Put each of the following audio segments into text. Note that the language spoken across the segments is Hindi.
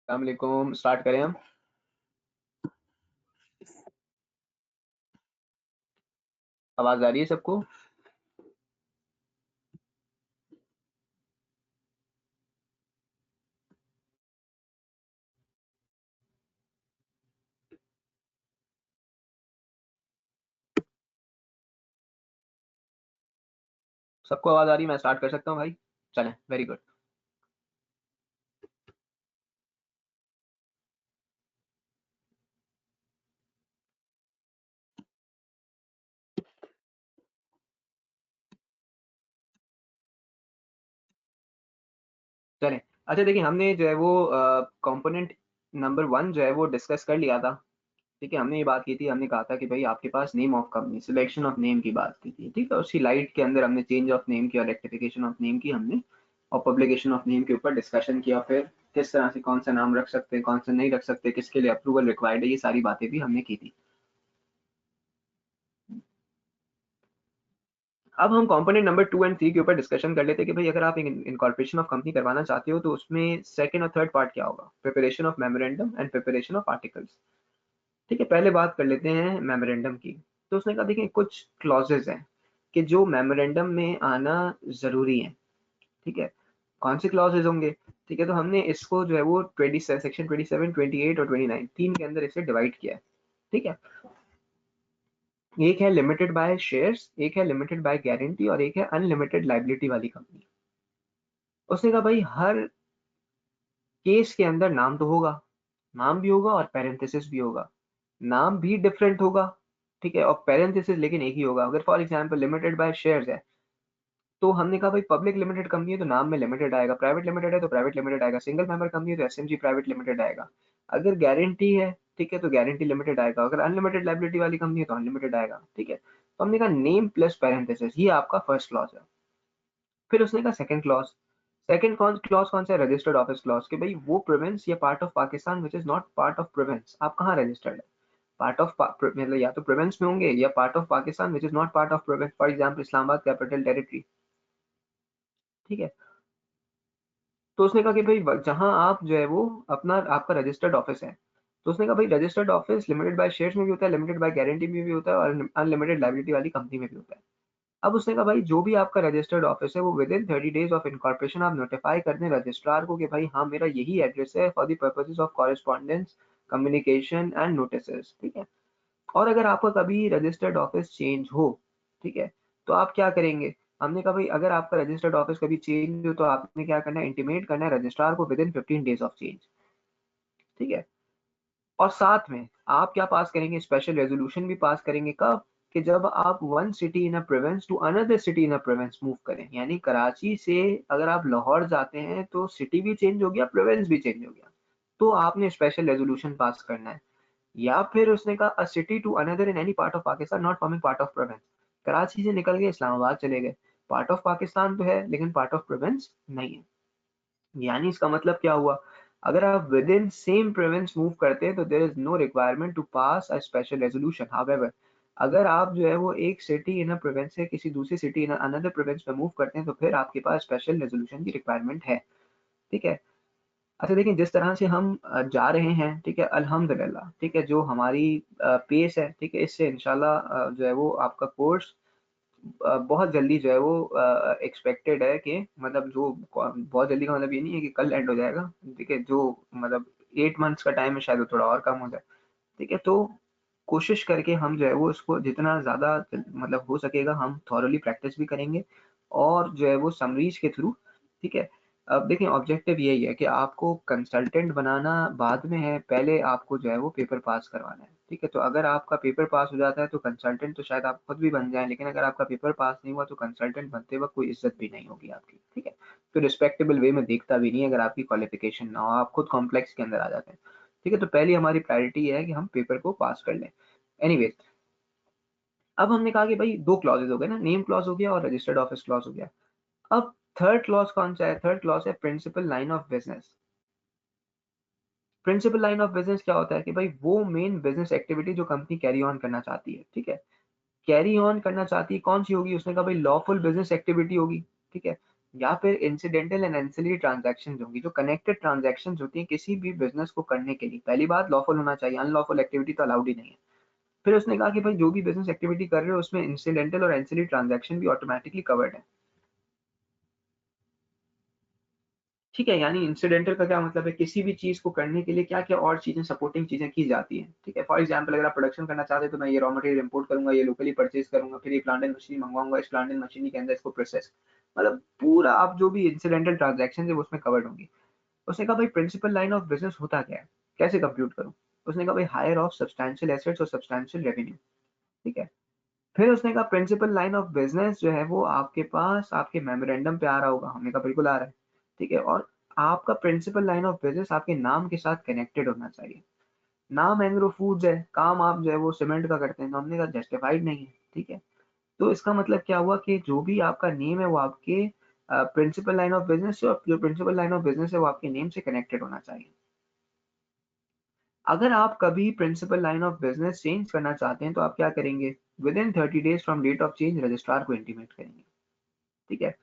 अस्सलाम वालेकुम। स्टार्ट करें हम। आवाज आ रही है सबको? सबको आवाज आ रही है? मैं स्टार्ट कर सकता हूँ भाई? चलें, वेरी गुड। चलें। अच्छा देखिए, हमने जो है वो कंपोनेंट नंबर 1 जो है वो डिस्कस कर लिया था। ठीक है, हमने ये बात की थी, हमने कहा था कि भाई आपके पास name of company, selection of name की बात की थी। ठीक है, उसी लाइट के अंदर हमने चेंज ऑफ नेम की और रेक्टिफिकेशन ऑफ नेम की हमने, और पब्लिकेशन ऑफ नेम के ऊपर डिस्कशन किया। फिर किस तरह से कौन सा नाम रख सकते हैं, कौन सा नहीं रख सकते, किसके लिए अप्रूवल रिक्वायर्ड है, ये सारी बातें भी हमने की थी। अब हम कंपोनेंट नंबर 2 एंड 3 के ऊपर डिस्कशन कर लेते हैं कि भाई अगर आप इनकॉर्पोरेशन ऑफ कंपनी करवाना चाहते हो तो उसमें सेकंड और थर्ड पार्ट क्या होगा, preparation of memorandum and preparation of articles. ठीक है, पहले बात कर लेते हैं मेमोरेंडम की। तो उसने कहा देखिए कुछ क्लॉजेज हैं कि जो मेमोरेंडम में आना जरूरी है। ठीक है, कौन से क्लॉजेज होंगे? ठीक है, तो हमने इसको जो है वो 20 सेक्शन 27, 28 और 29 तीन के अंदर इसे डिवाइड किया है। ठीक है, एक है लिमिटेड बाय शेयर्स, एक है लिमिटेड बाय गारंटी और एक है अनलिमिटेड लाइबिलिटी वाली कंपनी। उसने कहा भाई हर केस के अंदर नाम तो होगा, नाम भी होगा और पैरेंथेसिस भी होगा, नाम भी डिफरेंट होगा। ठीक है, और पैरेंथेसिस लेकिन एक ही होगा। अगर for example limited by shares है तो हमने कहा भाई पब्लिक लिमिटेड कंपनी है तो नाम में लिमिटेड आएगा, प्राइवेट लिमिटेड है तो प्राइवेट लिमिटेड आएगा, सिंगल मेंबर कंपनी है तो एसएमजी प्राइवेट लिमिटेड आएगा। अगर गारंटी है, ठीक है, तो गारंटी लिमिटेड आएगा। अगर अनलिमिटेड लाइबिलिटी वाली कंपनी है तो अनलिमिटेड आएगा। ठीक है, तो हमने कहा नेम प्लस पैरेंथेसिस, ये आपका फर्स्ट क्लॉज है। फिर उसने कहा सेकंड क्लॉज, सेकंड क्लॉज कौन सा है? रजिस्टर्ड ऑफिस क्लॉज, कि भाई वो प्रोविंस या part of Pakistan which is not part of province, आप कहाँ रजिस्टर्ड है? पार्ट ऑफ मतलब या तो प्रोविंस में होंगे या part of Pakistan which is not part of province, for example Islamabad capital territory. ठीक है, तो उसने कहा कि भाई जहां आप जो है वो अपना आपका रजिस्टर्ड ऑफिस है, तो उसने कहा भाई registered office limited by shares में भी होता है, लिमिटेड बाय गारंटी में भी होता है और अनलिमिटेड लाइबिलिटी वाली कंपनी में भी होता है। अब उसने कहा भाई जो भी आपका रजिस्टर्ड ऑफिस है वो with in 30 days of incorporation आप नोटिफाई कर दें रजिस्ट्रार को कि भाई हाँ मेरा यही एड्रेस है for the purposes of correspondence, communication and notices. ठीक है, और अगर आपका कभी रजिस्टर्ड ऑफिस चेंज हो, ठीक है, तो आप क्या करेंगे? हमने कहा भाई अगर आपका रजिस्टर्ड ऑफिस कभी चेंज हो तो आपने क्या करना है? इंटीमेट करना है रजिस्ट्रार को with in 15 days of change. ठीक है, और साथ में आप क्या पास करेंगे? स्पेशल रेजोल्यूशन भी पास करेंगे। कब? कि जब आप one city in a province to another city in a province move करें, यानी कराची से अगर आप लाहौर जाते हैं तो सिटी भी चेंज हो गया, प्रोविंस भी चेंज हो गया, तो आपने स्पेशल रेजोल्यूशन पास करना है। या फिर उसने कहा a city to another in any part of Pakistan not forming part of province, Karachi से निकल के इस्लामाबाद चले गए, पार्ट ऑफ पाकिस्तान तो है लेकिन पार्ट ऑफ प्रोविंस नहीं है। यानी इसका मतलब क्या हुआ? अगर आप within same province move करते हैं तो there is no requirement to pass a special resolution. However अगर आप जो है वो एक सिटी इन अ प्रोविंस से किसी दूसरी सिटी इन अनदर प्रोविंस में मूव करते हैं तो फिर आपके पास स्पेशल रेजोल्यूशन की रिक्वायरमेंट है। ठीक है, अच्छा देखिए जिस तरह से हम जा रहे हैं, ठीक है, अल्हम्दुलिल्लाह, ठीक है, जो हमारी पेस है, ठीक है, इससे इंशाल्लाह जो है वो आपका कोर्स बहुत जल्दी जो है वो एक्सपेक्टेड है कि मतलब जो बहुत जल्दी का मतलब ये नहीं है कि कल एंड हो जाएगा। ठीक है, जो मतलब 8 मंथ्स का टाइम है शायद वो थोड़ा और कम हो जाए। ठीक है, तो कोशिश करके हम जो है वो इसको जितना ज़्यादा मतलब हो सकेगा हम थॉरली प्रैक्टिस भी करेंगे और जो है वो समरीज के थ्रू। ठीक है, अब देखिए ऑब्जेक्टिव यही है कि आपको कंसल्टेंट बनाना बाद में है, पहले आपको जो है वो पेपर पास करवाना है। ठीक है, तो अगर आपका पेपर पास हो जाता है तो कंसल्टेंट तो शायद आप खुद भी बन जाएं, लेकिन अगर आपका पेपर पास नहीं हुआ तो कंसल्टेंट बनते वक्त कोई इज्जत भी नहीं होगी आपकी। ठीक है, तो रिस्पेक्टेबल वे में देखता भी नहीं है अगर आपकी क्वालिफिकेशन ना हो, आप खुद कॉम्प्लेक्स के अंदर आ जाते हैं। ठीक है, तो पहली हमारी प्रायोरिटी है कि हम पेपर को पास कर लें। एनीवेज, अब हमने कहा कि भाई दो क्लॉजेज हो गए ना, नेम क्लॉज हो गया और रजिस्टर्ड ऑफिस क्लॉज हो गया। अब थर्ड क्लॉज कौन सा है? थर्ड क्लॉज है principal line of business. Principal line of business क्या होता है कि भाई वो मेन बिजनेस एक्टिविटी जो कंपनी कैरी ऑन करना चाहती है, ठीक है, कैरी ऑन करना चाहती है कौन सी होगी? उसने कहा भाई लॉफुल बिजनेस एक्टिविटी होगी। ठीक है, या फिर इंसिडेंटल एंड एंसिलरी ट्रांजैक्शंस होंगी, जो कनेक्टेड ट्रांजैक्शंस होती हैं किसी भी बिजनेस को करने के लिए। पहली बात लॉफुल होना चाहिए, अनलॉफुल एक्टिविटी तो अलाउड ही नहीं है। फिर उसने कहा कि भाई जो भी बिजनेस एक्टिविटी कर रहे हो उसमें इंसिडेंटल और एंसिलरी ट्रांजैक्शन भी ऑटोमेटिकली कवर्ड है। ठीक है, यानी इंसिडेंटल का क्या मतलब है, किसी भी चीज को करने के लिए क्या क्या और चीजें, सपोर्टिंग चीजें की जाती हैं। ठीक है, फॉर एग्जांपल अगर आप प्रोडक्शन करना चाहते हैं तो मैं ये रॉ मटेरियल इंपोर्ट करूंगा, ये लोकली परचेज करूंगा, फिर ये प्लांट एंड मशीनरी मंगवाऊंगा, इस प्लांट एंड मशीनरी के अंदर इसको प्रोसेस, मतलब पूरा आप जो भी इंसिडेंटल ट्रांजैक्शन है वो उसमें कवर्ड होंगी। उसने कहा भाई प्रिंसिपल लाइन ऑफ बिजनेस होता क्या है, कैसे कंप्यूट करूं। उसने कहा भाई हायर ऑफ सब्सटैंशियल एसेट्स और सब्सटैंशियल रेवेन्यू। ठीक है, फिर उसने कहा प्रिंसिपल लाइन ऑफ बिजनेस जो है वो आपके पास आपके मेमोरेंडम पे आ रहा होगा। हमने कहा बिल्कुल आ रहा है। ठीक है, और आपका प्रिंसिपल लाइन ऑफ बिजनेस आपके नाम के साथ कनेक्टेड होना चाहिए। नाम एंग्रो फूड्स है, काम आप जो है वो सीमेंट का करते हैं, तो हमने कहा जस्टिफाइड नहीं है। ठीक है, तो इसका मतलब क्या हुआ कि जो भी आपका नेम है वो आपके प्रिंसिपल लाइन ऑफ बिजनेस से, और जो प्रिंसिपल लाइन ऑफ बिजनेस है वो आपके नेम से कनेक्टेड होना चाहिए। अगर आप कभी principal line of business change करना चाहते हैं तो आप क्या करेंगे, within 30 days from date of change registrar को इंटीमेट करेंगे। ठीक है,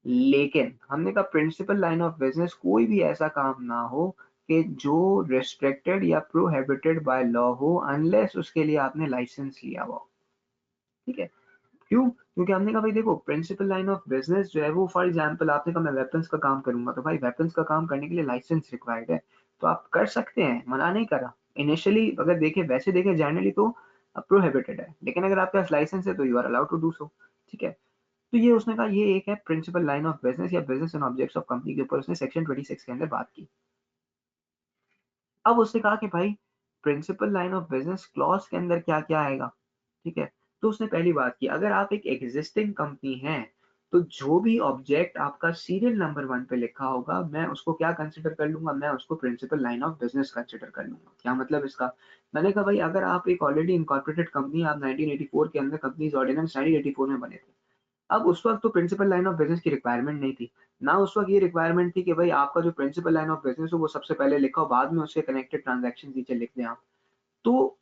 लेकिन हमने कहा प्रिंसिपल लाइन ऑफ बिजनेस कोई भी ऐसा काम ना हो कि जो रिस्ट्रिक्टेड या प्रोहिबिटेड बाय लॉ हो, अनलेस उसके लिए आपने लाइसेंस लिया हुआ हो। ठीक है, क्यों, क्योंकि हमने कहा भाई देखो प्रिंसिपल लाइन ऑफ बिजनेस जो है वो, फॉर एग्जांपल आपने कहा मैं वेपन्स का काम करूंगा, तो भाई वेपन्स का काम करने के लिए लाइसेंस रिक्वायर्ड है। तो आप कर सकते हैं, मना नहीं करा। इनिशियली अगर देखें, वैसे देखें जनरली तो प्रोहिबिटेड है, लेकिन अगर आपके पास लाइसेंस है तो you are allowed to do so. ठीक है, तो ये उसने कहा ये एक है प्रिंसिपल लाइन ऑफ बिजनेस या business and objects of company के ऊपर उसने सेक्शन 26 के अंदर बात की। अब उसने कहा कि भाई principal line of business clause के अंदर क्या क्या आएगा। ठीक है, तो उसने पहली बात की, अगर आप एक एग्जिस्टिंग कंपनी है तो जो भी ऑब्जेक्ट आपका सीरियल नंबर 1 पे लिखा होगा मैं उसको क्या कंसिडर कर लूंगा, मैं उसको principal line of business consider कर लूंगा। क्या मतलब इसका, मैंने कहा भाई अगर आप एक ऑलरेडी इनकॉर्पोरेटेड कंपनी, आप 1984 के अंदर कंपनीज ऑर्डिनेंस 1984 में बने थे, अब उस वक्त तो प्रिंसिपल लाइन ऑफ बिजनेस की रिक्वायरमेंट नहीं थी। ना उस वक्त ये रिक्वायरमेंट थी कि भाई आपका जो प्रिंसिपल लाइन ऑफ बिजनेस हो वो सबसे पहले लिखा हो, बाद में उसके कनेक्टेड ट्रांजैक्शन नीचे लिख दें आप। तो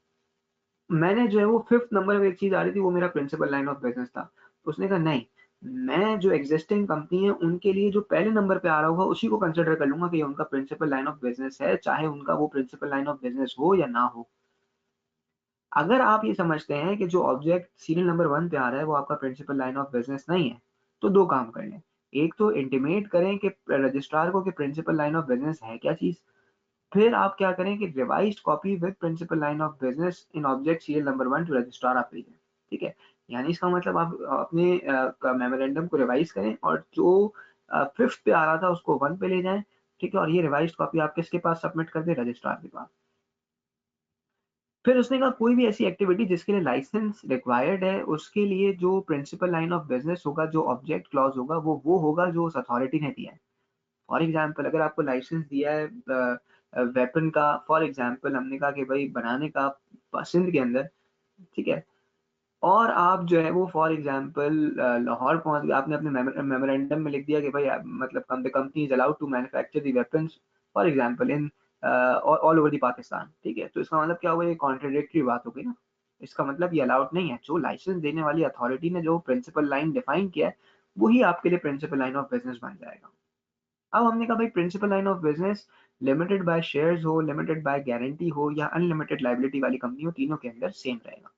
मैंने जो है वो फिफ्थ नंबर पे एक चीज आ रही थी, वो मेरा प्रिंसिपल लाइन ऑफ बिजनेस था। उसने कहा नहीं, मैं जो एग्जिस्टिंग कंपनी है उनके लिए जो पहले नंबर पे आ रहा होगा उसी को कंसिडर कर लूंगा कि ये उनका प्रिंसिपल लाइन ऑफ बिजनेस है, चाहे उनका वो प्रिंसिपल लाइन ऑफ बिजनेस हो या ना हो। अगर आप ये समझते हैं कि जो ऑब्जेक्ट सीरियल नंबर 1 पे आ रहा है वो आपका प्रिंसिपल लाइन ऑफ बिजनेस नहीं है, तो दो काम कर लें। एक तो इंटीमेट करें कि रजिस्ट्रार को कि प्रिंसिपल लाइन ऑफ बिजनेस है क्या चीज। फिर आप क्या करें कि revised copy with principal line of business in object serial number 1 to registrar आप भेजें। ठीक है, यानी इसका मतलब आप अपने मेमोरेंडम को रिवाइज करें और जो फिफ्थ पे आ रहा था उसको 1 पे ले जाएं। ठीक है, और ये रिवाइज्ड कॉपी आप किसके पास सबमिट कर दें, रजिस्ट्रार के पास। फिर उसने कहा कोई भी ऐसी एक्टिविटी जिसके लिए लाइसेंस रिक्वायर्ड है उसके लिए जो प्रिंसिपल लाइन ऑफ बिजनेस होगा, जो ऑब्जेक्ट क्लॉज होगा वो होगा जो उस अथॉरिटी ने दिया है। फॉर एग्जांपल अगर आपको लाइसेंस दिया है वेपन का, फॉर एग्जांपल हमने कहा कि भाई बनाने का सिंध के अंदर। ठीक है, और आप जो है वो फॉर एग्जांपल लाहौर पहुंच गए, आपने अपने मेमोरेंडम में लिख दिया कि भाई मतलब the company is allowed to manufacture the weapons for example in all over the Pakistan. ठीक है, तो इसका मतलब क्या हुआ, ये कॉन्ट्रडिक्टरी बात हो गई ना। इसका मतलब ये अलाउड नहीं है। जो लाइसेंस देने वाली अथॉरिटी ने जो प्रिंसिपल लाइन डिफाइन किया है वही आपके लिए प्रिंसिपल लाइन ऑफ बिजनेस बन जाएगा। अब हमने कहा भाई principal line of business limited by shares हो, लिमिटेड बाय गारंटी हो या अनलिमिटेड लाइबिलिटी वाली कंपनी हो, तीनों के अंदर सेम रहेगा।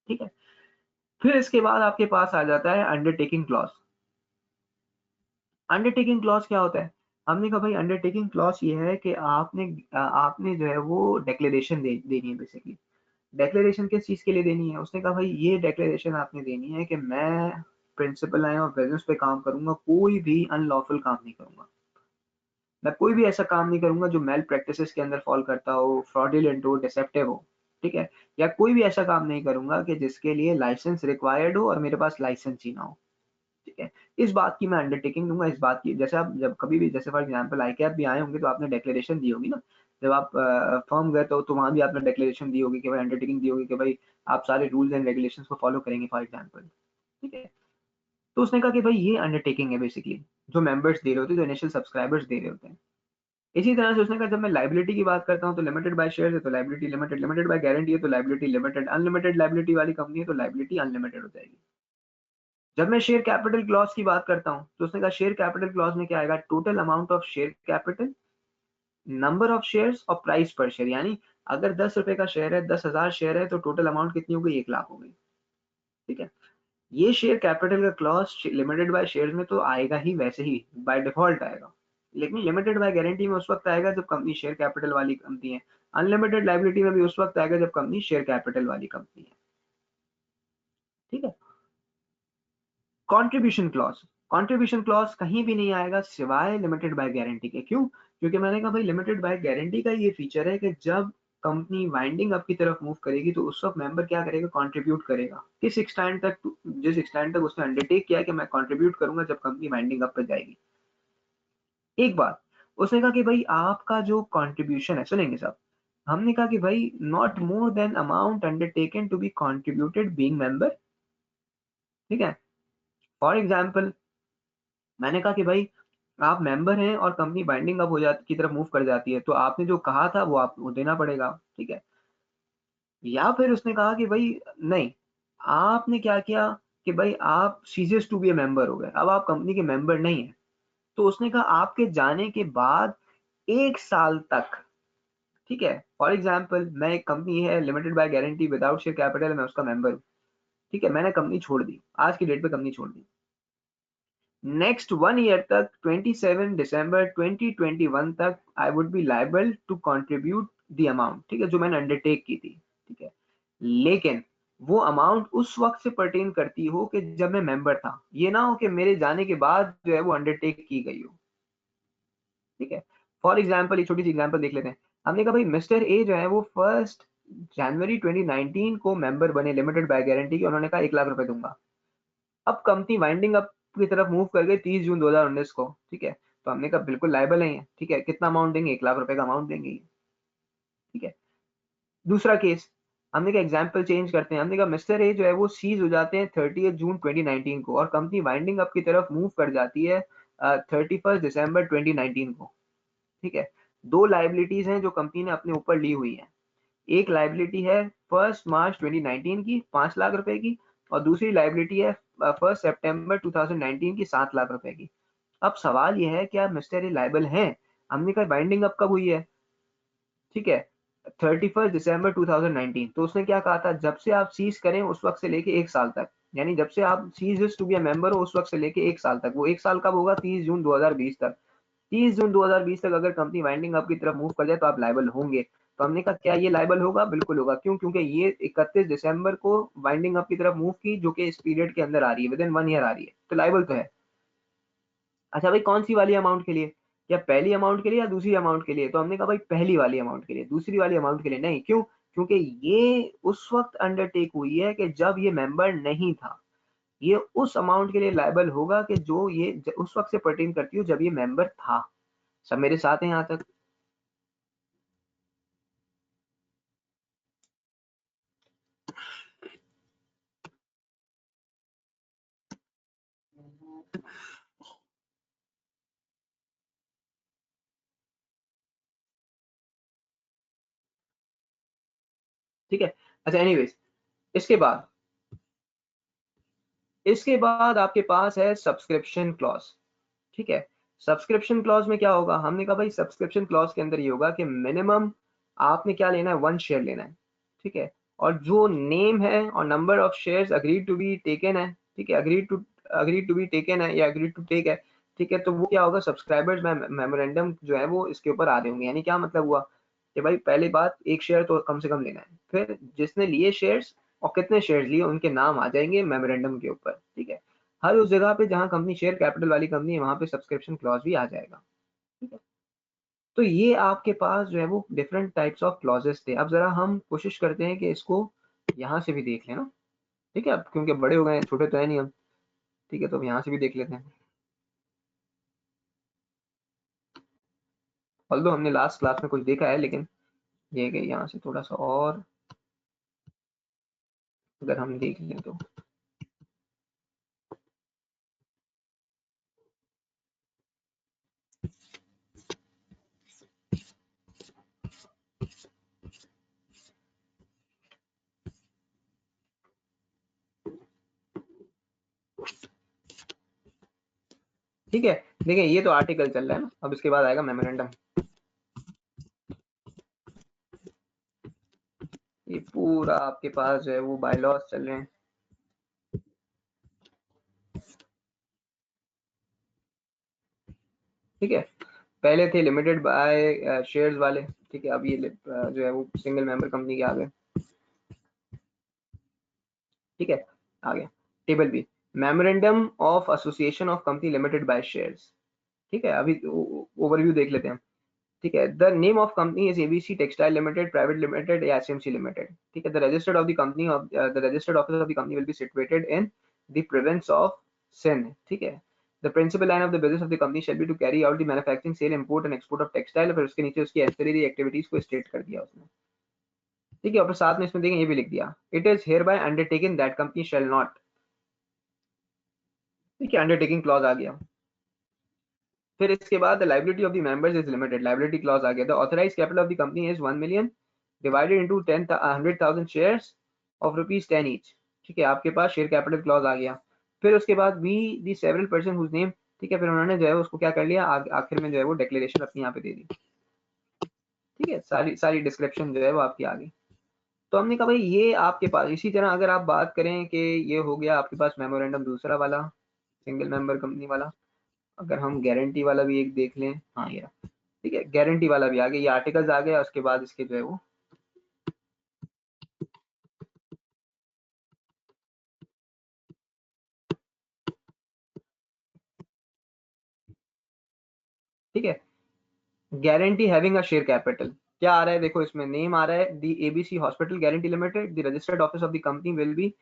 ठीक है, फिर इसके बाद आपके पास आ जाता है अंडरटेकिंग क्लॉज। अंडरटेकिंग क्लॉज क्या होता है, हमने कहा भाई अंडरटेकिंग क्लॉज ये है कि आपने जो है वो डिक्लेरेशन देनी है बेसिकली। डिक्लेरेशन किस चीज के लिए देनी है, उसने कहा भाई ये डिक्लेरेशन आपने देनी है कि मैं प्रिंसिपल लाइन ऑफ बिजनेस पे काम करूंगा, कोई भी अनलॉफुल काम नहीं करूंगा। मैं कोई भी ऐसा काम नहीं करूंगा जो मेल प्रैक्टिसेस के अंदर फॉल करता हो, फ्रॉडुलेंट हो, डिसेप्टिव हो। ठीक है, या कोई भी ऐसा काम नहीं करूंगा कि जिसके लिए लाइसेंस रिक्वायर्ड हो और मेरे पास लाइसेंस ही ना हो। ठीक है, इस बात की मैं अंडरटेकिंग दूंगा। इस बात की, जैसे आप जब कभी भी, जैसे फॉर एग्जांपल आई कैप भी आए होंगे तो आपने डिक्लेरेशन दी होगी ना। जब आप फर्म गए तो वहां भी आपने डिक्लेरेशन दी होगी कि भाई अंडरटेकिंग दी होगी कि भाई आप सारे रूल्स एंड रेगुलेशंस को फॉलो करेंगे फॉर एग्जांपल। ठीक है, तो उसने कहा कि भाई ये अंडरटेकिंग है बेसिकली, जो मेंबर्स दे रहे होते हैं, जो इनिशियल सब्सक्राइबर्स दे रहे होते हैं। इसी तरह से उसने कहा जब मैं लायबिलिटी की बात करता हूँ तो लिमिटेड बाय शेयर है तो liability limited, limited by guarantee है तो लायबिलिटी लिमिटेड, अनलिमिटेड लायबिलिटी वाली कंपनी है तो लायबिलिटी अनलिमिटेड हो जाएगी। जब मैं शेयर कैपिटल क्लॉज की बात करता हूँ तो उसने कहा शेयर कैपिटल क्लॉज में क्या आएगा, total amount of share capital, number of shares और प्राइस पर शेयर। यानी अगर 10 रुपए का शेयर है, 10,000 शेयर है, तो टोटल अमाउंट कितनी हो गई, 1 लाख हो गई। ठीक है, ये शेयर कैपिटल का क्लॉज लिमिटेड बाय शेयर्स में तो आएगा ही, वैसे ही बाय डिफॉल्ट आएगा, लेकिन लिमिटेड बाय गारंटी में उस वक्त आएगा जब कंपनी शेयर कैपिटल वाली कंपनी है। अनलिमिटेड लायबिलिटी में भी उस वक्त आएगा जब कंपनी शेयर कैपिटल वाली कंपनी है। ठीक है, कंट्रीब्यूशन क्लॉज, कंट्रीब्यूशन क्लॉज कहीं भी नहीं आएगा सिवाय लिमिटेड बाय गारंटी के। क्यों? क्योंकि मैंने कहा भाई लिमिटेड बाय गारंटी का ये फीचर है कि जब कंपनी वाइंडिंग अप की तरफ मूव करेगी तो उस वक्त मेंबर क्या करेगा, कंट्रीब्यूट करेगा। किस एक्सटेंड तक, जिस एक्सटेंड तक उसने अंडरटेक किया कि मैं कंट्रीब्यूट करूंगा जब कंपनी वाइंडिंग अप पे जाएगी। एक बात उसने कहा कि भाई आपका जो कंट्रीब्यूशन है, सुनेंगे साहब, हमने कहा कि भाई not more than amount undertaken to be contributed being member. ठीक है, फॉर एग्जांपल मैंने कहा कि भाई आप मेंबर हैं और कंपनी बाइंडिंग अप हो जाती की तरफ मूव कर जाती है, तो आपने जो कहा था वो आपको देना पड़ेगा। ठीक है, या फिर उसने कहा कि भाई नहीं, आपने क्या किया कि भाई आप ceases to be a member हो गए, अब आप कंपनी के मेंबर नहीं है, तो उसने कहा आपके जाने के बाद 1 साल तक। ठीक है, फॉर एग्जाम्पल मैं, एक कंपनी है limited by guarantee without share capital, मैं उसका मेंबर हूँ। ठीक है, मैंने कंपनी छोड़ दी, आज की डेट पे कंपनी छोड़ दी, नेक्स्ट 1 ईयर तक 27 दिसंबर 2021 तक I would be liable to contribute the amount. ठीक है, जो मैंने अंडरटेक की थी। ठीक है, लेकिन वो अमाउंट उस वक्त से पर्टेन करती हो कि जब मैं मेंबर था, ये ना हो कि मेरे जाने के बाद जो है वो अंडरटेक की गई हो। ठीक है, फॉर एग्जाम्पल एक छोटी सी एग्जाम्पल देख लेते हैं। हमने कहा भाई मिस्टर ए जो है वो 1 जनवरी 2019 को मेंबर बने लिमिटेड बाय गारंटी की, उन्होंने कहा 1 लाख रुपए दूंगा। अब कंपनी वाइंडिंग अप की तरफ मूव कर गई 30 जून 2019 को। ठीक है, तो हमने कहा बिल्कुल लायबल है ये। ठीक है, कितना अमाउंट देंगे, 1 लाख रुपए का अमाउंट देंगे ये। ठीक है, दूसरा केस, हमने कहा एग्जाम्पल चेंज करते हैं, हमने कहा मिस्टर ए जो है वो सीज हो जाते हैं 30 जून 2019 को और कंपनी वाइंडिंग अप की तरफ मूव कर जाती है 31 दिसंबर 2019 को। ठीक है, दो लाइबिलिटीज हैं जो कंपनी ने अपने ऊपर ली हुई है। एक लाइबिलिटी है 1 मार्च 2019 की 5 लाख रुपए की, और दूसरी लाइबिलिटी है 1 सितंबर 2019 की 7 लाख रुपए की। अब सवाल यह है कि आप मिस्टर ए लाइबल हैं? हमने कहा बाइंडिंग अप कब हुई है? ठीक है, 31 दिसंबर 2019। तो उसने क्या कहा था, जब से आप सीज करें उस वक्त से लेके 1 साल तक, यानी जब से आप सीज टू बी मेंबर हो उस वक्त से लेके 1 साल तक। वो 1 साल कब होगा, 30 जून 2020 तक। 30 जून 2020 तक अगर कंपनी वाइंडिंग अप की तरफ मूव कर जाए तो आप लायबल होंगे। तो हमने कहा क्या ये लायबल होगा? बिल्कुल होगा। क्यों? क्योंकि ये 31 दिसंबर को वाइंडिंग अप की तरफ मूव की, जो कि इस पीरियड के अंदर आ रही है, विद इन 1 ईयर आ रही है, तो लायबल तो है। अच्छा भाई कौन सी वाली अमाउंट के लिए, या पहली अमाउंट के लिए या दूसरी अमाउंट के लिए? तो हमने कहा भाई पहली वाली अमाउंट के लिए, दूसरी वाली अमाउंट के लिए नहीं। क्यों? क्योंकि ये उस वक्त अंडरटेक हुई है कि जब ये मेंबर नहीं था। ये उस अमाउंट के लिए लायबल होगा कि जो ये उस वक्त से पर्टेन करती हो जब ये मेंबर था। सब मेरे साथ हैं यहाँ तक? ठीक है, अच्छा एनीवेज, इसके बाद इसके बाद आपके पास है सब्सक्रिप्शन क्लॉज। ठीक है, सब्सक्रिप्शन क्लॉज में क्या होगा, हमने कहा भाई सब्सक्रिप्शन क्लॉज के अंदर ये होगा कि मिनिमम आपने क्या लेना है, 1 शेयर लेना है। ठीक है, और जो नेम है और number of shares agreed to be taken है, ठीक है, अग्रीड टू बी टेकन है या अग्रीड टू टेक है। ठीक है, तो वो क्या होगा, सब्सक्राइबर्स मेमोरेंडम जो है वो इसके ऊपर आ रहे होंगे। यानी क्या मतलब हुआ कि भाई पहली बात, 1 शेयर तो कम से कम लेना है, फिर जिसने लिए शेयर्स और कितने शेयर्स लिए उनके नाम आ जाएंगे मेमोरेंडम के ऊपर। ठीक है, हर उस जगह पे जहाँ कंपनी शेयर कैपिटल वाली कंपनी है वहां पे सब्सक्रिप्शन क्लॉज भी आ जाएगा। ठीक है, तो ये आपके पास जो है वो डिफरेंट टाइप्स ऑफ क्लॉजेस थे। अब जरा हम कोशिश करते हैं कि इसको यहाँ से भी देख लें ना। ठीक है, अब क्योंकि बड़े हो गए हैं, छोटे तो है नहीं हम। ठीक है, तो अब यहाँ से भी देख लेते हैं। ऑल्दो हमने लास्ट क्लास में कुछ देखा है, लेकिन ये कि यहाँ से थोड़ा सा और अगर हम देख लें तो ठीक है, देखिए ये तो आर्टिकल चल रहा है ना, अब इसके बाद आएगा मेमोरेंडम। ये पूरा आपके पास जो है वो बायलॉज चल रहे हैं। ठीक है, पहले थे लिमिटेड बाय शेयर्स वाले, ठीक है, अब ये जो है वो सिंगल मेंबर कंपनी के आ गए। ठीक है, आ गया table B, memorandum of association of company limited by shares. ठीक है, अभी ओवरव्यू देख लेते हैं। ठीक है, the name of company is ABC textile limited private limited या एसएमसी लिमिटेड। ठीक है, the registered of the company of the registered office of the company will be situated in the province of Sindh. ठीक है, the principal line of the business of the company shall be to carry out the manufacturing sale import and export of textile. फिर उसके नीचे उसकी एंसिलरी एक्टिविटीज को स्टेट कर दिया उसने। ठीक है, और साथ में इसमें देखें ये भी लिख दिया, it is hereby undertaken that company shall not. ठीक है, अंडरटेकिंग क्लॉज आ गया। फिर इसके बाद the liability of the members is limited, liability clause आ गया। The authorised capital of the company is 1 million divided into 100,000 shares of rupees 10 each. ठीक है, आपके पास शेयर कैपिटल क्लॉज आ गया। फिर उसके बाद we the several person whose name. ठीक है, फिर उन्होंने जो है उसको क्या कर लिया, आखिर में जो है वो डिक्लेरेशन अपनी यहाँ पे दे दी। ठीक है, सारी सारी डिस्क्रिप्शन जो है वो आपकी आ गई। तो हमने कहा भाई ये आपके पास, इसी तरह अगर आप बात करें कि ये हो गया आपके पास मेमोरेंडम दूसरा वाला, सिंगल मेंबर कंपनी वाला। अगर हम गारंटी वाला भी एक देख लें, हाँ ये रहा। ठीक है, गारंटी वाला भी आ गया, ये आर्टिकल्स आ गया, उसके बाद इसके जो है वो ठीक है, guarantee having a share capital क्या आ रहा है, देखो इसमें नेम आ रहा है the ABC hospital guarantee limited, the registered office of the company will be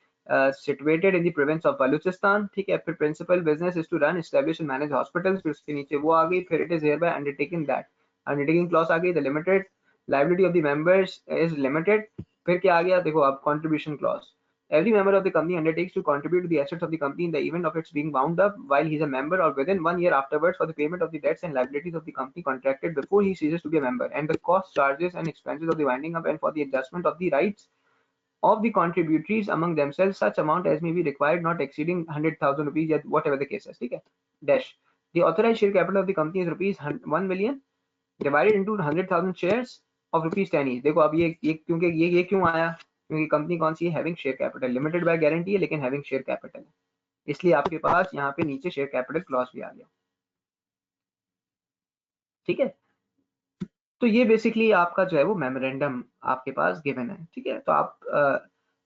situated in the province of Baluchistan। ठीक है, फिर principal business is to run establish and manage hospitals, फिर उसके नीचे वो आ गई। फिर it is hereby undertaking that, undertaking clause आ गई। The limited liability of the members is limited. फिर क्या आ गया, देखो आप contribution clause, every member of the company undertakes to contribute to the assets of the company in the event of its being wound up while he is a member or within 1 year afterwards for the payment of the debts and liabilities of the company contracted before he ceases to be a member, and the costs, charges, and expenses of the winding up and for the adjustment of the rights of the contributories among themselves, such amount as may be required, not exceeding 100,000 rupees, yet whatever the case is. ठीक है, dash the authorized share capital of the company is rupees 1 million divided into 100,000 shares of rupees 10 each। देखो अब ये क्योंकि ये क्यों आया, क्योंकि कंपनी कौन सी है, having share capital, limited by guarantee है लेकिन हैविंग शेयर कैपिटल है, इसलिए आपके पास यहाँ पे नीचे शेयर कैपिटल क्लॉज भी आ गया। ठीक है, तो ये बेसिकली आपका जो है वो मेमोरेंडम आपके पास गिवन है। ठीक है, तो आप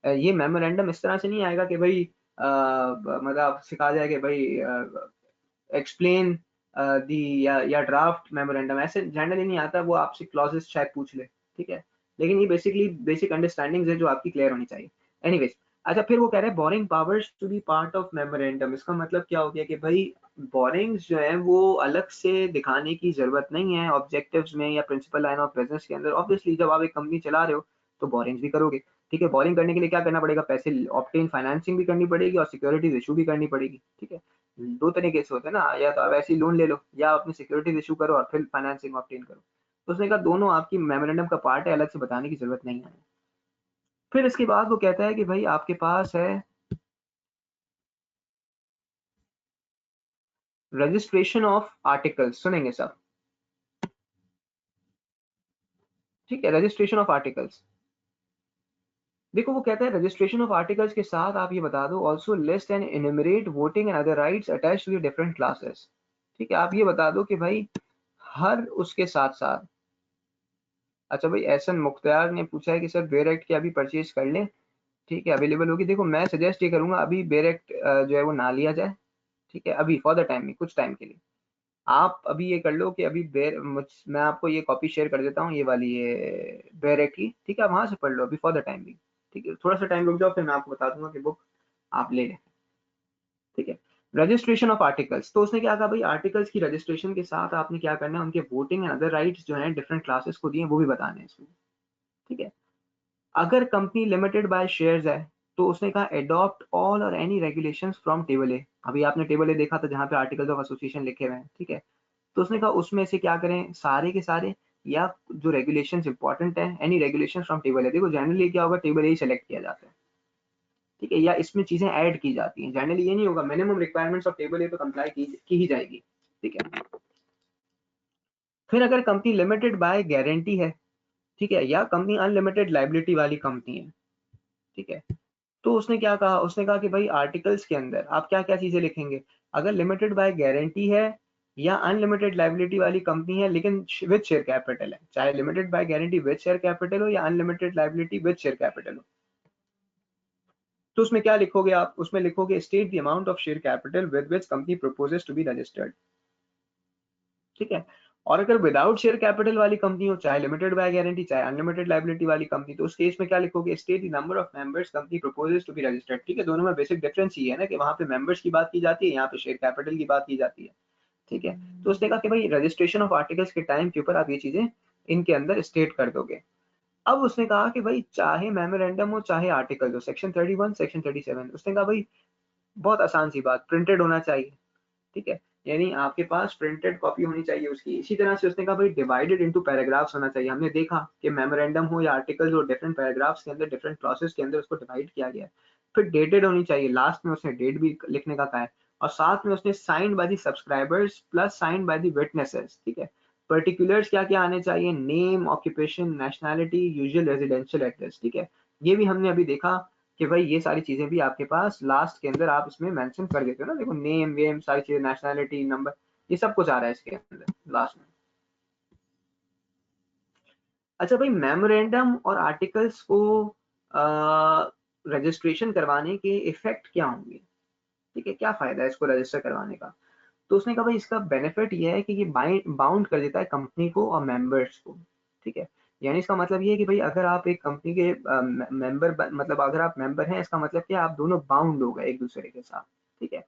ये मेमोरेंडम इस तरह से नहीं आएगा कि भाई मतलब सिखा जाए कि भाई एक्सप्लेन दी या ड्राफ्ट मेमोरेंडम, ऐसे जनरली नहीं आता, वो आपसे क्लॉजेस शायद पूछ ले। ठीक है, लेकिन ये बेसिकली बेसिक अंडरस्टैंडिंग्स है जो आपकी क्लियर होनी चाहिए। एनीवेज, अच्छा फिर वो कह रहे हैं borrowing powers to be part of memorandum. इसका मतलब क्या हो गया कि भाई बोरिंग्स जो है वो अलग से दिखाने की जरूरत नहीं है ऑब्जेक्टिव्स में या प्रिंसिपल लाइन ऑफ बिजनेस के अंदर। ऑब्वियसली जब आप एक कंपनी चला रहे हो तो बोरिंग्स भी करोगे। ठीक है, बोरिंग करने के लिए क्या करना पड़ेगा, पैसे ऑब्टेन फाइनेंसिंग भी करनी पड़ेगी और सिक्योरिटीज इशू भी करनी पड़ेगी। ठीक है, दो तरीके से होते हैं ना, या तो आप ऐसे ही लोन ले लो या अपनी सिक्योरिटीज इशू करो और फिर फाइनेंसिंग ऑब्टेन करो। तो उसने कहा दोनों आपकी मेमोरेंडम का पार्ट है, अलग से बताने की जरूरत नहीं है। फिर इसके बाद वो कहता है कि भाई आपके पास है रजिस्ट्रेशन ऑफ आर्टिकल्स, सुनेंगे सब। ठीक है, रजिस्ट्रेशन ऑफ आर्टिकल्स, देखो वो कहता है रजिस्ट्रेशन ऑफ आर्टिकल्स के साथ आप ये बता दो also list and enumerate voting and other rights attach to different classes. ठीक है, आप ये बता दो कि भाई हर उसके साथ साथ, अच्छा भाई एहसन मुख्तार ने पूछा है कि सर बेरेक्ट की अभी परचेज कर लें। ठीक है, अवेलेबल होगी, देखो मैं सजेस्ट ये करूंगा अभी बेरेक्ट जो है वो ना लिया जाए। ठीक है, अभी फॉर द टाइम में, कुछ टाइम के लिए आप अभी ये कर लो कि अभी मैं आपको ये कॉपी शेयर कर देता हूँ, ये वाली ये बेरेक्ट की। ठीक है, आप वहां से पढ़ लो अभी फॉर द टाइम भी। ठीक है, थोड़ा सा टाइम रुक जाओ, फिर मैं आपको बता दूंगा कि बुक आप ले लें। ठीक है, रजिस्ट्रेशन ऑफ आर्टिकल्स, तो उसने क्या कहा भाई आर्टिकल्स की रजिस्ट्रेशन के साथ आपने क्या करना है, उनके वोटिंग एंड अदर राइट्स जो है डिफरेंट क्लासेस को दिए वो भी बताने हैं इसमें। ठीक है, अगर कंपनी लिमिटेड बाय शेयर्स है तो उसने कहा एडॉप्ट ऑल और एनी रेगुलेशंस फ्रॉम टेबल ए। अभी आपने टेबल ए देखा था जहां पे आर्टिकल्स ऑफ एसोसिएशन लिखे हुए हैं। ठीक है, तो उसने कहा उसमें से क्या करें, सारे के सारे या जो रेगुलेशंस इंपॉर्टेंट है, एनी रेगुलेशंस फ्रॉम टेबल है। देखो जनरली क्या होगा, टेबल ए ही सेलेक्ट किया जाता है। ठीक है, या इसमें चीजें ऐड की जाती हैं, जनरली ये नहीं होगा मिनिमम रिक्वायरमेंट्स ऑफ टेबल ए पे कंप्लाई की ही जाएगी। ठीक है। फिर अगर कंपनी लिमिटेड बाय गारंटी है, ठीक है, या कंपनी अनलिमिटेड लाइबिलिटी वाली कंपनी है, ठीक है, तो उसने क्या कहा, उसने कहा कि भाई आर्टिकल्स के अंदर आप क्या क्या चीजें लिखेंगे, अगर लिमिटेड बाय गारंटी है या अनलिमिटेड लाइबिलिटी वाली कंपनी है लेकिन विद शेयर कैपिटल है, चाहे limited by guarantee with share capital हो या unlimited liability with share capital हो, तो उसमें क्या लिखोगे आप, उसमें लिखोगे state the amount of share capital with which company proposes to be registered, ठीक है। और अगर विदाउट शेयर कैपिटल वाली कंपनी हो, चाहे लिमिटेड बाय गारंटी चाहे अनलिमिटेड लाइबिलिटी वाली कंपनी, तो उस केस में क्या लिखोगे, state the number of members company proposes to be registered, ठीक है। दोनों में बेसिक डिफरेंस ये है ना कि वहां पे मेंबर्स की बात की जाती है, यहाँ पे शेयर कैपिटल की बात की जाती है, ठीक है। तो उसने कहा कि भाई रजिस्ट्रेशन ऑफ आर्टिकल्स के टाइम के ऊपर आप ये चीजें इनके अंदर स्टेट कर दोगे। अब उसने कहा कि भाई चाहे मेमोरेंडम हो चाहे आर्टिकल हो, सेक्शन 31 सेक्शन 37, उसने कहा भाई बहुत आसान सी बात, प्रिंटेड होना चाहिए, ठीक है, यानी आपके पास प्रिंटेड कॉपी होनी चाहिए उसकी। इसी तरह से उसने कहा भाई डिवाइडेड इनटू पैराग्राफ्स होना चाहिए। हमने देखा कि मेमोरेंडम हो या आर्टिकल्स हो, डिफरेंट पैराग्राफ्स के अंदर डिफरेंट क्लॉसेस के अंदर उसको डिवाइड किया गया है। फिर डेटेड होनी चाहिए, लास्ट में उसने डेट भी लिखने का कहा है, और साथ में उसने signed by the subscribers plus signed by the witnesses, ठीक है। पर्टिकुलर्स क्या क्या आने चाहिए, name, occupation, nationality, usual residential address, ठीक है। ये भी हमने अभी देखा कि भाई ये सारी चीजें भी आपके पास लास्ट के अंदर आप इसमें मेंशन कर देते हो ना, देखो नेम वेम सारी चीजें, नेशनैलिटी, नंबर, ये सब कुछ आ रहा है इसके अंदर लास्ट में। अच्छा भाई, मेमोरेंडम और आर्टिकल्स को रजिस्ट्रेशन करवाने के इफेक्ट क्या होंगे, ठीक है, क्या फायदा है इसको रजिस्टर करवाने का। तो उसने कहा भाई इसका बेनिफिट ये है कि ये बाउंड कर देता है कंपनी को और मेंबर्स को, ठीक है। यानी इसका मतलब ये है कि भाई अगर आप एक कंपनी के मेंबर, मतलब अगर आप मेंबर हैं, इसका मतलब क्या, आप दोनों बाउंड हो गए एक दूसरे के साथ, ठीक है।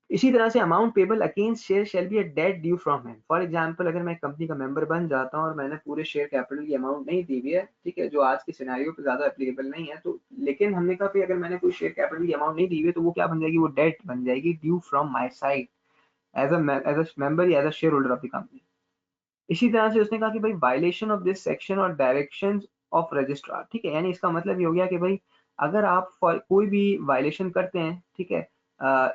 इसी तरह से amount payable against share shall be a debt due from him. For example अगर मैं कंपनी का मेंबर बन जाता हूं और मैंने पूरे शेयर कैपिटल की अमाउंट नहीं दी हुई है, ठीक है, जो आज के सिनेरियो पे ज्यादा एप्लीकेबल नहीं है, तो लेकिन हमने कहा कि अगर मैंने कोई शेयर कैपिटल की अमाउंट नहीं दी हुई है, तो वो क्या बन जाएगी, वो डेट बन जाएगी due from my side as a member या as a shareholder of the company. इसी तरह से उसने कहा कि भाई वायलेशन ऑफ दिस सेक्शन और डायरेक्शंस ऑफ रजिस्ट्रार, ठीक है, यानी इसका मतलब ये हो गया कि भाई अगर आप कोई भी वायलेशन करते हैं, ठीक है,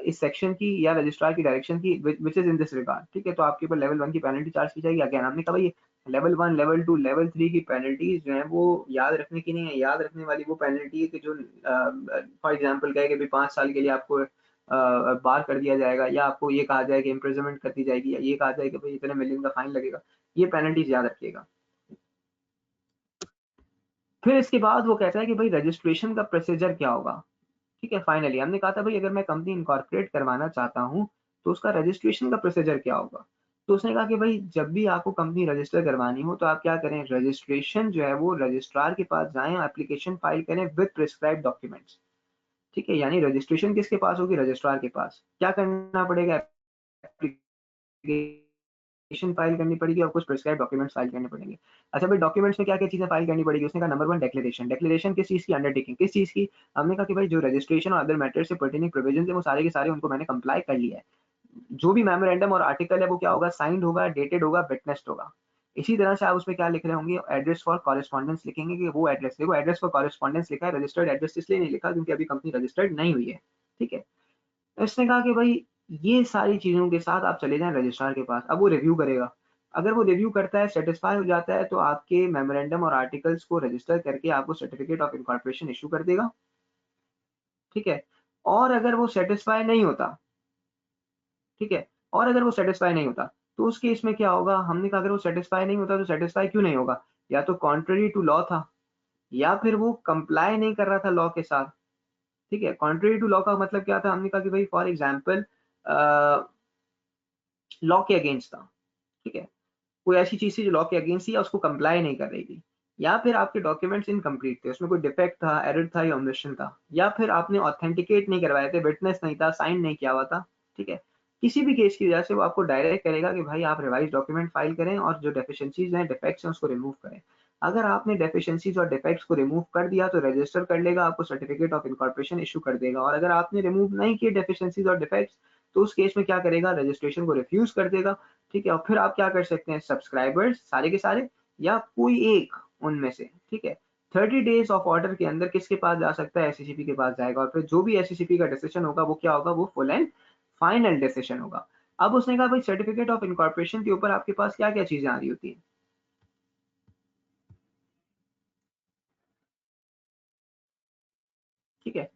इस सेक्शन की या रजिस्ट्रार की डायरेक्शन की which is in this regard, ठीक है, तो आपके ऊपर लेवल 1 की पेनल्टी चार्ज की जाएगी। अगेन हमने कहा भाई लेवल 1, लेवल 2, लेवल 3 की पेनल्टीज जो है वो याद रखने की नहीं है, याद रखने वाली वो पेनल्टी है कि जो फॉर एग्जाम्पल कहे कि भाई 5 साल के लिए आपको बार कर दिया जाएगा, या आपको ये कहा जाए कि इम्प्रिजनमेंट कर दी जाएगी, या ये कहा जाए कि भाई इतने मिलियन का फाइन लगेगा, ये पेनल्टीज याद रखिएगा। फिर इसके बाद वो कहता है कि भाई रजिस्ट्रेशन का प्रोसीजर क्या होगा, ठीक है। फाइनली हमने कहा था भाई अगर मैं कंपनी इनकॉर्पोरेट करवाना चाहता हूँ तो उसका रजिस्ट्रेशन का प्रोसीजर क्या होगा। तो उसने कहा कि भाई जब भी आपको कंपनी रजिस्टर करवानी हो तो आप क्या करें, रजिस्ट्रेशन जो है वो रजिस्ट्रार के पास जाएं, एप्लीकेशन फाइल करें विद प्रिस्क्राइब डॉक्यूमेंट्स, ठीक है। यानी रजिस्ट्रेशन किसके पास होगी, रजिस्ट्रार के पास। क्या करना पड़ेगा, एप्लीकेशन फाइल करनी पड़ेगी और कुछ प्रिस्क्राइब डॉक्यूमेंट्स फाइल करने पड़ेंगे। अच्छा भाई डॉक्यूमेंट्स में क्या क्या चीजें फाइल करनी पड़ेगी, उसने कहा नंबर 1 डेक्लेरेशन। डेक्लेरेशन किस चीज की, अंडरटेकिंग किस चीज की। हमने कहा कि भाई जो रजिस्ट्रेशन और अदर मैटर से पर्टेनिंग प्रोविजन है वो सारे के सारे उनको मैंने कंप्लाई कर लिया है। जो भी मेमोरेंडम और आर्टिकल है वो क्या होगा, साइंड होगा, डेटेड होगा, विटनेस्ड होगा। इसी तरह से आप उसमें क्या लिख रहे होंगे, एड्रेस फॉर कॉरेस्पॉन्डेंस लिखेंगे कि वो एड्रेस, देखो एड्रेस फॉर कॉरेस्पॉन्डेंस लिखा है, रजिस्टर्ड एड्रेस इसलिए नहीं लिखा क्योंकि अभी कंपनी रजिस्टर्ड नहीं हुई है, ठीक है। इसने कहा कि भाई ये सारी चीजों के साथ आप चले जाएं रजिस्ट्रार के पास, अब वो रिव्यू करेगा। अगर वो रिव्यू करता है, सेटिस्फाई हो जाता है, तो आपके मेमोरेंडम और आर्टिकल्स को रजिस्टर करके आपको सर्टिफिकेट ऑफ इनकॉर्पोरेशन इशू कर देगा, ठीक है। और अगर वो सेटिस्फाई नहीं होता, ठीक है, और अगर वो सेटिस्फाई नहीं होता तो उस केस में क्या होगा, हमने कहा अगर वो सेटिस्फाई नहीं होता तो सेटिस्फाई क्यों नहीं होगा, या तो कॉन्ट्ररी टू लॉ था, या फिर वो कंप्लाई नहीं कर रहा था लॉ के साथ, ठीक है। कॉन्ट्ररी टू लॉ का मतलब क्या था, हमने कहा कि भाई फॉर एग्जाम्पल लॉ के अगेंस्ट था, ठीक है, कोई ऐसी चीज थी जो लॉ के अगेंस्ट थी या उसको कंप्लाई नहीं कर रही थी, या फिर आपके डॉक्यूमेंट्स इनकम्प्लीट थे, उसमें कोई डिफेक्ट था, एरर था या ओमिशन था, या फिर आपने ऑथेंटिकेट नहीं करवाए थे, विटनेस नहीं था, साइन नहीं किया हुआ था, ठीक है। किसी भी केस की वजह से वो आपको डायरेक्ट करेगा कि भाई आप रिवाइज डॉक्यूमेंट फाइल करें और जो डेफिशिएंसीज हैं, डिफेक्ट्स हैं, उसको रिमूव करें। अगर आपने डेफिशिएंसीज और डिफेक्ट्स को रिमूव कर दिया तो रजिस्टर कर लेगा, आपको सर्टिफिकेट ऑफ इनकॉर्पोरेशन इशू कर देगा। और अगर आपने रिमूव नहीं किए डेफिशिएंसीज और डिफेक्ट्स, तो उस केस में क्या करेगा, रजिस्ट्रेशन को रिफ्यूज कर देगा, ठीक है। और फिर आप क्या कर सकते हैं, सब्सक्राइबर्स सारे के सारे या कोई एक उनमें से, ठीक है, 30 डेज ऑफ ऑर्डर के अंदर किसके पास जा सकता है, एससीसीपी के पास जाएगा, और फिर जो भी एससीसीपी का डिसीजन होगा वो क्या होगा, वो फुल एंड फाइनल डिसीजन होगा। अब उसने कहा भाई सर्टिफिकेट ऑफ इनकॉर्पोरेशन के ऊपर आपके पास क्या क्या चीजें आ रही होती हैं, ठीक है।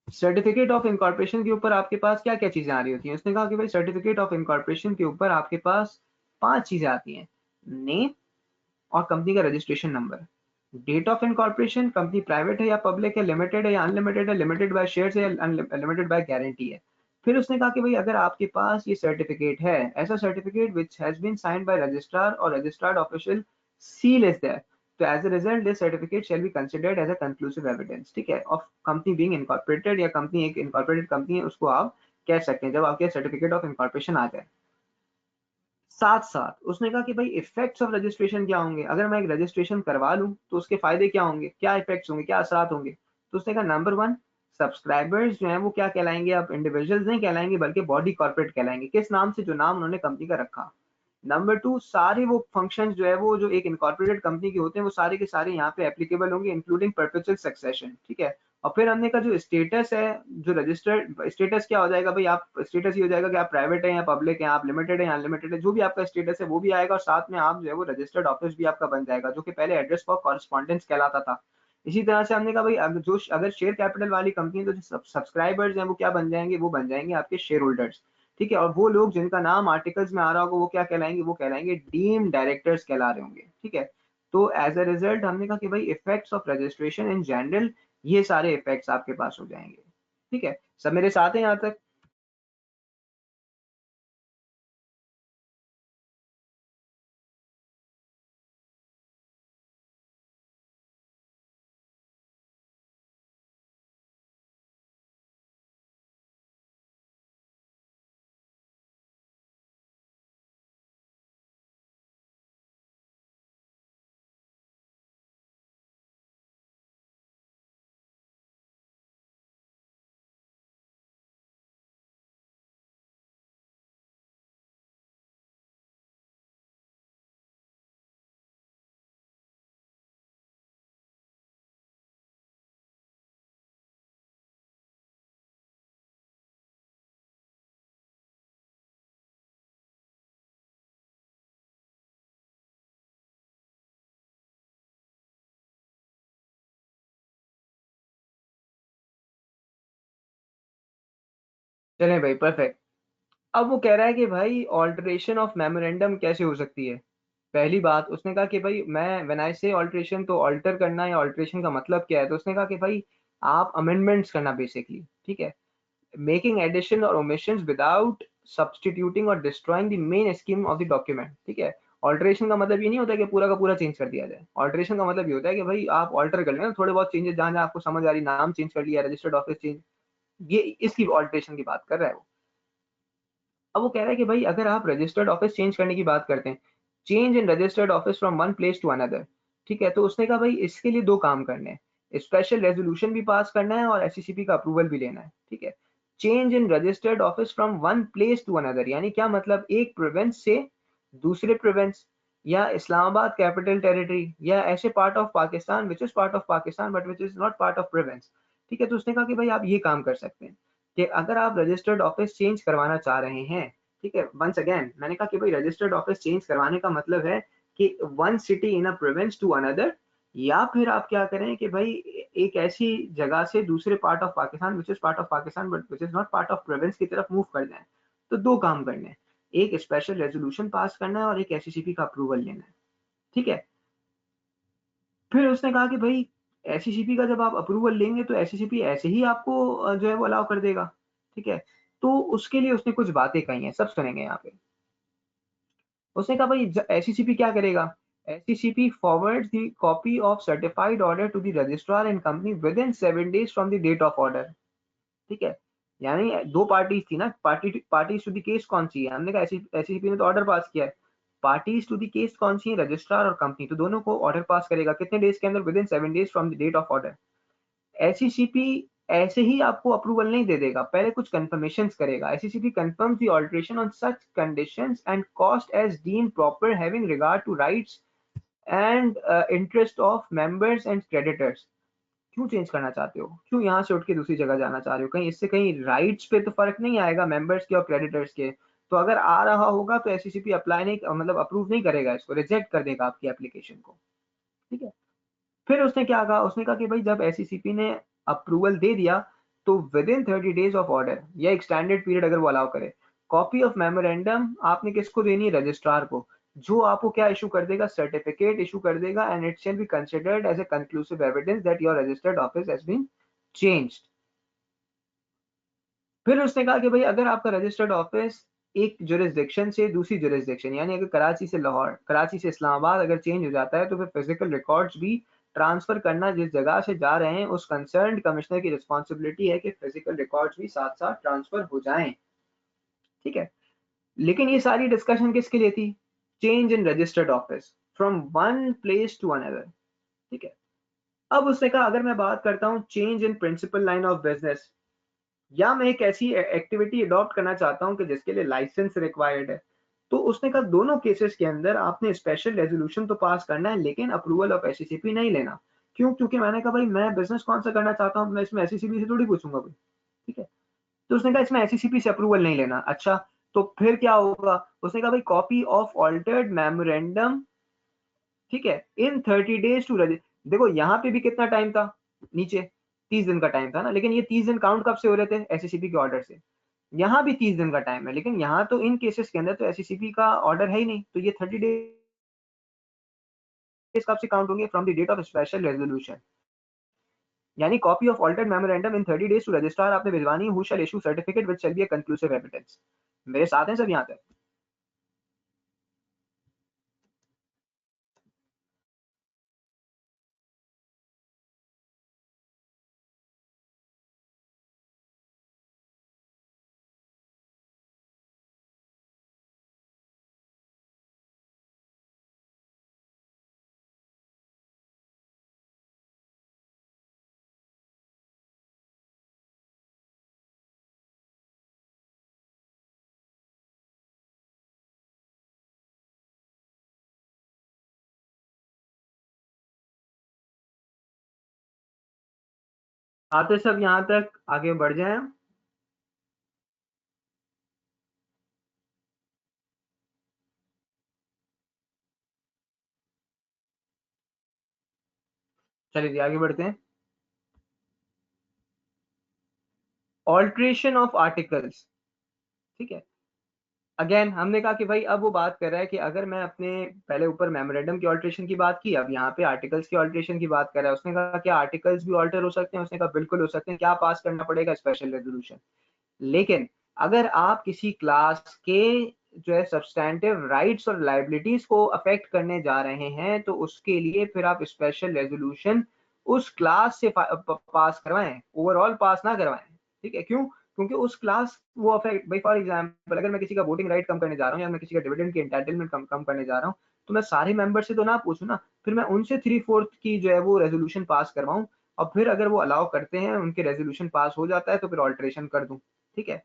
सर्टिफिकेट ऑफ इनकॉर्पोरेशन के ऊपर आपके पास क्या क्या चीजें आ रही होती हैं, उसने कहा कि भाई सर्टिफिकेट ऑफ इनकॉर्पोरेशन के ऊपर आपके पास 5 चीजें आती हैं। नेम और कंपनी का registration number, date of incorporation, company private है या पब्लिक है, लिमिटेड है या अनलिमिटेड है, लिमिटेड बाय शेयर्स है या अनलिमिटेड बाय गारंटी है। फिर उसने कहा कि भाई अगर आपके पास ये सर्टिफिकेट है, ऐसा certificate which has been signed by registrar और registered official seal is there, तो as a result this certificate shall be considered as a conclusive evidence, ठीक है, ऑफ कंपनी बीइंग इनकॉर्पोरेटेड, या कंपनी एक इनकॉर्पोरेटेड कंपनी है उसको आप कह सकते हैं जब आपके सर्टिफिकेट ऑफ इनकॉर्पोरेशन आ जाए। साथ साथ उसने कहा कि भाई इफेक्ट्स ऑफ रजिस्ट्रेशन क्या होंगे, अगर मैं एक रजिस्ट्रेशन करवा लूं तो उसके फायदे क्या होंगे, क्या इफेक्ट्स होंगे, क्या असरात होंगे। तो उसने कहा नंबर 1, सब्सक्राइबर्स जो है वो क्या कहलाएंगे, आप इंडिविजुअल्स नहीं कहलाएंगे बल्कि बॉडी कॉर्पोरेट कहलाएंगे, किस नाम से, जो नाम उन्होंने कंपनी का रखा। नंबर 2, सारे वो फंक्शंस जो है वो जो एक इनकॉर्पोरेटेड कंपनी के होते हैं वो सारे के सारे यहाँ पे एप्लीकेबल होंगे इंक्लूडिंग परपेचुअल सक्सेशन, ठीक है। और फिर हमने का जो स्टेटस है, जो रजिस्टर्ड स्टेटस क्या हो जाएगा भाई, आप स्टेटस ये हो जाएगा कि आप प्राइवेट है या पब्लिक है, आप लिमिटेड है या अनलिमिटेड है, जो भी आपका स्टेटस है वो भी आएगा, और साथ में आप जो है वो रजिस्टर्ड ऑफिस भी आपका बन जाएगा, जो कि पहले एड्रेस फॉर कॉरेस्पॉन्डेंस कहलाता था। इसी तरह से हमने कहा भाई अगर शेयर कैपिटल वाली कंपनी है तो जो सब्सक्राइबर्स हैं वो क्या बन जाएंगे, वो बन जाएंगे आपके शेयर होल्डर्स, ठीक है। और वो लोग जिनका नाम आर्टिकल्स में आ रहा होगा वो क्या कहलाएंगे, वो कहलाएंगे डीम डायरेक्टर्स कहला रहे होंगे, ठीक है। तो एज अ रिजल्ट हमने कहा कि भाई effects of registration in general, ये सारे इफेक्ट्स आपके पास हो जाएंगे, ठीक है। सब मेरे साथ हैं यहाँ तक। चलें भाई, परफेक्ट। अब वो कह रहा है कि भाई ऑल्टरेशन ऑफ मेमोरेंडम कैसे हो सकती है। पहली बात उसने कहा कि भाई मैं व्हेन आई से ऑल्टरेशन, तो ऑल्टर करना या ऑल्टरेशन का मतलब क्या है, तो उसने कहा कि भाई आप अमेंडमेंट्स करना बेसिकली, ठीक है, मेकिंग एडिशन और ओमिशंस विदाउट सब्सटीट्यूटिंग और destroying the main scheme of the document, ठीक है। ऑल्टरेशन का मतलब ये नहीं होता कि पूरा का पूरा चेंज कर दिया जाए, ऑल्टरेशन का मतलब ये होता है कि भाई आप ऑल्टर कर लेना, थोड़े बहुत चेंजेस जहां जहां आपको समझ आ रही, नाम चेंज कर लिया, रजिस्टर्ड ऑफिस चेंज, ये इसकी ऑल्टरेशन की बात कर रहा है वो। अब वो कह रहा है कि भाई अगर आप रजिस्टर्ड ऑफिस चेंज करने की बात करते हैं, change in registered office from one place to another, ठीक है, तो उसने कहा भाई इसके लिए दो काम करने हैं, स्पेशल रेजोल्यूशन भी पास करना है और एससीसीपी का अप्रूवल भी लेना है, ठीक है। Change in registered office from one place to another यानी क्या मतलब, एक प्रोविंस से दूसरे प्रोविंस, या इस्लामाबाद कैपिटल टेरिटरी, या ऐसे part of Pakistan which is part of Pakistan but which is not part of province, ठीक है। तो उसने कहा कि भाई आप ये काम कर सकते हैं कि अगर आप रजिस्टर्ड ऑफिस चेंज करवाना चाह रहे हैं, ठीक है, वंस अगेन मैंने कहा कि भाई रजिस्टर्ड ऑफिस चेंज करवाने का मतलब है कि one city in a province to another, या फिर आप क्या करें कि भाई एक ऐसी जगह से दूसरे part of Pakistan which is part of Pakistan but which is not part of province की तरफ मूव कर जाए। तो दो काम करने हैं, एक स्पेशल रेजोल्यूशन पास करना है और एक एससीसीपी का अप्रूवल लेना है, ठीक है। फिर उसने कहा कि भाई एससीसीपी का जब आप अप्रूवल लेंगे तो एससीसीपी ऐसे ही आपको जो है वो अलाउ कर देगा, ठीक है। तो उसके लिए उसने कुछ बातें कही हैं, सब सुनेंगे यहाँ पे। उसने कहा भाई एससीसीपी क्या करेगा, SCCP forward the copy of certified order to the registrar and company within 7 days from the date of order, ठीक है। यानी दो पार्टीज थी ना, पार्टीज टू द केस कौन सी है, हमने कहा एससीसीपी ने तो ऑर्डर पास किया है, पार्टीज टू द केस कौन सी है, रजिस्ट्रार और कंपनी, तो दोनों को ऑर्डर पास करेगा कितने डेज के अंदर, within 7 days from the date of order. SCCP ऐसे ही आपको अप्रूवल नहीं दे देगा, पहले कुछ कंफर्मेशन करेगा, SCCP confirms the alteration on such conditions and cost as deem proper having regard to rights and interest of members and creditors, क्यों चेंज करना चाहते हो, क्यों यहाँ से उठ के दूसरी जगह जाना चाह रहे हो, कहीं इससे कहीं राइट्स पे तो फर्क नहीं आएगा मेंबर्स के और क्रेडिटर्स के। तो अगर आ रहा होगा तो एससीसीपी अप्लाई नहीं, मतलब अप्रूव नहीं करेगा, इसको रिजेक्ट कर देगा आपकी एप्लीकेशन को। ठीक है। फिर उसने क्या कहा, उसने कहा कि भाई जब एससीसीपी ने अप्रूवल दे दिया तो with in 30 days of order या एक स्टैंडर्ड पीरियड अगर वो अलाउ करे, कॉपी ऑफ मेमोरेंडम आपने किसको देनी है, रजिस्ट्रार को, जो आपको क्या इशू कर देगा, सर्टिफिकेट इशू कर देगा, and it shall be considered as a conclusive evidence that your registered office has been changed. फिर उसने कहा कि भाई अगर आपका रजिस्टर्ड ऑफिस एक जुरिस्डिक्शन से दूसरी जुरिस्डिक्शन, यानी अगर कराची से लाहौर, कराची से इस्लामाबाद अगर चेंज हो जाता है तो फिर फिजिकल रिकॉर्ड्स भी ट्रांसफर करना जिस जगह से जा रहे हैं उस कंसर्न कमिश्नर की रिस्पॉन्सिबिलिटी है कि फिजिकल रिकॉर्ड्स भी साथ साथ ट्रांसफर हो जाएं। ठीक है। लेकिन ये सारी डिस्कशन किसके लिए थी, change in registered office from one place to another. ठीक है। अब उसने कहा अगर मैं बात करता हूँ change in principle line of business, या मैं एक ऐसी एक्टिविटी अडॉप्ट करना चाहता हूं कि जिसके लिए लाइसेंस रिक्वायर्ड है, तो उसने कहा दोनों केसेस के अंदर आपने स्पेशल रेजोल्यूशन तो पास करना है लेकिन अप्रूवल ऑफ एससीसीपी नहीं लेना। क्यों, क्योंकि मैंने कहा भाई मैं बिजनेस कौन सा करना चाहता हूं, मैं इसमें एससीसीपी से थोड़ी पूछूंगा भाई। ठीक है। तो उसने कहा इसमें एससीसीपी से अप्रूवल नहीं लेना। अच्छा, तो फिर क्या होगा, उसने कहा भाई कॉपी ऑफ ऑल्टर्ड मेमोरेंडम, ठीक है, इन 30 डेज टू रजिस्टर। देखो यहाँ पे भी कितना टाइम था, नीचे 30 दिन का टाइम था ना, लेकिन ये 30 दिन काउंट कब से हो रहे थे, एससीसीपी के ऑर्डर से। यहाँ भी 30 दिन का टाइम है, लेकिन यहाँ तो इन केसेस के अंदर तो एससीसीपी का ऑर्डर है ही नहीं, तो ये 30 डेज कब से काउंट होंगे, from the date of special resolution. यानी copy of altered memorandum in 30 days to registrar आपने भिजवानी, who shall issue certificate which shall be a conclusive evidence. मेरे साथ हैं सब यहाँ तक। आते सब यहाँ तक, आगे बढ़ जाए। चलिए आगे बढ़ते हैं। Alteration of articles. ठीक है। अगेन हमने कहा कि भाई अब वो बात कर रहा है कि अगर मैं अपने, पहले ऊपर मेमोरेंडम की ऑल्ट्रेशन की बात की, अब यहाँ पे आर्टिकल्स की ऑल्ट्रेशन की बात कर रहा है। उसने कहा क्या आर्टिकल्स भी ऑल्टर हो सकते हैं, उसने कहा बिल्कुल हो सकते हैं। क्या पास करना पड़ेगा, स्पेशल रेजोल्यूशन। लेकिन अगर आप किसी क्लास के जो है सब्सटैंटिव राइट्स और लाइबिलिटीज को अफेक्ट करने जा रहे हैं तो उसके लिए फिर आप स्पेशल रेजोल्यूशन उस क्लास से पास करवाएं, ओवरऑल पास ना करवाएं। ठीक है। क्यों, क्योंकि उस क्लास वो अफेक्ट, भाई फॉर एग्जांपल अगर मैं किसी का वोटिंग राइट कम करने जा रहा हूँ या मैं किसी का डिविडेंड की एंटाइटलमेंट कम करने जा रहा हूँ, तो मैं सारे मेंबर से तो ना पूछूं ना, फिर मैं उनसे 3/4 की जो है वो रेजोल्यूशन पास करवाऊं, और फिर अगर वो अलाउ करते हैं, उनके रेजोल्यूशन पास हो जाता है तो फिर ऑल्ट्रेशन कर दूं। ठीक है।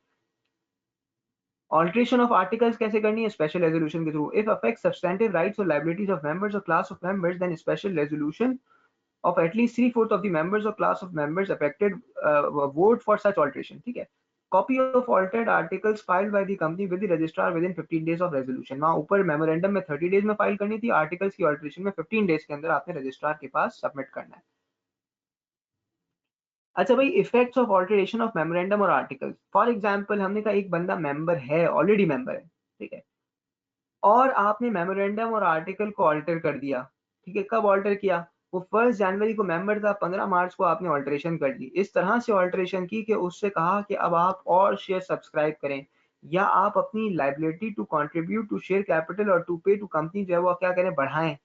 ऑल्ट्रेशन ऑफ आर्टिकल्स कैसे करनी है, स्पेशल रेजोल्यूशन के थ्रू। इफ अफेक्ट सब्सटैंटिव राइट्स और लाइबिलिटीज ऑफ मेंबर्स और class of members then special resolution of at least 3/4 of the members or class of members affected vote for such alteration। ठीक है। Copy of altered articles filed by the company with the registrar within 15 days of resolution। वहाँ ऊपर मेमोरेंडम में 30 डेज में फाइल करनी थी, आर्टिकल्स की ऑल्ट्रेशन में 15 डेज के अंदर आपने रजिस्ट्रार के पास सबमिट करना है। अच्छा भाई, effects of alteration of memorandum और आर्टिकल्स। फॉर एग्जांपल हमने कहा एक बंदा मेंबर है, ऑलरेडी मेंबर है, ठीक है, और आपने मेमोरेंडम और आर्टिकल को ऑल्टर कर दिया। ठीक है। कब ऑल्टर किया, वो 1 जनवरी को मेंबर था, 15 मार्च को आपने ऑल्टरेशन कर दी। इस तरह से ऑल्टरेशन की कि उससे कहा कि अब आप और शेयर सब्सक्राइब करें, या आप अपनी liability to contribute to share capital और टू पे टू कंपनी जो है वो क्या करें, बढ़ाएं,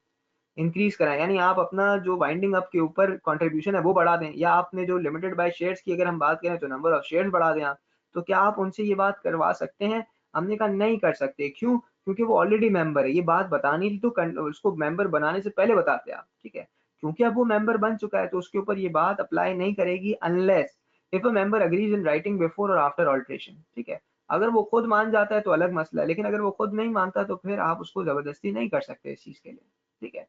इंक्रीज कराएं। यानी आप अपना जो वाइंडिंग अप के ऊपर कंट्रीब्यूशन है वो बढ़ा दें, या आपने जो लिमिटेड बाय शेयर्स की अगर हम बात करें तो नंबर ऑफ शेयर्स बढ़ा दें आप। तो क्या आप उनसे ये बात करवा सकते हैं? हमने कहा नहीं कर सकते। क्यों? क्योंकि वो ऑलरेडी मेंबर है। ये बात बतानी थी तो उसको मेंबर बनाने से पहले बताते आप। ठीक है। क्योंकि अब वो मेंबर बन चुका है तो उसके ऊपर ये बात अप्लाई नहीं करेगी unless if a member agrees in writing before और आफ्टर ऑल्ट्रेशन। ठीक है। अगर वो खुद मान जाता है तो अलग मसला है, लेकिन अगर वो खुद नहीं मानता तो फिर आप उसको जबरदस्ती नहीं कर सकते इस चीज के लिए। ठीक है।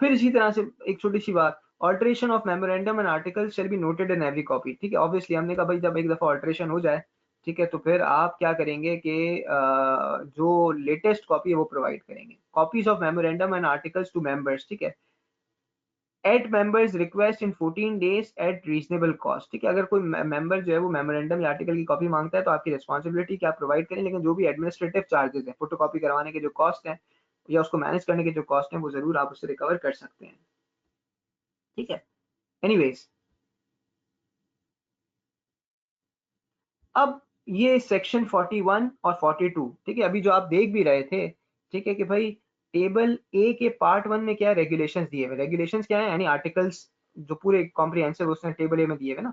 फिर इसी तरह से एक छोटी सी बात, alteration of memorandum and articles shall be noted in every copy. ठीक है, ऑब्वियसली हमने कहा भाई जब एक दफा ऑल्ट्रेशन हो जाए, ठीक है, तो फिर आप क्या करेंगे कि जो लेटेस्ट कॉपी है वो प्रोवाइड करेंगे। Copies of memorandum and articles to members, ठीक है, at members request in 14 days at reasonable cost. ठीक है, अगर कोई मेंबर जो है वो मेमोरेंडम या आर्टिकल की कॉपी मांगता है तो आपकी रिस्पॉन्सिबिलिटी क्या प्रोवाइड करें, लेकिन जो भी एडमिनिस्ट्रेटिव चार्जेस है, फोटोकॉपी करवाने के जो कॉस्ट है या उसको मैनेज करने के जो कॉस्ट है, वो जरूर आप उससे रिकवर कर सकते हैं। ठीक है, एनीवेज, अब ये सेक्शन 41 और 42, ठीक है, अभी जो आप देख भी रहे थे, ठीक है, कि भाई टेबल ए के पार्ट 1 में क्या है, रेगुलेशंस दिए हुए। रेगुलेशंस क्या है, यानी आर्टिकल्स जो पूरे कॉम्प्रिहेंसिव उसने टेबल ए में दिए हुए ना।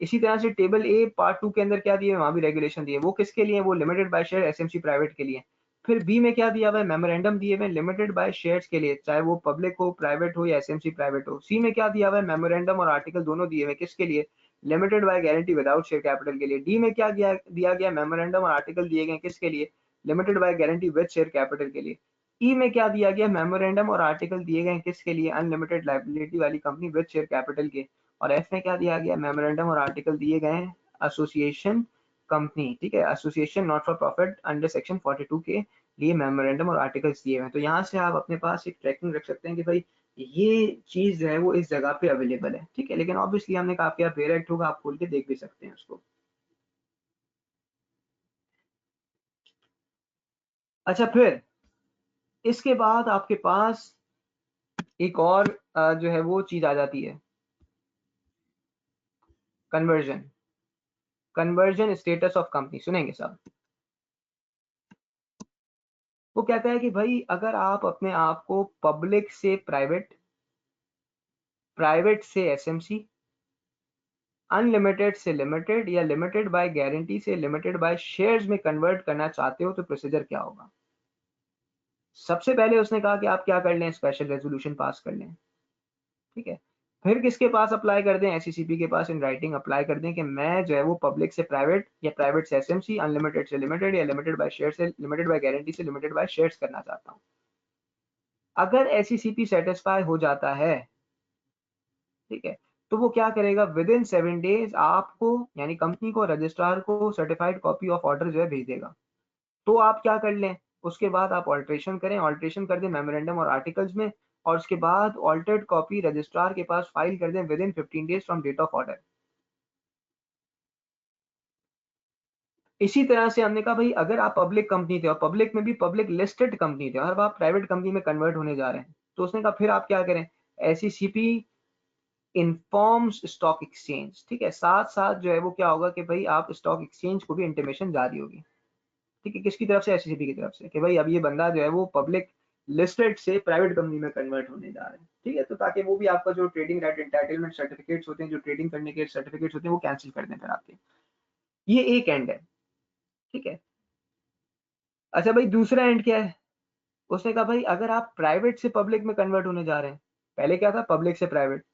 इसी तरह से टेबल ए पार्ट 2 के अंदर क्या दिए, वहां भी रेगुलेशन दिए। वो किसके लिए, वो limited by share SMC private के लिए। फिर बी में क्या दिया हुआ है, मेमोरेंडम दिए हुए लिमिटेड बाय शेयर्स के लिए, चाहे वो पब्लिक हो, प्राइवेट हो या एसएमसी प्राइवेट हो। सी में क्या दिया हुआ है, मेमोरेंडम और आर्टिकल दोनों दिए हुए, किसके लिए, limited by guarantee without share capital के लिए। डी में क्या दिया गया, मेमोरेंडम और आर्टिकल दिए गए किसके लिए, limited by guarantee with share capital के लिए। ई में क्या दिया गया, मेमोरेंडम और आर्टिकल दिए गए किसके लिए, अनलिमिटेड लायबिलिटी वाली कंपनी विद शेयर कैपिटल के। और एफ में क्या दिया गया, मेमोरेंडम और आर्टिकल दिए गए एसोसिएशन कंपनी, ठीक है, association not for profit under section 42 के लिए मेमोरेंडम और आर्टिकल्स दिए हुए हैं। तो यहाँ से आप अपने पास एक ट्रैकिंग रख सकते हैं कि भाई ये चीज जो है वो इस जगह पे अवेलेबल है। ठीक है, लेकिन ऑब्वियसली हमने कहा आपके यहाँ पेयर एक्ट होगा, आप खोल के देख भी सकते हैं उसको। अच्छा, फिर इसके बाद आपके पास एक और जो है वो चीज आ जाती है, conversion. Conversion status of company, सुनेंगे साहब। वो कहता है कि भाई अगर आप अपने आप को पब्लिक से प्राइवेट, प्राइवेट से एसएमसी, अनलिमिटेड से लिमिटेड या लिमिटेड बाय गारंटी से लिमिटेड बाय शेयर्स में कन्वर्ट करना चाहते हो तो प्रोसीजर क्या होगा। सबसे पहले उसने कहा कि आप क्या कर लें, स्पेशल रेजोल्यूशन पास कर लें। ठीक है, फिर किसके पास अप्लाई कर दें, एससीसीपी के पास इन राइटिंग अप्लाई कर दें कि मैं जो है वो पब्लिक से प्राइवेट या प्राइवेट से एसएमसी, अनलिमिटेड से लिमिटेड या लिमिटेड बाय शेयर से लिमिटेड बाय गारंटी से लिमिटेड बाय शेयर्स करना चाहता हूं। अगर एससीसीपी सेटिस्फाई हो जाता है, ठीक है, तो वो क्या करेगा, विद इन 7 डेज आपको यानी कंपनी को, रजिस्ट्रार को सर्टिफाइड कॉपी ऑफ ऑर्डर जो है भेज देगा। तो आप क्या कर लें, उसके बाद आप ऑल्ट्रेशन करें, ऑल्ट्रेशन कर दें मेमोरेंडम और आर्टिकल्स में, और उसके बाद ऑल्टर्ड कॉपी रजिस्ट्रार के पास फाइल कर दें within 15 days from date of order. इसी तरह से हमने कहा भाई अगर आप पब्लिक कंपनी थे और पब्लिक में भी पब्लिक लिस्टेड कंपनी थे और आप प्राइवेट कंपनी में कन्वर्ट होने जा रहे हैं, तो उसने कहा फिर आप क्या करें, एससीसीपी इन्फॉर्म्स स्टॉक एक्सचेंज। ठीक है, साथ साथ जो है वो क्या होगा कि भाई आप स्टॉक एक्सचेंज को भी इंटीमेशन जारी होगी। ठीक है, किसकी तरफ से, एससीसीपी की तरफ से, कि भाई अब ये बंदा जो है वो पब्लिक लिस्टेड से प्राइवेट कंपनी में कन्वर्ट होने जा रहे हैं। ठीक है, तो ताकि वो भी आपका जो ट्रेडिंग राइट एंटाइटलमेंट सर्टिफिकेट्स होते हैं, जो ट्रेडिंग करने के सर्टिफिकेट्स होते हैं, वो कैंसिल कर दें फिर आपके। ये एक एंड है। ठीक है, अच्छा भाई दूसरा एंड क्या है, उसने कहा भाई अगर आप प्राइवेट से पब्लिक में कन्वर्ट होने जा रहे हैं, पहले क्या था पब्लिक से प्राइवेट,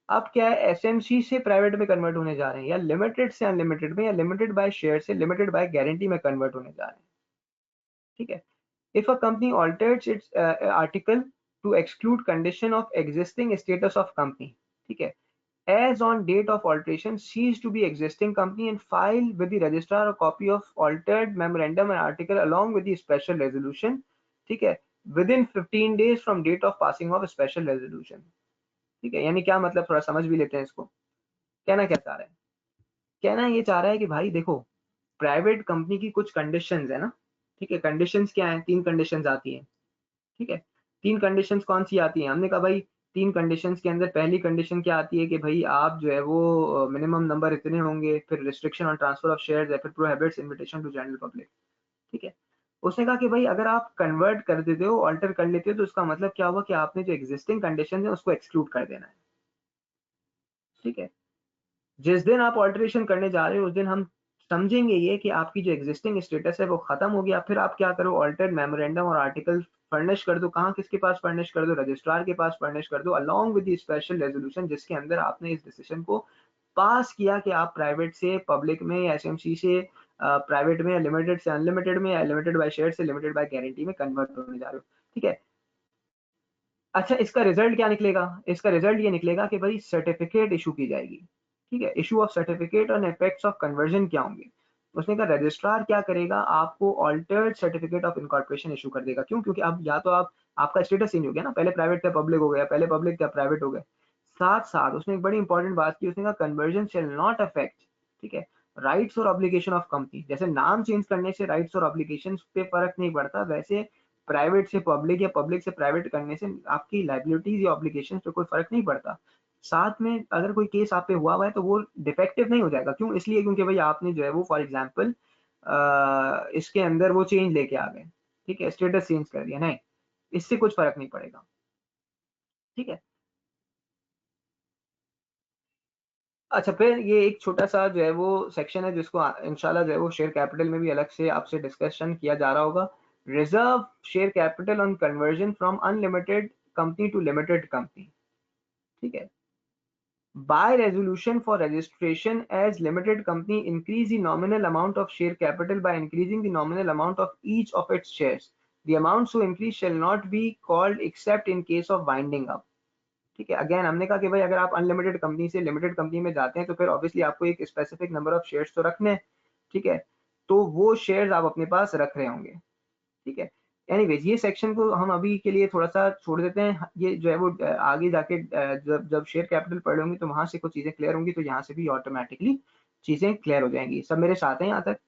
अब क्या है एसएमसी से प्राइवेट में कन्वर्ट होने जा रहे हैं, या लिमिटेड से अनलिमिटेड में, या लिमिटेड बाय शेयर से लिमिटेड बाय गारंटी में कन्वर्ट होने जा रहे हैं। ठीक है, if a company alters its article to exclude condition of existing status of company, ठीक है, as on date of alteration cease to be existing company and file with the registrar a copy of altered memorandum and article along with the special resolution, ठीक है, within 15 days from date of passing of special resolution। ठीक है, यानी क्या मतलब, थोड़ा समझ भी लेते हैं इसको। कहना क्या चाह रहा है, कहना ये चाह रहा है कि भाई देखो प्राइवेट कंपनी की कुछ कंडीशंस है ना। ठीक है, कंडीशंस क्या है, 3 कंडीशंस आती है। ठीक है, 3 कंडीशंस कौन सी आती हैं, हमने कहा भाई 3 कंडीशंस के अंदर पहली कंडीशन क्या आती है कि भाई आप जो है वो मिनिमम नंबर इतने होंगे, फिर restriction on transfer of shares है, फिर prohibits invitation to general public. ठीक है, उसने कहा कि भाई अगर आप कन्वर्ट कर देते हो, ऑल्टर कर लेते हो, तो उसका मतलब क्या हुआ कि आपने जो एग्जिस्टिंग कंडीशन है उसको एक्सक्लूड कर देना है। ठीक है, जिस दिन आप ऑल्टरेशन करने जा रहे हो उस दिन हम समझेंगे ये कि आपकी जो एग्जिस्टिंग स्टेटस है वो खत्म हो गया, फिर आप क्या करो, ऑल्टर्ड मेमोरेंडम और आर्टिकल फर्निश कर दो। कहाँ, किसके पास फर्निश कर दो, रजिस्ट्रार के पास फर्निश कर दो, along with the special resolution जिसके अंदर आपने इस डिसीजन को पास किया कि आप प्राइवेट से पब्लिक में, एसएमसी से प्राइवेट में, लिमिटेड से अनलिमिटेड में, या लिमिटेड बाय शेयर से लिमिटेड बाय गारंटी में कन्वर्ट होने जा रहे हो। ठीक है, अच्छा, इसका रिजल्ट क्या निकलेगा? इसका रिजल्ट ये निकलेगा कि भाई सर्टिफिकेट इशू की जाएगी। ठीक है, इशू ऑफ सर्टिफिकेट और इफेक्ट्स ऑफ कन्वर्जन क्या होंगे? उसने कहा रजिस्ट्रार क्या करेगा, आपको altered certificate of incorporation issue कर देगा। क्यों? क्योंकि अब या तो आप, आपका स्टेटस चेंज हो गया ना, पहले प्राइवेट था पब्लिक हो गया, पहले पब्लिक था प्राइवेट हो गया। साथ साथ उसने एक बड़ी इंपॉर्टेंट बात की, उसने कहा कन्वर्जन शेल नॉट अफेक्ट, ठीक है, राइट्स और ऑब्लिगेशन ऑफ कंपनी। जैसे नाम चेंज करने से राइट्स और ऑब्लिगेशन पे फर्क नहीं पड़ता, वैसे प्राइवेट से पब्लिक या पब्लिक से प्राइवेट करने से आपकी लाइबिलिटीज या ऑब्लिगेशन पे कोई फर्क नहीं पड़ता। साथ में अगर कोई केस आप पे हुआ है तो वो डिफेक्टिव नहीं हो जाएगा। क्यों? इसलिए क्योंकि भाई आपने जो है वो फॉर एग्जांपल इसके अंदर वो चेंज लेके आ गए, ठीक है, स्टेटस चेंज कर दिया, नहीं, इससे कुछ फर्क नहीं पड़ेगा। ठीक है। अच्छा, फिर ये एक छोटा सा जो है वो सेक्शन है जिसको इंशाल्लाह जो है वो शेयर कैपिटल में भी अलग से आपसे डिस्कशन किया जा रहा होगा। Reserve share capital on conversion from unlimited company to limited company. ठीक है। By resolution for registration as limited company, increase the nominal amount of share capital by increasing the nominal amount of each of its shares. The amount so increase shall not be called except in case of winding up. ठीक है। अगेन हमने कहा कि भाई अगर आप अनलिमिटेड कंपनी से लिमिटेड कंपनी में जाते हैं तो फिर ऑब्वियसली आपको एक स्पेसिफिक नंबर ऑफ शेयर्स तो रखने हैं। ठीक है। तो वो शेयर्स आप अपने पास रख रहे होंगे। ठीक है। एनीवेज ये सेक्शन को हम अभी के लिए थोड़ा सा छोड़ देते हैं। ये जो है वो आगे जाके जब जब शेयर कैपिटल पढ़ होंगी तो वहां से कुछ चीजें क्लियर होंगी, तो यहाँ से भी ऑटोमेटिकली चीजें क्लियर हो जाएंगी। सब मेरे साथ हैं यहाँ तक?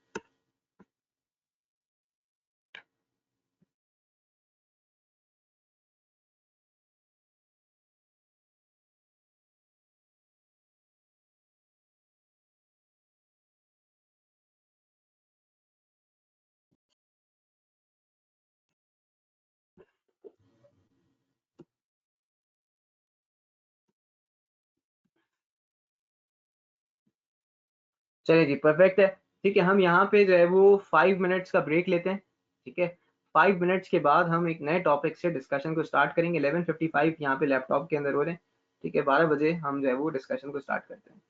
चलिए जी, परफेक्ट है। ठीक है, हम यहाँ पे जो है वो 5 मिनट्स का ब्रेक लेते हैं। ठीक है। 5 मिनट्स के बाद हम एक नए टॉपिक से डिस्कशन को स्टार्ट करेंगे। 11:55 यहाँ पे लैपटॉप के अंदर हो रहे हैं। ठीक है, 12 बजे हम जो है वो डिस्कशन को स्टार्ट करते हैं।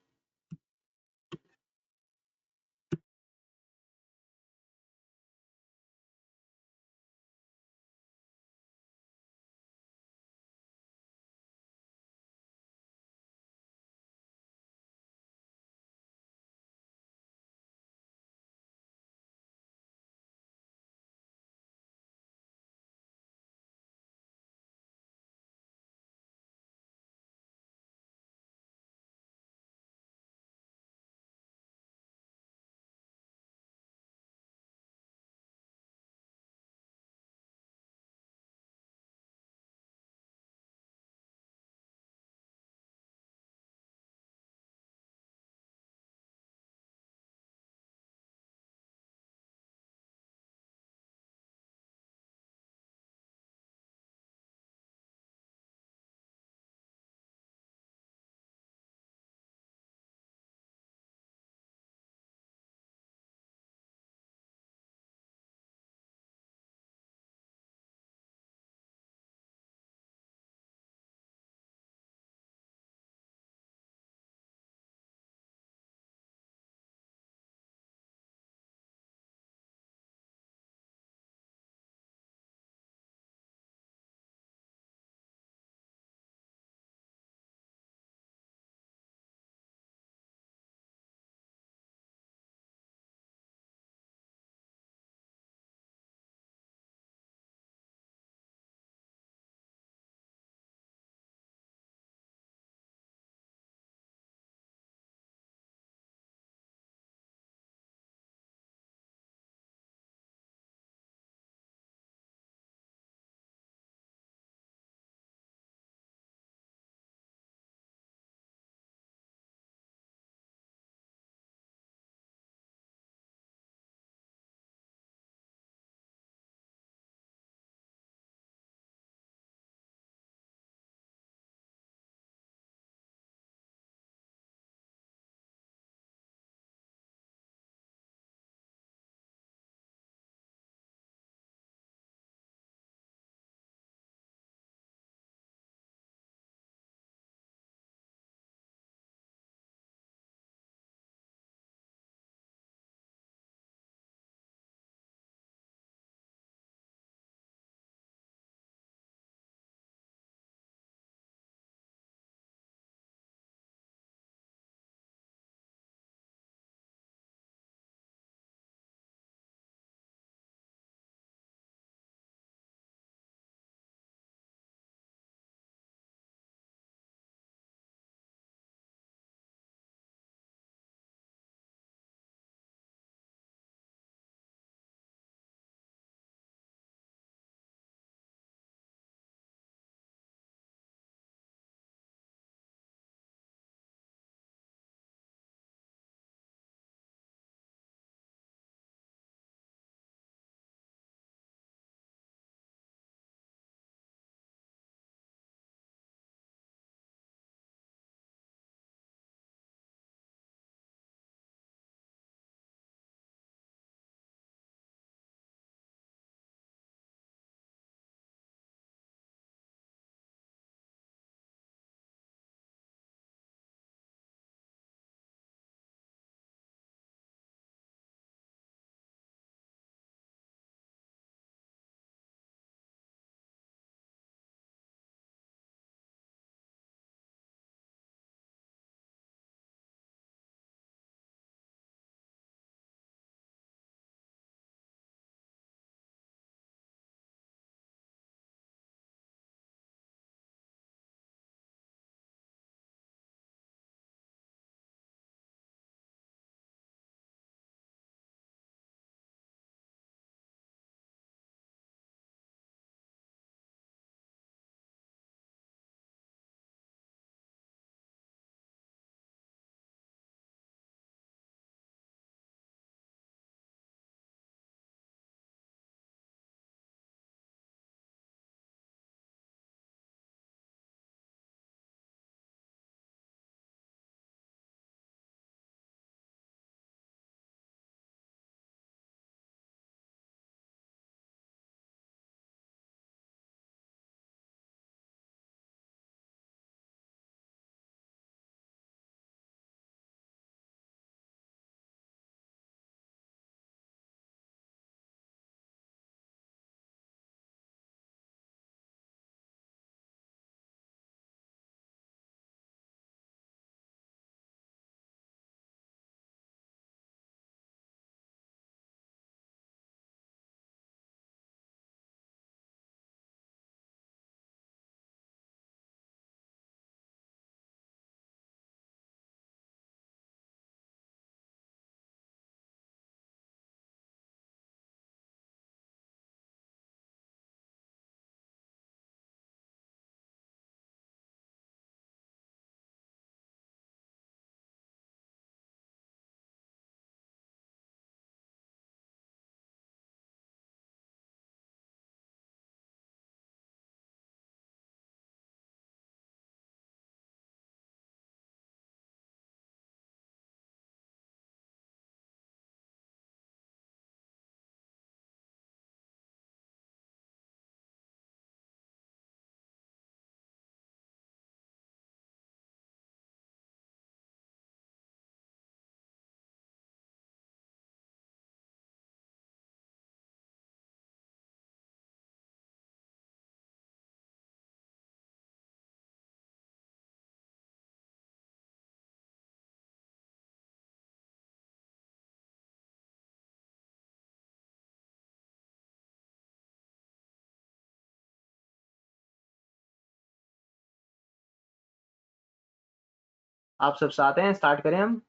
आप सब साथ हैं, स्टार्ट करें हम?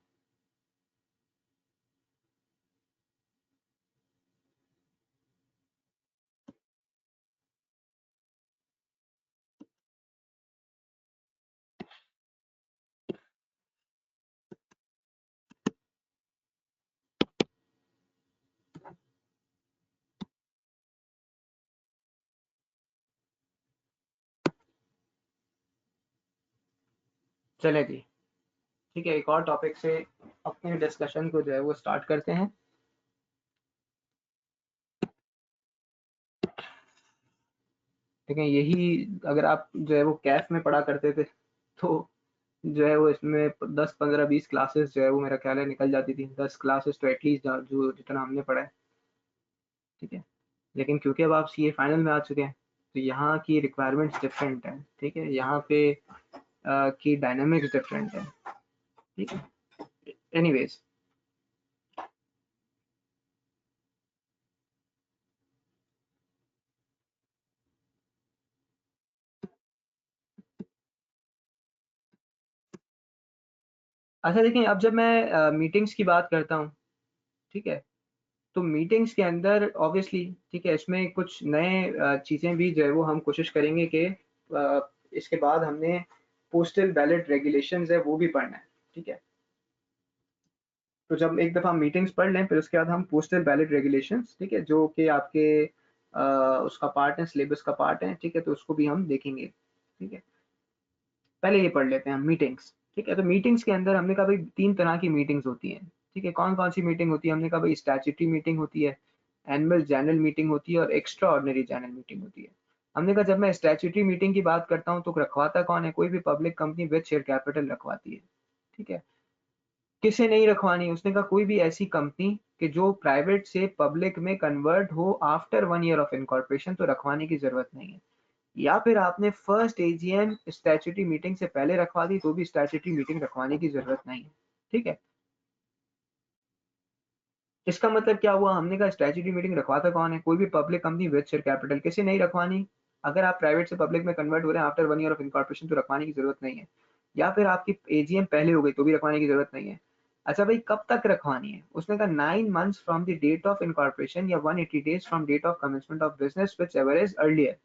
चले जी, ठीक है, एक और टॉपिक से अपने डिस्कशन को जो है वो स्टार्ट करते हैं। ठीक है, यही अगर आप जो है वो कैफ में पढ़ा करते थे तो जो है वो इसमें 10 15 20 क्लासेस जो है वो मेरा ख्याल है निकल जाती थी, 10 क्लासेस तो एटलीस्ट जो जितना हमने पढ़ा है। ठीक है, लेकिन क्योंकि अब आप सीए फाइनल में आ चुके हैं तो यहाँ की रिक्वायरमेंट्स डिफरेंट है। ठीक है, यहाँ पे की डायनामिक्स डिफरेंट है। ठीक है, एनीवेज। अच्छा देखिए, अब जब मैं मीटिंग्स की बात करता हूँ, ठीक है, तो मीटिंग्स के अंदर ऑब्वियसली, ठीक है, इसमें कुछ नए चीज़ें भी जो है वो हम कोशिश करेंगे कि इसके बाद हमने पोस्टल बैलेट रेगुलेशंस है वो भी पढ़ना है। ठीक है, तो जब एक दफ़ा मीटिंग्स पढ़ लें फिर उसके बाद हम पोस्टल बैलेट रेगुलेशंस, ठीक है, जो कि आपके उसका पार्ट है, सिलेबस का पार्ट है। ठीक है, तो उसको भी हम देखेंगे। ठीक है, पहले ये पढ़ लेते हैं हम मीटिंग्स। ठीक है, तो मीटिंग्स के अंदर हमने कहा भाई 3 तरह की मीटिंग्स होती हैं। ठीक है, कौन कौन सी मीटिंग होती है? हमने कहा भाई स्टैट्यूटरी मीटिंग होती है, एनुअल जनरल मीटिंग होती है और एक्स्ट्रा ऑर्डिनरी जनरल मीटिंग होती है। हमने कहा जब मैं स्टैट्यूटरी मीटिंग की बात करता हूँ तो रखवाता कौन है? कोई भी public company with share capital रखवाती है। ठीक है, किसे नहीं रखवानी? उसने कहा कोई भी ऐसी कंपनी कि जो प्राइवेट से पब्लिक में कन्वर्ट हो आफ्टर 1 ईयर ऑफ इनकॉर्पोरेशन, तो रखवाने की जरूरत नहीं है। या फिर आपने फर्स्ट एजीएम स्टैट्यूटरी मीटिंग से पहले रखवा दी तो भी स्टैट्यूटरी मीटिंग रखवाने की जरूरत नहीं है। ठीक है, इसका मतलब क्या हुआ? हमने कहा स्टैट्यूटरी मीटिंग रखवाता कौन है? कोई भी public company with share capital. किसे नहीं रखवानी? अगर आप प्राइवेट से पब्लिक में कन्वर्ट हो रहे हैं आफ्टर 1 ईयर ऑफ इनकॉर्पोरेशन तो रखवाने की जरूरत नहीं है। या फिर आपकी एजीएम पहले हो गई तो भी रखवाने की जरूरत नहीं है। अच्छा भाई, कब तक रखवानी है? उसने कहा 9 months from the date of incorporation या 180 days from date of commencement of business whichever is earlier.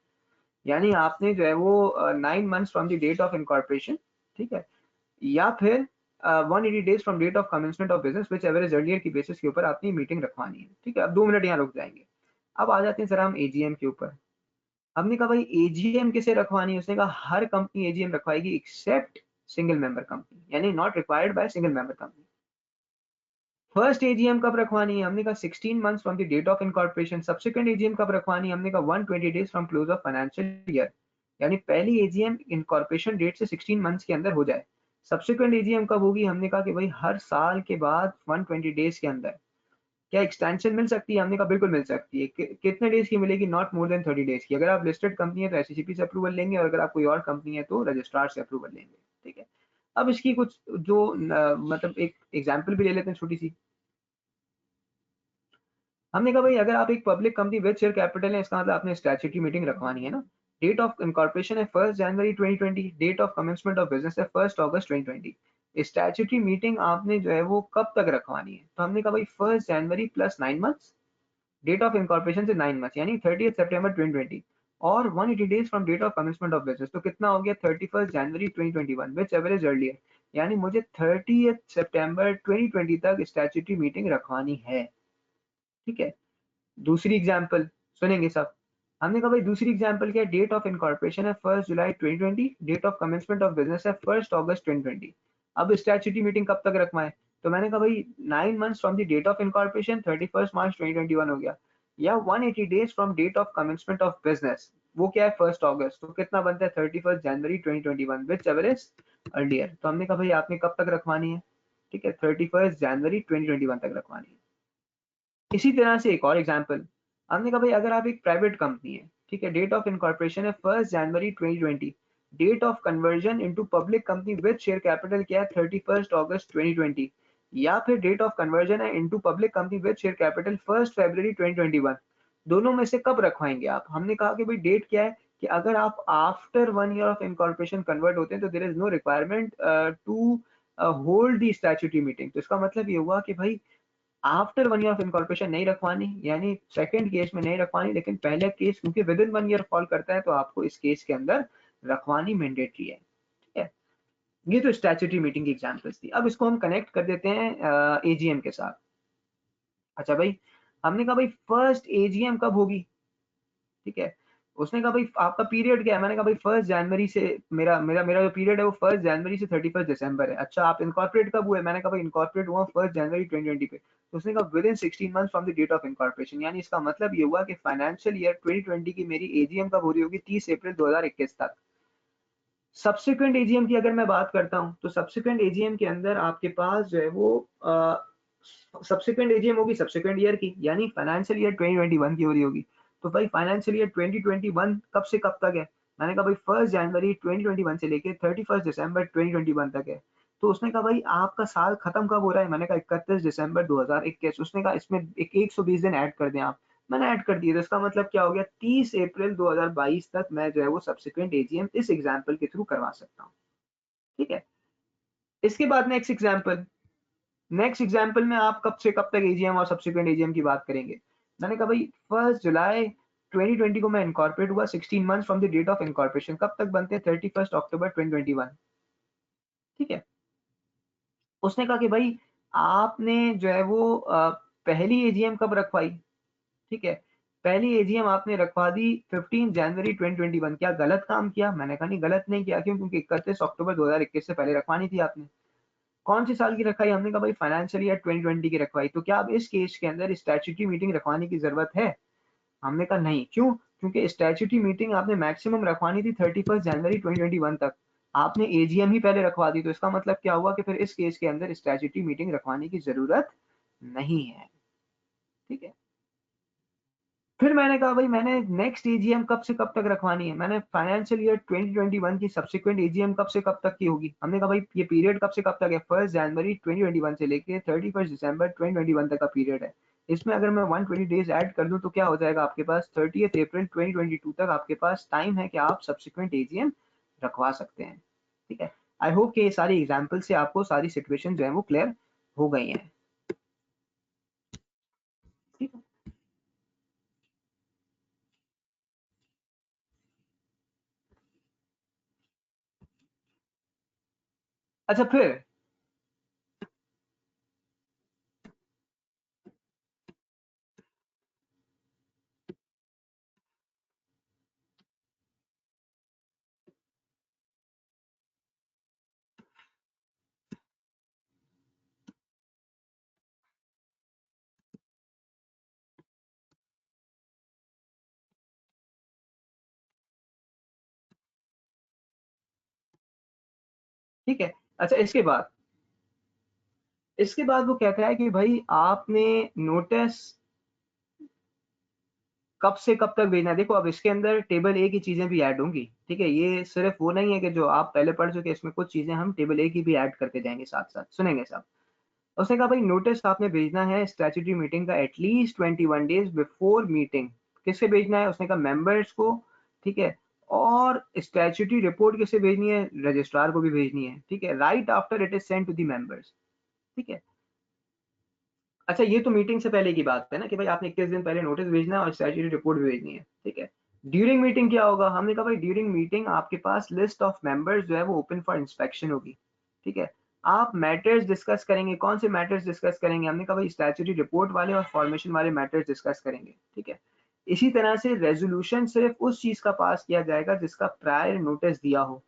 यानी आपने जो है वो 9 months from the date of incorporation, ठीक है, या फिर 180 days from date of commencement of business whichever is earlier की बेसिस के ऊपर अपनी मीटिंग रखवानी है। ठीक है, अब 2 मिनट यहाँ रुक जाएंगे। अब आ जाते हैं सर हम एजीएम के ऊपर। हमने कहा भाई एजीएम किसे रखवानी है? उसने कहा हर कंपनी एजीएम रखवाएगी एक्सेप्ट सिंगल मेंबर कंपनी, यानी not required by single member company. First AGM कब रखवानी है? हमने कहा 16 months from the date of incorporation. Subsequent AGM कब रखवानी है? हमने कहा 120 days from close of financial year. यानी पहली एजीएम इनकॉर्पोरेशन डेट से 16 मंथ्स के अंदर हो जाए। सब्सिक्वेंट एजीएम कब होगी? हमने कहा कि भाई हर साल के बाद 120 डेज के अंदर। क्या एक्सटेंशन मिल सकती है? हमने कहा बिल्कुल मिल सकती है। कितने डेज की मिलेगी? नॉट मोर देन 30 डेज की। अगर आप लिस्टेड कंपनी है तो एससीसीपी से अप्रूवल लेंगे और अगर आप कोई और कंपनी है तो रजिस्ट्रार से अप्रूवल लेंगे। ठीक है, अब इसकी कुछ जो मतलब एक एग्जाम्पल भी ले लेते हैं छोटी सी। हमने कहा भाई अगर आप एक public company with share capital है, इसका मतलब आपने स्टैट्यूटरी मीटिंग रखवानी है ना। डेट ऑफ इनकॉर्पोरेशन है 1 जनवरी 2020, date of commencement of business है 1 अगस्त 2020। स्टैट्यूटरी मीटिंग आपने जो है वो कब तक रखवानी है? तो हमने कहा भाई 1 जनवरी plus 9 months, date of incorporation से 9 मंथ्स यानी 30 सितंबर 2020, और 180 days from date of commencement of business. तो कितना हो गया? 31 जनवरी 2021 विच एवरेज अर्लियर। यानी मुझे 30 सितंबर 2020 तक स्टैट्यूटरी मीटिंग रखवानी है। ठीक है, दूसरी एग्जांपल सुनेंगे सब। हमने कहा भाई दूसरी एग्जांपल क्या है? डेट ऑफ इनकॉर्पोरेशन है 1 जुलाई 2020, date of commencement of business है 1 अगस्त 2020। अब स्टैट्यूटरी मीटिंग कब तक रखवाएं? तो मैंने कहा भाई 9 months from the date of incorporation 31 मार्च 2021 हो गया, या 180 days from date of commencement of business, वो क्या है 1 अगस्त। तो कितना बनता है? 31 जनवरी 2021 विच एवरेज अर्लियर। तो हमने कहा भाई आपने कब तक रखवानी है? ठीक है, 31 जनवरी 2021 तक रखवानी है। इसी तरह से एक और एग्जांपल। हमने कहा भाई अगर आप एक प्राइवेट कंपनी है, ठीक है, डेट ऑफ इनकॉर्पोरेशन है 1 जनवरी 2020, date of conversion into public company with share capital क्या है? 31 अगस्त 2020, या फिर डेट ऑफ कन्वर्जन है into public company with share capital 1 फरवरी 2021। दोनों में से कब रखवाएंगे आप? हमने कहा कि भाई डेट क्या है कि अगर आप after 1 year of incorporation convert होते हैं तो there is no requirement to hold the statutory meeting. तो इसका मतलब ये हुआ कि भाई आफ्टर 1 ईयर ऑफ इनकॉर्पोरेशन नहीं रखवानी, यानी सेकंड केस में नहीं रखवानी, लेकिन पहले केस क्योंकि विद इन 1 ईयर फॉल करता है तो आपको इस केस के अंदर रखवानी मैंडेटरी है। ठीक है, ये तो स्टैट्यूटरी मीटिंग की एग्जांपल्स थी। अब इसको हम कनेक्ट कर देते हैं एजीएम के साथ। अच्छा भाई, हमने कहा भाई फर्स्ट एजीएम कब होगी, ठीक है। उसने कहा भाई आपका पीरियड क्या है, मैंने कहा भाई 1 जनवरी से मेरा मेरा मेरा जो पीरियड है वो 1 जनवरी से 31 दिसंबर है। अच्छा आप इनकॉर्पोरेट कब हुए, मैंने कहा भाई इनकॉर्पोरेट हुआ 1 जनवरी 2020 पे। तो उसने कहा within 16 months from the date of incorporation, यानी इसका मतलब ये हुआ कि फाइनेंशियल ईयर 2020 की मेरी एजीएम कब हो रही होगी, 30 अप्रैल 2021 तक। सब्सिक्वेंट एजीएम की अगर मैं बात करता हूँ तो सब्सिक्वेंट एजीएम के अंदर आपके पास जो है वो सब्सिक्वेंट एजीएम होगी सब्सिक्वेंट ईयर की, यानी फाइनेंशियल ईयर 2021 की हो रही होगी। तो भाई फाइनेंशियल ईयर 2021 कब से कब तक है, मैंने कहा भाई 1 जनवरी 2021 से लेके 31 दिसंबर 2021 तक है। तो उसने कहा भाई आपका साल खत्म कब हो रहा है, मैंने कहा 31 दिसंबर 2021। उसने कहा इसमें 120 दिन ऐड कर दें आप, मैंने ऐड कर दिया। तो इसका मतलब क्या हो गया, 30 अप्रैल 2022 तक मैं जो है वो सब्सिक्वेंट एजीएम इस एग्जाम्पल के थ्रू करवा सकता हूँ। ठीक है, इसके बाद नेक्स्ट एग्जाम्पल में आप कब से कब तक एजीएम और सब्सिक्वेंट एजीएम की बात करेंगे। मैंने कहा भाई 1 जुलाई 2020 को मैं इनकॉर्पोरेट हुआ, 16 months from the date of incorporation कब तक बनते हैं, 31 अक्टूबर 2021। ठीक है, उसने कहा कि भाई आपने जो है वो पहली एजीएम कब रखवाई, ठीक है, पहली एजीएम आपने रखवा दी 15 जनवरी 2021। क्या गलत काम किया, मैंने कहा नहीं गलत नहीं किया, क्यों, क्योंकि 31 अक्टूबर 2021 से पहले रखवानी थी आपने। कौन सी साल की रखवाई, हमने कहा भाई फाइनेंशियल ईयर 2020 की रखवाई। तो क्या अब इस केस के अंदर स्टैट्यूटरी मीटिंग रखवाने की जरूरत है, हमने कहा नहीं। क्यों, क्योंकि स्टैट्यूटरी मीटिंग आपने मैक्सिमम रखवानी थी 31 जनवरी 2021 तक, आपने एजीएम ही पहले रखवा दी। तो इसका मतलब क्या हुआ कि फिर इस केस के अंदर स्टैट्यूटरी मीटिंग रखवाने की जरूरत नहीं है। ठीक है, फिर मैंने कहा भाई मैंने नेक्स्ट एजीएम कब से कब तक रखवानी है, मैंने फाइनेंशियल ईयर 2021 की सब्सिक्वेंट एजीएम कब से कब तक की होगी। हमने कहा भाई ये पीरियड कब से कब तक है, 1 जनवरी 2021 से लेके 31 दिसंबर 2021 तक का पीरियड है। इसमें अगर मैं 120 डेज ऐड कर दूं तो क्या हो जाएगा, आपके पास 30 अप्रैल 2022 तक आपके पास टाइम है कि आप सब्सिक्वेंट एजीएम रखवा सकते हैं। ठीक है, आई होप कि ये सारी एग्जाम्पल से आपको सारी सिचुएशन जो है वो क्लियर हो गई हैं। ठीक है, अच्छा फिर ठीक है, अच्छा इसके बाद वो कहता है कि भाई आपने नोटिस कब से कब तक भेजना है। देखो अब इसके अंदर टेबल ए की चीजें भी ऐड होंगी। ठीक है, ये सिर्फ वो नहीं है कि जो आप पहले पढ़ चुके, इसमें कुछ चीजें हम टेबल ए की भी ऐड करते जाएंगे साथ साथ, सुनेंगे सब। उसने कहा भाई नोटिस आपने भेजना है स्टैट्यूटरी मीटिंग का एटलीस्ट 21 डेज बिफोर मीटिंग। किससे भेजना है, उसने कहा मेंबर्स को। ठीक है, और स्टैट्यूटरी रिपोर्ट किसे भेजनी है, रजिस्ट्रार को भी भेजनी है। ठीक है, right after it is sent to the members. ठीक है, अच्छा ये तो मीटिंग से पहले की बात है ना कि भाई आपने 21 दिन पहले नोटिस भेजना है और स्टैट्यूटरी रिपोर्ट भी भेजनी है। ठीक है, ड्यूरिंग मीटिंग क्या होगा, हमने कहा भाई ड्यूरिंग मीटिंग आपके पास लिस्ट ऑफ मेंबर्स जो है वो ओपन फॉर इंस्पेक्शन होगी। ठीक है, आप मैटर्स डिस्कस करेंगे, कौन से मैटर्स डिस्कस करेंगे, हमने कहा भाई स्टैट्यूटरी रिपोर्ट वाले और फॉर्मेशन वाले मैटर्स डिस्कस करेंगे। ठीक है, इसी तरह से रेजोल्यूशन सिर्फ उस चीज का पास किया जाएगा जिसका प्रायर नोटिस दिया हो।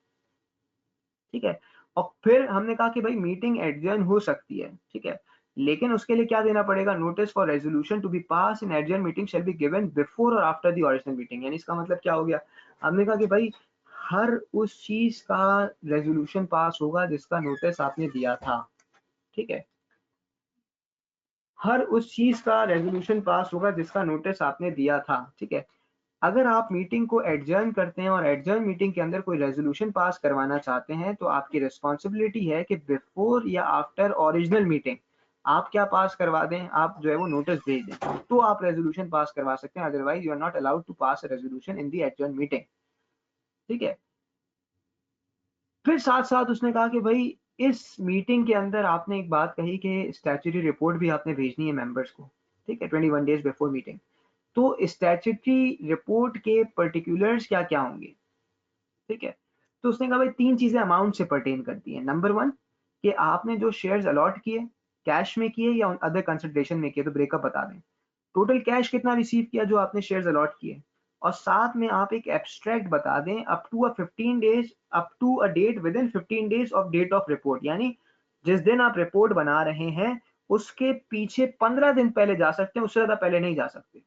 ठीक है, और फिर हमने कहा कि भाई मीटिंग एडजर्न हो सकती है। ठीक है, लेकिन उसके लिए क्या देना पड़ेगा, notice for resolution to be pass in adjourn meeting shall be given before और आफ्टर द ओरिजिनल मीटिंग। यानी इसका मतलब क्या हो गया, हमने कहा कि भाई हर उस चीज का रेजोल्यूशन पास होगा जिसका नोटिस आपने दिया था। ठीक है, हर उस चीज का रेजोल्यूशन पास होगा जिसका नोटिस आपने दिया था। ठीक है, अगर आप मीटिंग को एडजर्न करते हैं और एडजर्न मीटिंग के अंदर कोई रेजोल्यूशन पास करवाना चाहते हैं तो आपकी रिस्पॉन्सिबिलिटी है कि बिफोर या आफ्टर ओरिजिनल मीटिंग आप क्या पास करवा दें, आप जो है वो नोटिस भेज दें, तो आप रेजोल्यूशन पास करवा सकते हैं। Otherwise you are not allowed to pass a resolution in the adjourn meeting. ठीक है, फिर साथ साथ उसने कहा कि भाई इस मीटिंग के अंदर आपने एक बात कही कि स्टैट्यूटरी रिपोर्ट भी आपने भेजनी है मेंबर्स को, ठीक है, 21 डेज बिफोर मीटिंग। तो स्टैट्यूटरी रिपोर्ट के पर्टिकुलर्स क्या-क्या होंगे, ठीक है? तो उसने कहा भाई 3 चीज़ें अमाउंट से पर्टेन करती हैं। नंबर 1 कि आपने जो शेयर्स अलॉट किए, कैश में किए या अदर कंसिडरेशन में किए, तो ब्रेकअप बता दें। टोटल कैश कितना रिसीव किया जो आपने शेयर्स अलॉट किए, और साथ में आप एक एब्स्ट्रैक्ट बता दें up to a 15 days, up to a date within 15 days of date of report, यानी जिस दिन आप रिपोर्ट बना रहे हैं उसके पीछे 15 दिन पहले जा सकते हैं, उससे ज्यादा पहले नहीं जा सकते,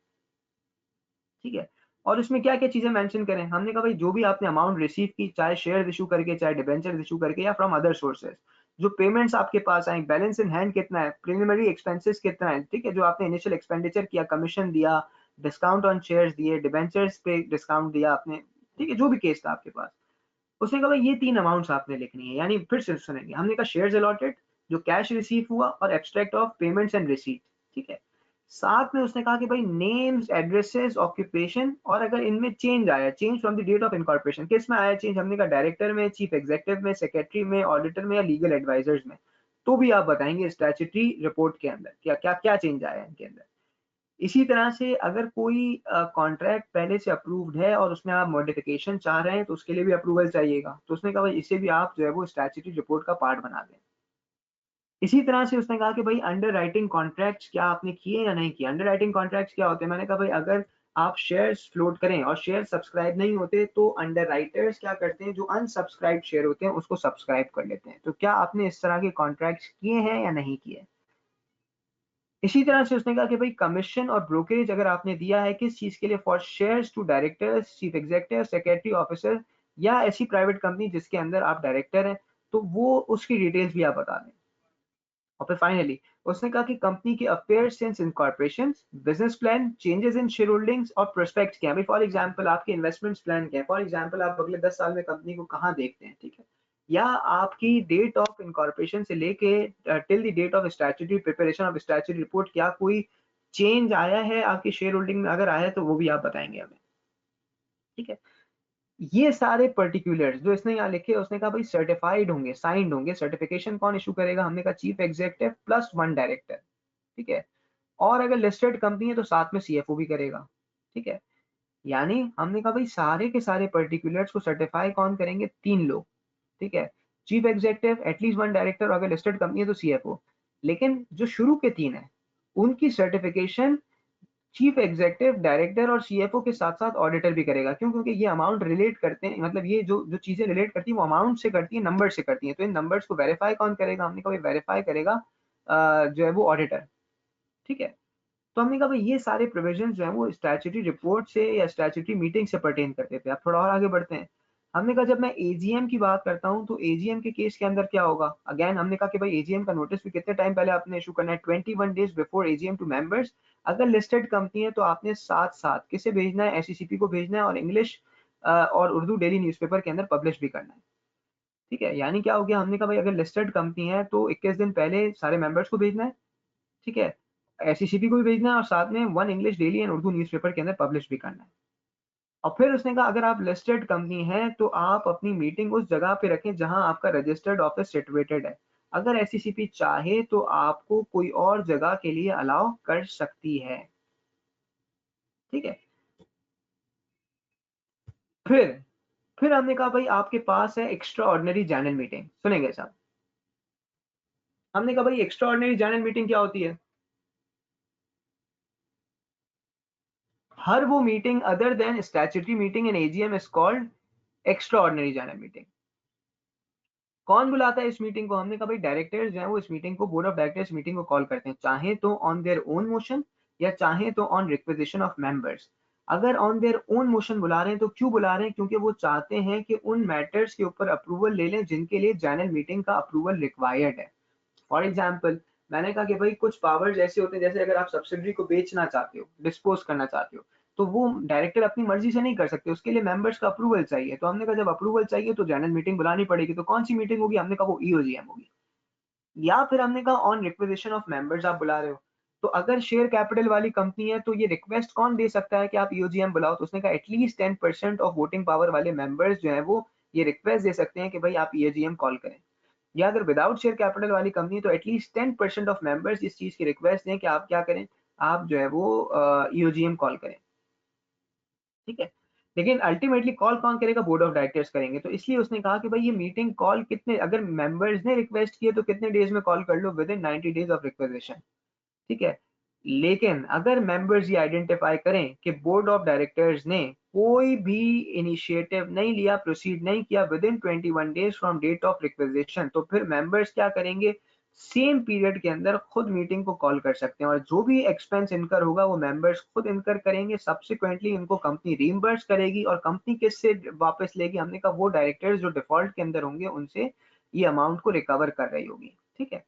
ठीक है? और उसमें क्या क्या चीजें मेंशन करें, हमने कहा भाई जो भी आपने अमाउंट रिसीव की, चाहे शेयर इशू करके, चाहे डिबेंचर इशू करके, या फ्रॉम अदर सोर्सेज, जो पेमेंट्स आपके पास आए, बैलेंस इन हैंड कितना है, प्रिलिमिनरी एक्सपेंसेस कितना है, ठीक है, जो आपने इनिशियल एक्सपेंडिचर किया, कमीशन दिया, डिस्काउंट ऑन शेयर्स दिए, डिबेंचर्स पे डिस्काउंट दिया आपने, ठीक है, जो भी केस था आपके पास। उसने कहा भाई ये 3 अमाउंट्स आपने लिखनी है, यानी फिर से सुनेंगे, हमने कहा शेयर्स अलॉटेड, जो कैश रिसीव हुआ, और abstract of payments and receipt, ठीक है? साथ में उसने कहा कि भाई नेम्स, एड्रेसेस, ऑक्यूपेशन, और अगर इनमें चेंज आया, change from the date of incorporation, किस में आया चेंज, हमने कहा डायरेक्टर में, चीफ एग्जीक्यूटिव में, सेक्रेटरी में, ऑडिटर में, या लीगल एडवाइजर्स में, तो भी आप बताएंगे स्टैट्यूटरी रिपोर्ट के अंदर क्या क्या क्या चेंज आया है इनके अंदर। इसी तरह से अगर कोई कॉन्ट्रैक्ट पहले से अप्रूव्ड है और उसमें आप मॉडिफिकेशन चाह रहे हैं तो उसके लिए भी अप्रूवल चाहिएगा, तो उसने कहा भाई इसे भी आप जो है वो स्टैट्यूटरी रिपोर्ट का पार्ट बना दें। इसी तरह से उसने कहा कि भाई अंडर राइटिंग कॉन्ट्रैक्ट्स क्या आपने किए या नहीं किए। अंडर राइटिंग कॉन्ट्रैक्ट्स क्या होते हैं, मैंने कहा भाई अगर आप शेयर्स फ्लोट करें और शेयर सब्सक्राइब नहीं होते तो अंडर राइटर्स क्या करते हैं, जो अनसब्सक्राइब शेयर होते हैं उसको सब्सक्राइब कर लेते हैं। तो क्या आपने इस तरह के कॉन्ट्रैक्ट्स किए हैं या नहीं किए। इसी तरह से उसने कहा कि भाई कमीशन और ब्रोकरेज अगर आपने दिया है किस चीज के लिए, for shares to directors, chief executive, secretary, officer, या ऐसी प्राइवेट कंपनी जिसके अंदर आप डायरेक्टर हैं, तो वो उसकी डिटेल्स भी आप बता दें। और फिर फाइनली उसने कहा कि कंपनी के affairs since incorporation, business plan, changes in share holdings और प्रोस्पेक्ट क्या है। फॉर एग्जांपल आपके इन्वेस्टमेंट्स प्लान क्या है, फॉर एग्जांपल आप अगले 10 साल में कंपनी को कहाँ देखते हैं, ठीक है, या आपकी डेट ऑफ इनकॉर्पोरेशन से लेके till the date of statutory preparation of statutory report क्या कोई चेंज आया है आपकी शेयर होल्डिंग में, अगर आया है तो वो भी आप बताएंगे हमें, ठीक है। ये सारे पर्टिकुलर्स जो इसने यहाँ लिखे, उसने कहा भाई सर्टिफाइड होंगे, साइंड होंगे। सर्टिफिकेशन कौन इशू करेगा, हमने कहा चीफ एग्जीक्यूटिव प्लस 1 डायरेक्टर, ठीक है। और अगर लिस्टेड कंपनी है तो साथ में सीएफओ भी करेगा, ठीक है। यानी हमने कहा भाई सारे के सारे पर्टिकुलर्स को सर्टिफाई कौन करेंगे, 3 लोग, ठीक है। चीफ एग्जीक्यूटिव, एटलीस्ट 1 डायरेक्टर, अगर लिस्टेड कंपनी है तो सीएफओ। लेकिन जो शुरू के 3 है उनकी सर्टिफिकेशन चीफ एग्जीक्यूटिव, डायरेक्टर और सीएफओ के साथ साथ ऑडिटर भी करेगा। क्यों, क्योंकि ये अमाउंट रिलेट करते हैं, मतलब ये जो जो चीजें रिलेट करती है वो अमाउंट से करती है, नंबर से करती है। तो इन नंबर्स को वेरीफाई कौन करेगा, हमने कहा वेरीफाई करेगा जो है वो ऑडिटर, ठीक है। तो हमने कहा भाई ये सारे प्रोविजन जो है वो स्टैट्यूटरी रिपोर्ट से या स्टैट्यूटरी मीटिंग से पर्टेन करते थे। अब थोड़ा और आगे बढ़ते हैं। हमने कहा जब मैं एजीएम की बात करता हूं तो एजीएम के केस के अंदर क्या होगा, अगेन हमने कहा कि भाई एजीएम का नोटिस भी कितने टाइम पहले आपने इशू करना है, 21 days before AGM to members. अगर लिस्टेड कंपनी है तो आपने साथ साथ किसे भेजना है, एसईसीपी को भेजना है, और इंग्लिश और उर्दू डेली न्यूज़पेपर के अंदर पब्लिश भी करना है, ठीक है। यानी क्या हो गया, हमने कहा भाई अगर लिस्टेड कंपनी है तो 21 दिन पहले सारे मेंबर्स को भेजना है, ठीक है, एसईसीपी को भी भेजना है, और साथ में 1 English daily and Urdu newspaper के अंदर पब्लिश भी करना है। और फिर उसने कहा अगर आप लिस्टेड कंपनी है तो आप अपनी मीटिंग उस जगह पे रखें जहां आपका रजिस्टर्ड ऑफिस सिचुएटेड है। अगर एसईसीपी चाहे तो आपको कोई और जगह के लिए अलाउ कर सकती है, ठीक है। फिर फिर हमने कहा भाई आपके पास है एक्स्ट्रा ऑर्डिनरी जनरल मीटिंग, सुनेंगे साहब। हमने कहा भाई एक्स्ट्रा ऑर्डिनरी जनरल मीटिंग क्या होती है, हर वो meeting other than statutory meeting in AGM is called extra ordinary general meeting. कौन बुलाता है इस मीटिंग को, हमने कहा भाई डायरेक्टर्स जो है वो इस मीटिंग को, बोर्ड ऑफ डायरेक्टर्स मीटिंग को कॉल करते हैं, चाहे तो ऑन देयर ओन मोशन या चाहे तो ऑन रिक्वेजिशन ऑफ मेंबर्स। अगर ऑन देयर ओन मोशन बुला रहे हैं तो क्यों बुला रहे हैं, क्योंकि वो चाहते हैं कि उन मैटर्स के ऊपर अप्रूवल ले लें जिनके लिए जनरल मीटिंग का अप्रूवल रिक्वायर्ड है। फॉर एग्जाम्पल मैंने कहा कि भाई कुछ पावर्स ऐसे होते हैं, जैसे अगर आप सब्सिडरी को बेचना चाहते हो, डिस्पोज करना चाहते हो, तो वो डायरेक्टर अपनी मर्जी से नहीं कर सकते, उसके लिए मेंबर्स का अप्रूवल चाहिए। तो हमने कहा जब अप्रूवल चाहिए तो जनरल मीटिंग बुलानी पड़ेगी। तो कौन सी मीटिंग होगी, हमने कहा वो ईओजीएम होगी। या फिर हमने कहा ऑन रिक्वेजिशन ऑफ मेंबर्स आप बुला रहे हो, तो अगर शेयर कैपिटल वाली कंपनी है तो ये रिक्वेस्ट कौन दे सकता है कि आप ईओजीएम बुलाओ, तो उसने कहा एटलीस्ट 10% ऑफ वोटिंग पावर वाले मेंबर्स जो है वो ये रिक्वेस्ट दे सकते हैं कि भाई आप ईओजीएम कॉल करें। या अगर विदाउट शेयर कैपिटल वाली कंपनी तो एटलीस्ट 10% ऑफ मेंबर्स इस चीज की रिक्वेस्ट दें कि आप क्या करें, आप जो है वो ईओजीएम कॉल करें, ठीक है। लेकिन अल्टीमेटली कॉल कौन करेगा, बोर्ड ऑफ डायरेक्टर्स करेंगे। तो इसलिए उसने कहा कि भाई ये मीटिंग कॉल कितने, अगर मेंबर्स ने रिक्वेस्ट किए तो कितने डेज में कॉल कर लो, within 90 days of requisition, ठीक है। लेकिन अगर मेंबर्स ये आइडेंटिफाई करें कि बोर्ड ऑफ डायरेक्टर्स ने कोई भी इनिशिएटिव नहीं लिया, प्रोसीड नहीं किया within 21 days from date of requisition, तो फिर मेंबर्स क्या करेंगे, सेम पीरियड के अंदर खुद मीटिंग को कॉल कर सकते हैं और जो भी एक्सपेंस इनकर होगा वो मेंबर्स खुद इनकर करेंगे। सब्सिक्वेंटली इनको कंपनी रीइंबर्स करेगी और कंपनी किससे वापस लेगी, हमने कहा वो डायरेक्टर्स जो डिफॉल्ट के अंदर होंगे उनसे ये अमाउंट को रिकवर कर रही होगी, ठीक है।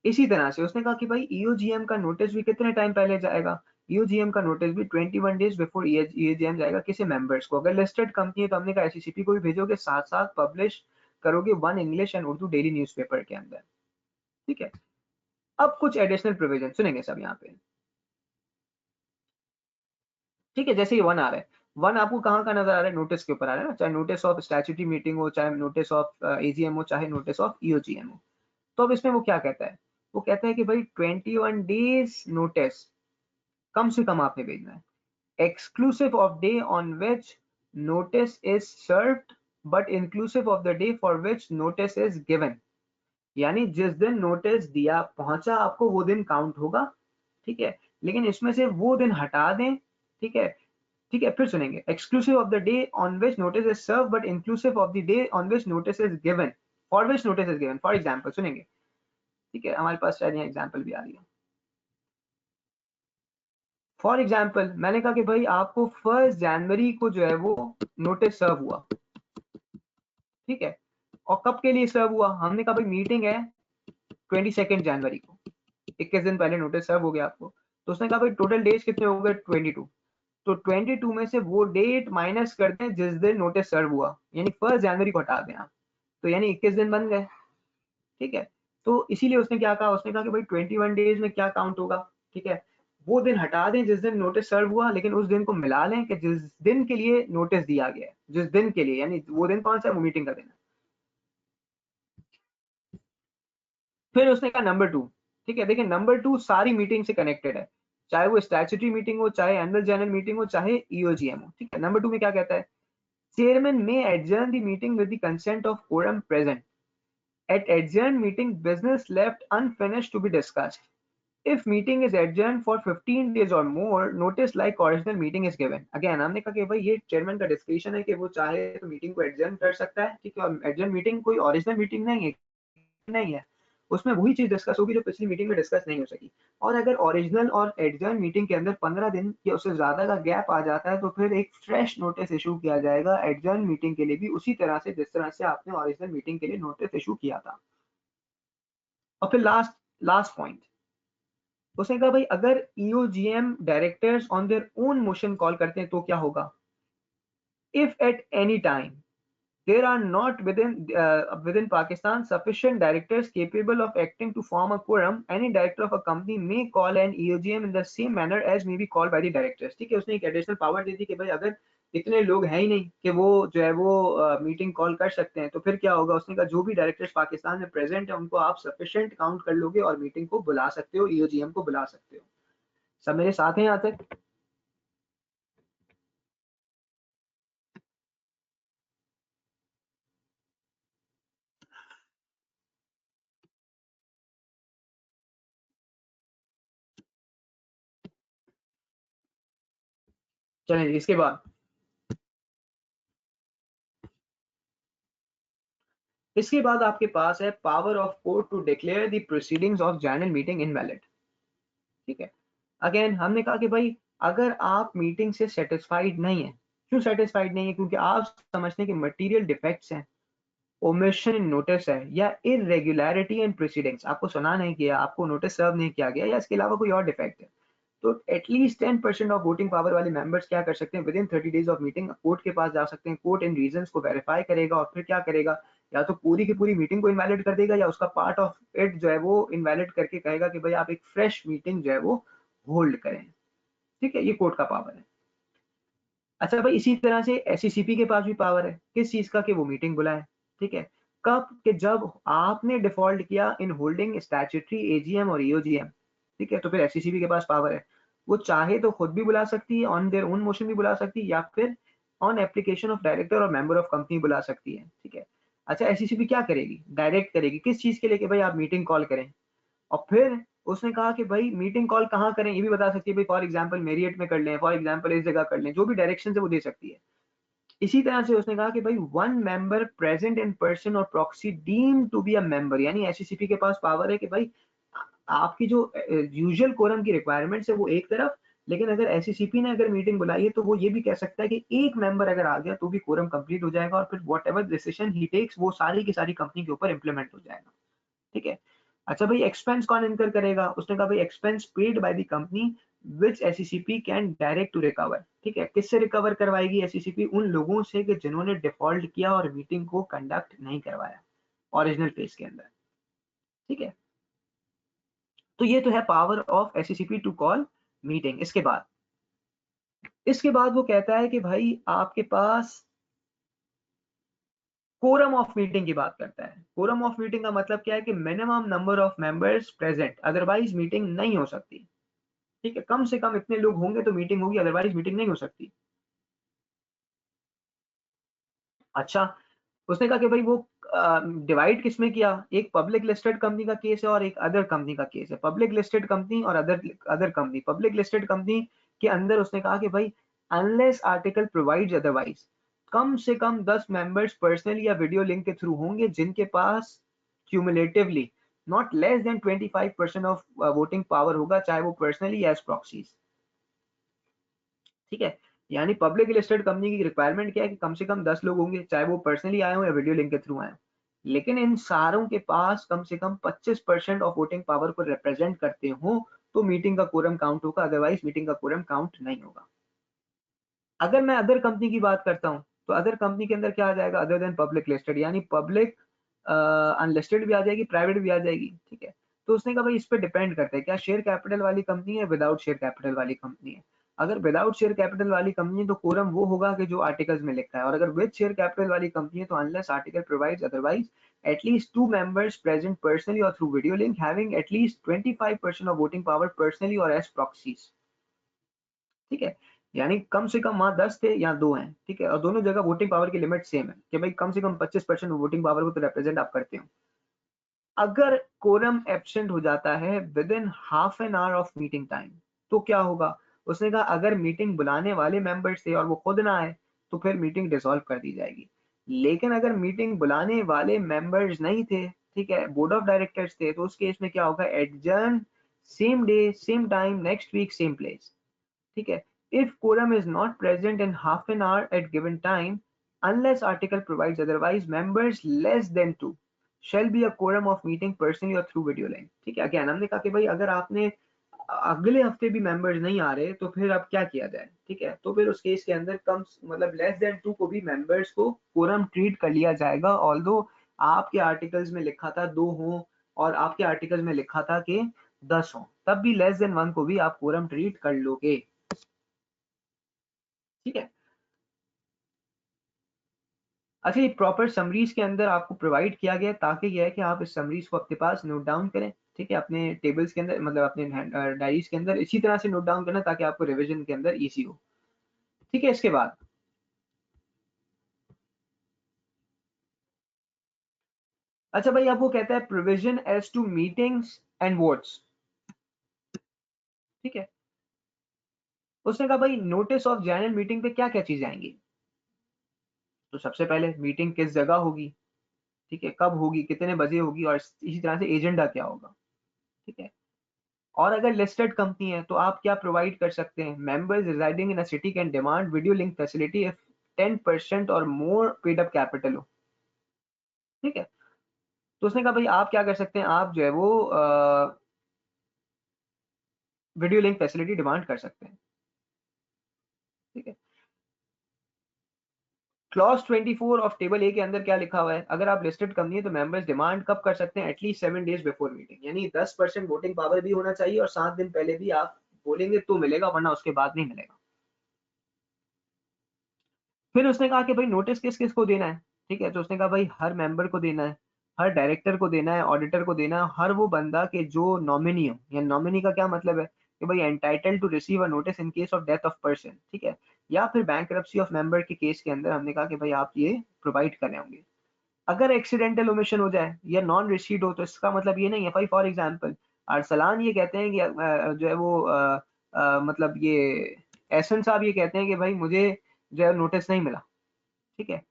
इसी तरह से उसने कहा कि भाई ईओजीएम का नोटिस भी कितने टाइम पहले जाएगा, ईओजीएम का नोटिस भी 21 डेज बिफोर ईओजीएम जाएगा किसी मेंबर्स को। अगर लिस्टेड कंपनी है तो हमने कहा एससीसीपी को भी भेजोगे, साथ साथ पब्लिश करोगे one English and Urdu daily newspaper के अंदर, ठीक है। अब कुछ एडिशनल प्रोविजन सुनेंगे सब यहाँ पे, ठीक है। जैसे ये वन आ रहा है, वन आपको कहाँ का नजर आ रहा है, नोटिस के ऊपर आ रहा है ना, चाहे नोटिस ऑफ स्टैट्यूटरी मीटिंग हो, चाहे नोटिस ऑफ एजीएम हो, चाहे नोटिस ऑफ ईओजीएम हो। तो अब इसमें वो क्या कहता है, वो कहता है कि भाई 21 डेज नोटिस कम से कम आपने भेजना है, exclusive of day on which notice is served but inclusive of the day for which notice is given। यानी जिस दिन नोटिस दिया पहुंचा आपको वो दिन काउंट होगा, ठीक है। लेकिन इसमें से वो दिन हटा दें, ठीक है, ठीक है। फिर सुनेंगे, exclusive of the day on which notice is serve but inclusive of the day on which notice is given, for which notice is given. For example सुनेंगे, ठीक है, हमारे पास शायद यहाँ एग्जाम्पल भी आ रही है। फॉर एग्जाम्पल मैंने कहा कि भाई आपको 1 जनवरी को जो है वो नोटिस सर्व हुआ, ठीक है। और कब के लिए सर्व हुआ, हमने कहा भाई मीटिंग है 22 जनवरी को, 21 दिन पहले नोटिस सर्व हो गया आपको। तो उसने कहा भाई टोटल डेज कितने हो गए 22, तो 22 में से वो डेट माइनस कर दें जिस दिन नोटिस सर्व हुआ, यानी 1 जनवरी को हटा दें आप, तो यानी 21 दिन बन गए, ठीक है। तो इसीलिए उसने क्या कहा, उसने कहा कि भाई 21 डेज में क्या काउंट होगा, ठीक है। वो दिन हटा दें जिस दिन नोटिस सर्व हुआ, लेकिन उस दिन को मिला लें कि जिस दिन के लिए नोटिस दिया गया है, जिस दिन के लिए, यानी वो दिन कौन सा है, वो मीटिंग का दिन है। फिर उसने कहा नंबर टू, ठीक है। देखिए नंबर टू सारी मीटिंग से कनेक्टेड है, चाहे वो स्टैट्यूटरी मीटिंग हो, चाहे एनुअल जनरल मीटिंग हो, चाहे ईओजीएम हो, ठीक है। नंबर टू में क्या कहता है, chairman may adjourn the meeting with the consent of quorum present. At adjourned meeting, business left unfinished to be discussed. If meeting is adjourned for 15 days or more, notice like original meeting is given। Again हमने कहा कि भाई ये चेयरमैन का डिस्क्रिप्शन है कि वो चाहे तो मीटिंग को एडजर्न कर सकता है, ठीक है। और एडजर्न मीटिंग कोई ओरिजिनल मीटिंग नहीं है, उसमें वही चीज डिस्कस होगी जो पिछली मीटिंग में डिस्कस नहीं हो सकी। और अगर ओरिजिनल और एडजर्न मीटिंग के अंदर 15 दिन या उससे ज्यादा का गैप आ जाता है तो फिर एक फ्रेश नोटिस इशू किया जाएगा एडजर्न मीटिंग के लिए भी, उसी तरह से जिस तरह से आपने ओरिजिनल मीटिंग के लिए नोटिस इशू किया था। और फिर लास्ट लास्ट पॉइंट, उसने कहा भाई अगर EOGM directors on their own motion call करते हैं तो क्या होगा, if at any time there are not within Pakistan sufficient directors capable of acting to form a quorum, any director of a company may call an EOGM in the same manner as may be called by the directors। ठीक है, उसने एक एडिशनल पावर दे दी कि भाई अगर इतने लोग हैं ही नहीं कि वो जो है वो मीटिंग कॉल कर सकते हैं तो फिर क्या होगा। उसने कहा जो भी डायरेक्टर्स पाकिस्तान में प्रेजेंट है उनको आप सफिशिएंट काउंट कर लोगे और मीटिंग को बुला सकते हो, ईओजीएम को बुला सकते हो। सब मेरे साथ हैं यहाँ तक। चलें इसके बाद, इसके बाद आपके पास है power of court to declare the proceedings of general meeting invalid, ठीक है। अगेन हमने कहा कि भाई अगर आप मीटिंग से सेटिस्फाइड नहीं है, क्यों सेटिस्फाइड नहीं है, क्योंकि आप समझते हैं कि मटेरियल डिफेक्ट्स हैं, ओमिशन इन नोटिस है, या इरेगुलरिटी इन प्रोसीडिंग्स, आपको सुना नहीं किया, आपको नोटिस सर्व नहीं किया गया, या इसके अलावा कोई और डिफेक्ट है, तो एटलीस्ट 10% ऑफ वोटिंग पावर वाले मेंबर्स क्या कर सकते हैं, with in 30 days of meeting court के पास जा सकते हैं। कोर्ट इन रीजंस को वेरीफाई करेगा और फिर क्या करेगा, या तो पूरी की पूरी मीटिंग को इनवैलिड कर देगा या उसका पार्ट ऑफ इट जो है वो इनवैलिड करके कहेगा कि भाई आप एक फ्रेश मीटिंग जो है वो होल्ड करें, ठीक है। ये कोर्ट का पावर है। अच्छा भाई इसी तरह से एससीसीपी के पास भी पावर है, किस चीज का, कि वो मीटिंग बुलाए, ठीक है। कब? कि जब आपने डिफॉल्ट किया इन होल्डिंग स्टैट्यूटरी एजीएम और ईओजीएम, ठीक है, तो फिर एससीसीबी के पास पावर है, वो चाहे तो खुद भी बुला सकती है, ऑन देयर ओन मोशन भी बुला सकती है, या फिर ऑन एप्लीकेशन ऑफ डायरेक्टर और मेंबर ऑफ कंपनी बुला सकती है, ठीक है। अच्छा, एससीसीबी क्या करेगी? डायरेक्ट करेगी किस चीज के लिए? कि भाई आप मीटिंग कॉल करें। और फिर उसने कहा कि भाई मीटिंग कॉल कहाँ करें, ये भी बता सकती है, भाई फॉर एग्जांपल मेरियट में कर लें, फॉर एग्जांपल इस जगह कर लें, जो भी डायरेक्शन है वो दे सकती है। इसी तरह से उसने कहा कि भाई one member present in person और proxy deem to be a member, यानी एससीसीपी के पास पावर है कि भाई आपकी जो यूजुअल कोरम की रिक्वायरमेंट्स है वो एक तरफ, लेकिन अगर एससीसीपी ने अगर मीटिंग बुलाई है तो वो ये भी कह सकता है कि एक मेंबर अगर आ गया तो भी कोरम कंप्लीट हो जाएगा, और फिर whatever decision he takes वो सारी की सारी कंपनी के ऊपर इंप्लीमेंट हो जाएगा, ठीक है। अच्छा भाई, एक्सपेंस कौन इनकर करेगा? उसने कहा भाई expense paid by the company which SCCP can direct to recover, ठीक है। किससे रिकवर करवाएगी एससीसीपी? उन लोगों से कि जिन्होंने डिफॉल्ट किया और मीटिंग को कंडक्ट नहीं करवाया ओरिजिनल फेज के अंदर, ठीक है। तो ये तो है power of SCCP to call meeting. इसके बाद वो कहता है कि भाई आपके पास कोरम ऑफ मीटिंग की बात करता है। कोरम ऑफ मीटिंग का मतलब क्या है? कि minimum number of members present, otherwise meeting नहीं हो सकती, ठीक है। कम से कम इतने लोग होंगे तो मीटिंग होगी, अदरवाइज मीटिंग नहीं हो सकती। अच्छा, उसने कहा कि भाई वो डिवाइड किस में किया? एक पब्लिक लिस्टेड कंपनी का केस है और एक अदर कंपनी का केस है। पब्लिक लिस्टेड कंपनी और other other company. Public listed company के अंदर उसने कहा कि भाई अनलेस आर्टिकल प्रोवाइड्स अदरवाइज, कम से कम 10 मेंबर्स पर्सनली या वीडियो लिंक के थ्रू होंगे जिनके पास cumulatively not less than 25% of voting power होगा, चाहे वो पर्सनली या एज प्रॉक्सीज, ठीक है। यानी पब्लिक लिस्टेड कंपनी की रिक्वायरमेंट क्या है? कि कम से कम 10 लोग होंगे, चाहे वो पर्सनली आए हो या वीडियो लिंक के थ्रू आए, लेकिन इन सारों के पास कम से कम 25% ऑफ वोटिंग पावर को रिप्रेजेंट करते हो तो मीटिंग का कोरम काउंट होगा, अदरवाइज मीटिंग का कोरम काउंट नहीं होगा। अगर मैं अदर कंपनी की बात करता हूँ तो अदर कंपनी के अंदर क्या आ जाएगा? अदर देन पब्लिक लिस्टेड, यानी पब्लिक अनलिस्टेड भी आ जाएगी, प्राइवेट भी आ जाएगी, ठीक है। तो उसने कहा भाई इस पे डिपेंड करता है क्या शेयर कैपिटल वाली कंपनी है, विदाउट शेयर कैपिटल वाली कंपनी है। अगर विदाउट शेयर कैपिटल वाली कंपनी है तो कोरम वो होगा कि जो आर्टिकल्स में लिखा है, और अगर विद शेयर कैपिटल वाली कंपनी है तो unless article provides otherwise at least two members present personally और through video link having at least 25% of voting power personally और एज प्रॉक्सीज, ठीक है। यानी कम से कम वहां 10 थे या 2 हैं, ठीक है, और दोनों जगह वोटिंग पावर की लिमिट सेम है कि भाई कम से कम 25% वोटिंग पावर को तो रिप्रेजेंट आप करते हो। अगर कोरम एब्सेंट हो जाता है with in half an hour of meeting time तो क्या होगा? उसने कहा अगर मीटिंग बुलाने वाले मेंबर्स थे और वो खुद ना आए तो फिर मीटिंग डिसॉल्व कर दी जाएगी। लेकिन अगर मीटिंग बुलाने वाले मेंबर्स नहीं थे, ठीक है, बोर्ड ऑफ डायरेक्टर्स थे, तो उस केस में क्या होगा? Adjourn same day same time next week same place, ठीक है। If quorum is not present in half an hour at given time, unless article provides otherwise, members less than 2 shall be a quorum of meeting personally or through video link, ठीक है। अगेन हमने कहा कि भाई अगर आपने अगले हफ्ते भी मेंबर्स नहीं आ रहे तो फिर अब क्या किया जाए, ठीक है। तो फिर उस केस के अंदर कम मतलब लेस देन 2 को भी मेंबर्स को कोरम ट्रीट कर लिया जाएगा, ऑल्दो आपके आर्टिकल्स में लिखा था 2 हो और आपके आर्टिकल्स में लिखा था कि 10 हो, तब भी लेस देन 1 को भी आप कोरम ट्रीट कर लोगे, ठीक है। अच्छा, ये प्रॉपर समरीज के अंदर आपको प्रोवाइड किया गया है ताकि यह है कि आप इस समरीज को अपने पास नोट डाउन करें, ठीक है, अपने टेबल्स के अंदर, मतलब अपने डायरीज के अंदर इसी तरह से नोट डाउन करना ताकि आपको रिवीजन के अंदर इजी हो, ठीक है। इसके बाद अच्छा भाई, आपको कहता है provision as to meetings and votes, ठीक है। उसने कहा भाई नोटिस ऑफ जनरल मीटिंग पे क्या क्या चीजें आएंगी? तो सबसे पहले मीटिंग किस जगह होगी, ठीक है, कब होगी, कितने बजे होगी, और इसी तरह से एजेंडा क्या होगा, ठीक है। और अगर लिस्टेड कंपनी है तो आप क्या प्रोवाइड कर सकते हैं? Members residing in a city can demand video link facility if 10% और मोर पेड अप कैपिटल हो, ठीक है। तो उसने कहा भाई आप क्या कर सकते हैं? आप जो है वो वीडियो लिंक फैसिलिटी डिमांड कर सकते हैं, ठीक है। क्लॉज 24 ऑफ टेबल ए के अंदर क्या लिखा हुआ है? अगर आप लिस्टेड कंपनी है तो मेंबर्स डिमांड कब कर सकते हैं? एटलीस्ट 7 days बिफोर मीटिंग, यानी 10% वोटिंग पावर भी होना चाहिए और 7 दिन पहले भी आप बोलेंगे तो मिलेगा, वरना उसके बाद नहीं मिलेगा। फिर उसने कहा कि भाई नोटिस किस किस को देना है, ठीक है, तो उसने कहा भाई हर मेंबर को देना है, हर डायरेक्टर को देना है, ऑडिटर को देना है, हर वो बंदा के जो नॉमिनी हो, या नॉमिनी का क्या मतलब है कि भाई entitled to receive a notice in case of death of person, ठीक है, या फिर बैंकरप्सी ऑफ मेंबर के केस के अंदर हमने कहा कि भाई आप ये प्रोवाइड कर रहे होंगे। अगर एक्सीडेंटल ओमिशन हो जाए या नॉन रिसीड हो तो इसका मतलब ये नहीं है भाई, फॉर एग्जांपल अरसलान ये कहते हैं कि जो है वो मतलब ये एहसन साहब ये कहते हैं कि भाई मुझे जो है नोटिस नहीं मिला, ठीक है,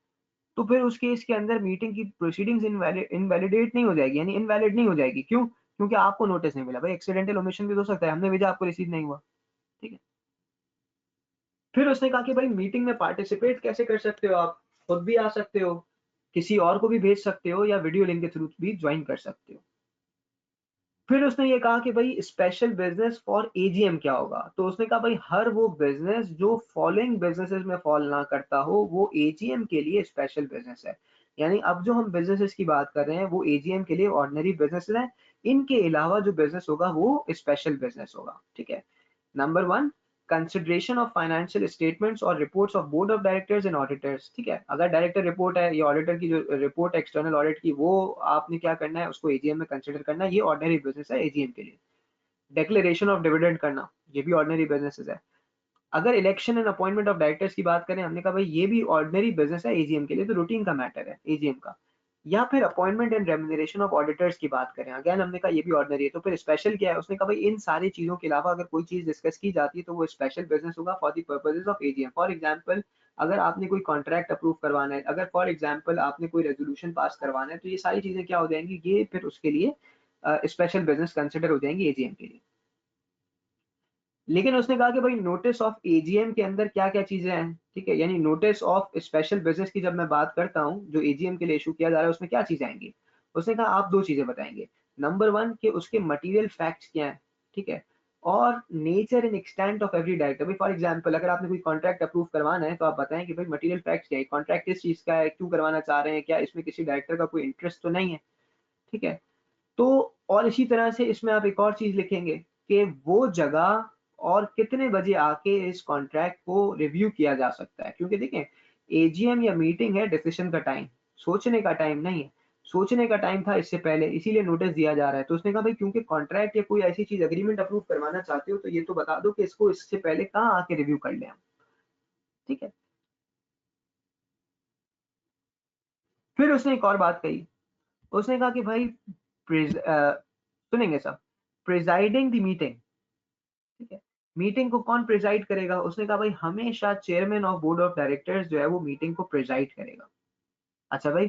तो फिर उस केस के अंदर मीटिंग की प्रोसीडिंग्स इनवैलिडेट नहीं हो जाएगी, यानी इनवैलिड नहीं हो जाएगी। क्यों? क्योंकि आपको नोटिस नहीं मिला। भाई एक्सीडेंटल ओमिशन भी तो हो सकता है, हमने भेजा आपको रिसीव नहीं हुआ, ठीक है। फिर उसने कहा कि भाई मीटिंग में पार्टिसिपेट कैसे कर सकते हो आप, खुद भी आ सकते हो, किसी और को भी भेज सकते हो, या वीडियो लिंक के थ्रू भी ज्वाइन कर सकते हो। फिर उसने ये कहा कि भाई स्पेशल बिजनेस फॉर एजीएम क्या होगा, तो उसने कहा भाई हर वो बिजनेस जो फॉलोइंग बिजनेसेस में फॉल ना करता हो वो एजीएम के लिए स्पेशल बिजनेस है। यानी अब जो हम बिजनेसेस की बात कर रहे हैं वो एजीएम के लिए ऑर्डिनरी बिजनेस है, इनके अलावा जो बिजनेस होगा वो स्पेशल बिजनेस होगा, ठीक है। Number one, consideration of financial statements और reports of board of directors and auditors, ठीक है। अगर डायरेक्टर रिपोर्ट है या ऑडिटर की जो रिपोर्ट है एक्सटर्नल ऑडिट की, वो आपने क्या करना है, उसको एजीएम में कंसिडर करना है, ये ऑर्डिनरी बिजनेस है एजीएम के लिए। डिक्लेरेशन ऑफ डिविडेंड करना, ये भी ऑर्डिनरी बिजनेस है। अगर election and appointment of directors की बात करें, हमने कहा भाई ये भी ऑर्डिनरी बिजनेस है एजीएम के लिए, तो रूटीन का मैटर है एजीएम का। या फिर appointment and remuneration of auditors की बात करें, अगेन हमने कहा ये भी ऑर्डिनरी है। तो फिर स्पेशल क्या है, उसने कहा भाई इन सारी चीजों के अलावा अगर कोई चीज डिस्कस की जाती है तो वो स्पेशल बिजनेस होगा for the purposes of AGM. For example, अगर आपने कोई कॉन्ट्रैक्ट अप्रूव करवाना है, अगर फॉर एग्जांपल आपने कोई रेजोल्यूशन पास करवाना है, तो ये सारी चीजें क्या हो जाएंगी, ये फिर उसके लिए स्पेशल बिजनेस कंसिडर हो जाएंगी एजीएम के लिए। लेकिन उसने कहा कि भाई नोटिस ऑफ एजीएम के अंदर क्या क्या चीजें हैं, ठीक है, यानी नोटिस ऑफ स्पेशल बिजनेस की जब मैं बात करता हूँ जो एजीएम के लिए इशू किया जा रहा है उसमें क्या चीजें आएंगी। उसने कहा आप दो चीजें बताएंगे। नंबर वन कि उसके मटेरियल फैक्ट्स क्या है, ठीक है, और nature and extent of every director. भाई फॉर एग्जांपल अगर आपने कोई कॉन्ट्रैक्ट अप्रूव करवाना है तो आप बताएं कि भाई मटेरियल फैक्ट्स क्या है, कॉन्ट्रैक्ट किस चीज का है, क्यों करवाना चाह रहे हैं, क्या इसमें किसी डायरेक्टर का कोई इंटरेस्ट तो नहीं है, ठीक है। तो और इसी तरह से इसमें आप एक और चीज लिखेंगे कि वो जगह और कितने बजे आके इस कॉन्ट्रैक्ट को रिव्यू किया जा सकता है, क्योंकि देखें एजीएम या मीटिंग है डिसीजन का टाइम, सोचने का टाइम नहीं है। सोचने का टाइम था इससे पहले, इसीलिए नोटिस दिया जा रहा है। तो उसने कहा भाई क्योंकि कॉन्ट्रैक्ट या कोई ऐसी चीज अग्रीमेंट अप्रूव करवाना चाहते हो तो ये तो बता दो कि इसको इससे पहले कहाँ आके रिव्यू कर लें हम, ठीक है। फिर उसने एक और बात कही, उसने कहा कि भाई सुनेंगे सब, प्रिजाइडिंग द मीटिंग, ठीक है, मीटिंग को कौन प्रिजाइड करेगा। उसने कहा भाई हमेशा chairman of board of directors जो है वो मीटिंग को प्रिजाइड करेगा। अच्छा भाई,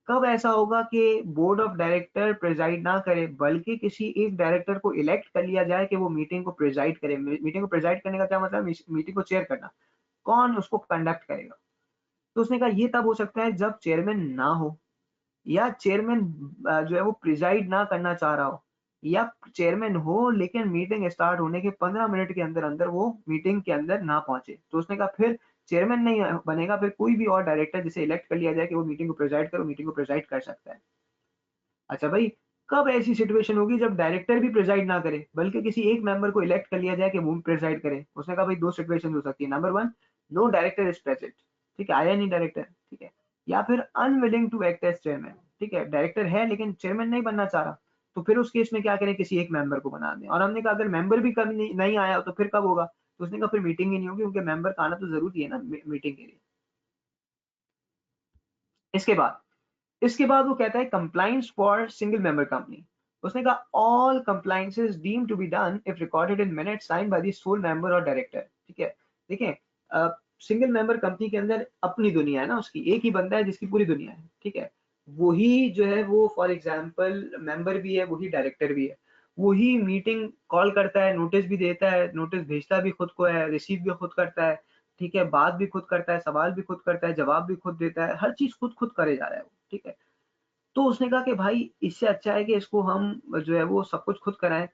कब ऐसा होगा कि बोर्ड ऑफ डायरेक्टर प्रिजाइड ना करे बल्कि किसी एक डायरेक्टर को इलेक्ट कर लिया जाए कि वो मीटिंग को प्रिजाइड करे। मीटिंग को प्रिजाइड करने का क्या मतलब, मीटिंग को चेयर करना। कौन उसको कंडक्ट करेगा? तो उसने कहा ये तब हो सकता है जब चेयरमैन ना हो, या चेयरमैन जो है वो प्रिजाइड ना करना चाह रहा हो, या चेयरमैन हो लेकिन मीटिंग स्टार्ट होने के 15 मिनट के अंदर अंदर वो मीटिंग के अंदर ना पहुंचे। तो उसने कहा फिर चेयरमैन नहीं बनेगा, फिर कोई भी और डायरेक्टर जिसे इलेक्ट कर लिया जाए कि वो मीटिंग को प्रिजाइड करो, मीटिंग को प्रिजाइड कर सकता है। अच्छा भाई, कब ऐसी सिचुएशन होगी जब डायरेक्टर भी प्रिजाइड ना करे बल्कि किसी एक मेंबर को इलेक्ट कर लिया जाए कि वो प्रिजाइड करे। उसने कहा भाई दो सिचुएशन हो सकती है। Number one, no director is present, ठीक है, आया नहीं डायरेक्टर, ठीक है, या फिर unwilling to act as chairman, ठीक है, डायरेक्टर है लेकिन चेयरमैन नहीं बनना चाह रहा, तो फिर उस केस में क्या करें, किसी एक मेंबर को बना दें। और हमने कहा अगर मेंबर भी कभी नहीं आया तो फिर कब होगा, तो उसने कहा फिर मीटिंग ही नहीं होगी, क्योंकि मेंबर का आना तो जरूरी है ना मीटिंग के लिए। इसके बाद वो कहता है compliance for single member company. उसने कहा all compliances deem to be done if recorded in minutes sign by the sole member और डायरेक्टर, ठीक है। देखें सिंगल मेंबर कंपनी के अंदर अपनी दुनिया है ना, उसकी एक ही बंदा है जिसकी पूरी दुनिया है, ठीक है। वही जो है वो फॉर एग्जांपल मेंबर भी है, वही डायरेक्टर भी है, वही मीटिंग कॉल करता है, नोटिस भी देता है, नोटिस भेजता भी खुद को है, रिसीव भी खुद करता है, ठीक है, बात भी खुद करता है, सवाल भी खुद करता है, जवाब भी खुद देता है, हर चीज खुद खुद करे जा रहा है वो, ठीक है। तो उसने कहा कि भाई इससे अच्छा है कि इसको हम जो है वो सब कुछ खुद कराएं।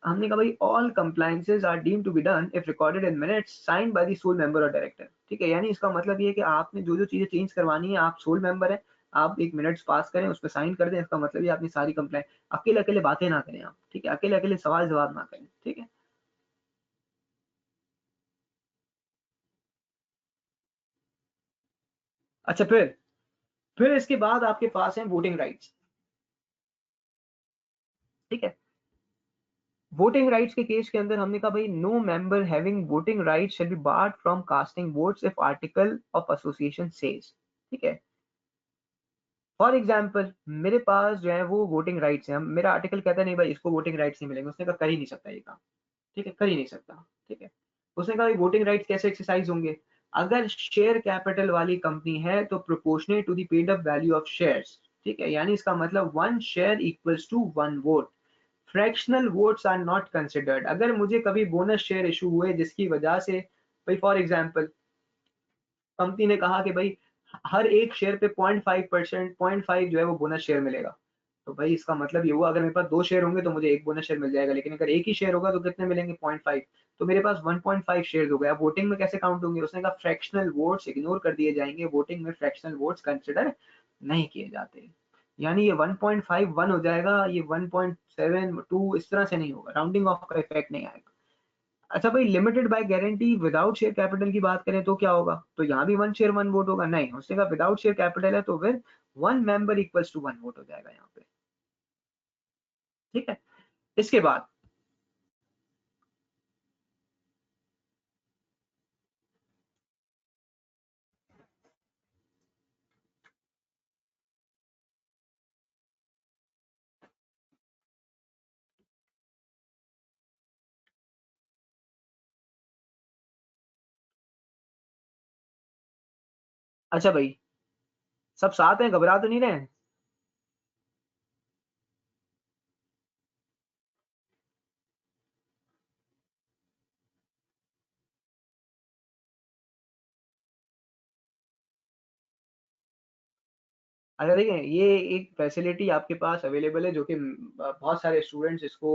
हमने कहा भाई all compliances are deemed to be done if recorded in minutes signed by the sole member और डायरेक्टर, ठीक है। यानी इसका मतलब ये है कि आपने जो जो चीजें चेंज करवानी है, आप सोल मेंबर है, आप एक मिनट्स पास करें, उस पर साइन कर दें, इसका मतलब ये आपने सारी कंप्लाइन, अकेले अकेले बातें ना करें आप, ठीक है, अकेले अकेले सवाल जवाब ना करें, ठीक है। अच्छा फिर फिर इसके बाद आपके पास है वोटिंग राइट्स, ठीक है। वोटिंग राइट्स के केस के अंदर हमने कहा भाई no member having voting rights shall be barred from casting votes if article of association says, ठीक है। फॉर एग्जाम्पल मेरे पास जो है वो वोटिंग राइट्स है, मेरा आर्टिकल कहता है नहीं भाई इसको वोटिंग राइट्स नहीं मिलेंगे, उसने कहा कर ही नहीं सकता ये काम, ठीक है, कर ही नहीं सकता, ठीक है। उसने कहा वोटिंग राइट्स कैसे एक्सरसाइज होंगे, अगर शेयर कैपिटल वाली कंपनी है तो proportionate to the paid up value of shares, ठीक है, यानी इसका मतलब one share equals to one vote. Fractional votes are not considered. अगर मुझे कभी बोनस शेयर इशू हुए जिसकी वजह से भाई फॉर एग्जांपल कंपनी ने कहा कि भाई हर एक शेयर पे 0.5%, 0.5 जो है वो बोनस शेयर मिलेगा, तो भाई इसका मतलब ये हुआ अगर मेरे पास 2 शेयर होंगे तो मुझे एक बोनस शेयर मिल जाएगा, लेकिन अगर एक ही शेयर होगा तो कितने मिलेंगे 0.5, तो मेरे पास 1.5 शेयर हो गया। वोटिंग में कैसे काउंट होंगे, उसने कहा फ्रैक्शनल वोट्स इग्नोर कर दिए जाएंगे, वोटिंग में फ्रैक्शनल वोट्स कंसिडर नहीं किए जाते। यानी ये 1.5 1 हो जाएगा, ये 1.7 2 इस तरह से नहीं होगा, राउंडिंग ऑफ का इफेक्ट नहीं आएगा। अच्छा भाई limited by guarantee without share capital की बात करें तो क्या होगा, तो यहाँ भी वन शेयर वन वोट होगा, नहीं उसने कहा विदाउट शेयर कैपिटल है तो फिर one member equals to one vote हो जाएगा यहाँ पे, ठीक है। इसके बाद अच्छा भाई सब साथ हैं, घबरा तो नहीं रहे हैं? अच्छा देखिए ये एक फैसिलिटी आपके पास अवेलेबल है जो कि बहुत सारे स्टूडेंट्स इसको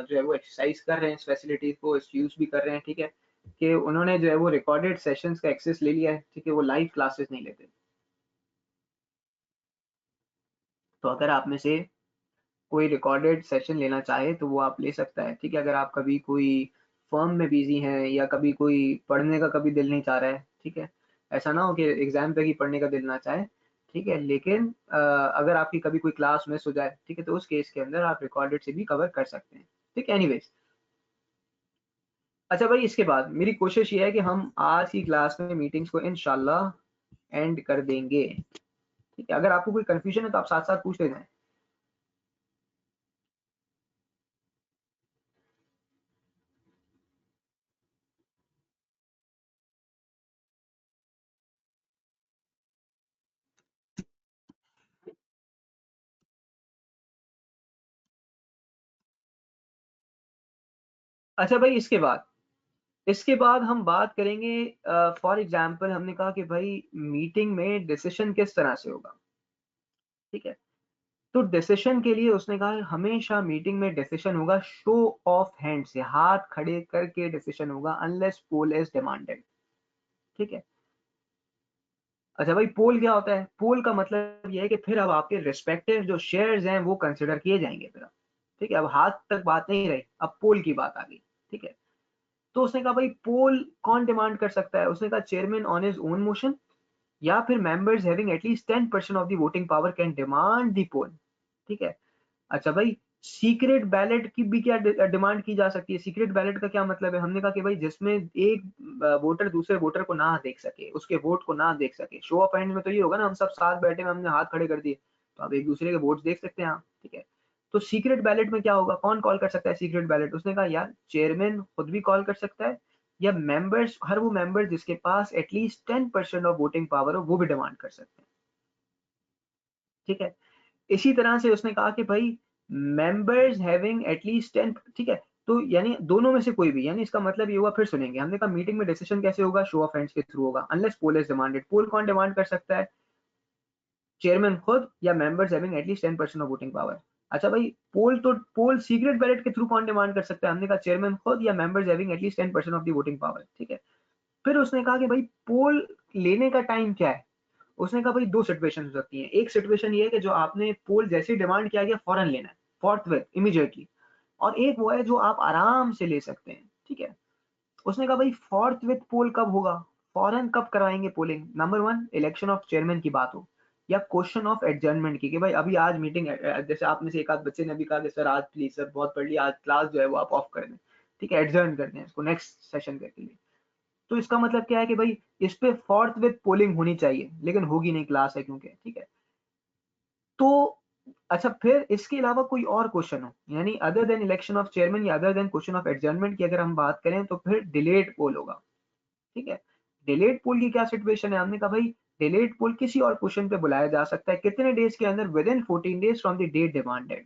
जो है वो एक्सरसाइज कर रहे हैं, इस फैसिलिटी को इस यूज भी कर रहे हैं, ठीक है, कि उन्होंने जो है वो रिकॉर्डेड सेशंस का एक्सेस ले लिया है, ठीक है, वो लाइव क्लासेस नहीं लेते। तो अगर आप में से कोई रिकॉर्डेड सेशन लेना चाहे तो वो आप ले सकता है, ठीक है। अगर आप कभी कोई फर्म में बिजी हैं या कभी कोई पढ़ने का कभी दिल नहीं चाह रहा है, ठीक है, ऐसा ना हो कि एग्जाम पे ही पढ़ने का दिल ना चाहे, ठीक है, लेकिन अगर आपकी कभी कोई क्लास मिस हो जाए, ठीक है, तो उस केस के अंदर आप रिकॉर्डेड से भी कवर कर सकते हैं, ठीक है, एनीवेज। अच्छा भाई इसके बाद मेरी कोशिश ये है कि हम आज की क्लास में मीटिंग्स को इंशाल्लाह एंड कर देंगे, ठीक है। अगर आपको कोई कंफ्यूजन है तो आप साथ साथ पूछ ले जाएं। अच्छा भाई इसके बाद हम बात करेंगे, फॉर एग्जाम्पल हमने कहा कि भाई मीटिंग में डिसीजन किस तरह से होगा, ठीक है। तो डिसीजन के लिए उसने कहा हमेशा मीटिंग में डिसीजन होगा शो ऑफ हैंड से, हाथ खड़े करके डिसीजन होगा अनलेस पोल इज डिमांडेड, ठीक है। अच्छा भाई पोल क्या होता है, पोल का मतलब ये है कि फिर अब आपके रिस्पेक्टिव जो शेयर्स हैं वो कंसिडर किए जाएंगे फिर अब, ठीक है, अब हाथ तक बात नहीं रही, अब पोल की बात आ गई, ठीक है। तो उसने कहा भाई पोल कौन डिमांड कर सकता है, उसने कहा chairman on his own motion या फिर members having at least 10% of the voting power can demand the poll, ठीक है। अच्छा भाई सीक्रेट बैलेट की भी क्या डिमांड की जा सकती है, सीक्रेट बैलेट का क्या मतलब है, हमने कहा कि भाई जिसमें एक वोटर दूसरे वोटर को ना देख सके, उसके वोट को ना देख सके, शो ऑफ हैंड में तो ये होगा ना हम सब साथ बैठे हैं हमने हाथ खड़े कर दिए तो आप एक दूसरे के वोट देख सकते हैं आप, ठीक है। तो सीक्रेट बैलेट में क्या होगा, कौन कॉल कर सकता है सीक्रेट बैलेट, उसने कहा यार चेयरमैन खुद भी कॉल कर सकता है या मेंबर्स, हर वो मेंबर जिसके पास एटलीस्ट 10% ऑफ वोटिंग पावर हो वो भी डिमांड कर सकते हैं, ठीक है। इसी तरह से उसने कहा कि भाई मेंबर्स हैविंग एटलीस्ट 10, ठीक है, तो यानी दोनों में से कोई भी, यानी इसका मतलब ये हुआ, फिर सुनेंगे, हमने कहा मीटिंग में डिसीजन कैसे होगा, शो ऑफ हैंड्स के थ्रू होगा अनलेस पोल इज डिमांडेड। पोल कौन डिमांड कर सकता है, चेयरमैन खुद या members having at least 10% of voting power. अच्छा भाई पोल सीक्रेट बैलेट के थ्रू कौन डिमांड कर सकता है, हमने कहा चेयरमैन खुद या members having at least 10% of the voting power, ठीक है। फिर उसने कहा कि भाई पोल लेने का टाइम क्या है, उसने कहा भाई दो सिचुएशन हो सकती हैं, एक सिचुएशन ये है कि जो आपने पोल जैसे ही डिमांड किया गया फौरन लेना है, फोर्थ इमीडिएटली, और एक वो है जो आप आराम से ले सकते हैं, ठीक है। उसने कहा भाई फोर्थ विथ पोल कब होगा, फौरन कब करवाएंगे polling, number one election of chairman की बात हो या क्वेश्चन ऑफ एडजर्नमेंट की कि भाई अभी आज मीटिंग, जैसे आप में से एक आध बच्चे ने भी कहा कि सर आज प्लीज सर बहुत पढ़ लिया, आज क्लास जो है वो आप ऑफ कर दें, ठीक है, एडजर्न कर दें इसको नेक्स्ट सेशन के लिए। तो इसका मतलब क्या है कि भाई इस पे फोर्थ विद पोलिंग होनी चाहिए, लेकिन होगी नहीं, क्लास है क्योंकि, ठीक है। तो अच्छा, फिर इसके अलावा कोई और क्वेश्चन हो, यानी other than election of chairman या other than question of adjournment की अगर हम बात करें तो फिर डिलेड पोल होगा, ठीक है। डिलेड पोल की क्या सिचुएशन है, हमने कहा भाई डिलेड पोल किसी और क्वेश्चन पे बुलाया जा सकता है कितने डेज के अंदर, within 14 days from the date demanded.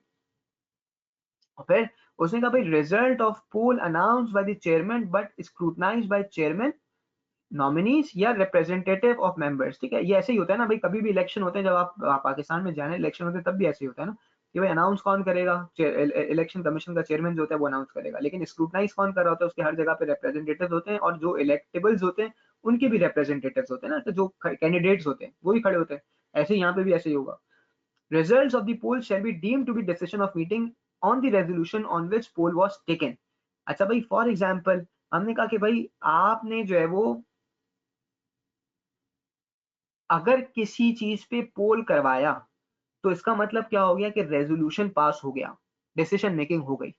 और फिर उसने कहा भाई result of poll announce by the chairman but scrutinized by chairman nominees या रिप्रेजेंटेटिव ऑफ मेंबर्स, ठीक है। ये ऐसे ही होता है ना भाई, कभी भी इलेक्शन होते हैं, जब आप पाकिस्तान में जाने इलेक्शन होते हैं तब भी ऐसे ही होता है ना कि भाई अनाउंस कौन करेगा, इलेक्शन कमीशन का चैयरमैन जो होता है वो अनाउंस करेगा, लेकिन स्क्रूटनाइज कौन कर रहा होता है, उसके हर जगह पे रिप्रेजेंटेटिव होते हैं, और जो इलेक्टेबल्स होते हैं उनके भी रिप्रेजेंटेटिव होते हैं ना, तो जो कैंडिडेट्स होते हैं वो ही खड़े होते हैं। ऐसे ही यहाँ पे भी ऐसे ही होगा। Results of the poll shall be deemed to be decision of meeting on the resolution on which poll was taken. अच्छा भाई, फॉर एग्जांपल हमने कहा कि भाई आपने जो है वो अगर किसी चीज पे पोल करवाया तो इसका मतलब क्या हो गया कि रेजोल्यूशन पास हो गया, डिसीजन मेकिंग हो गई।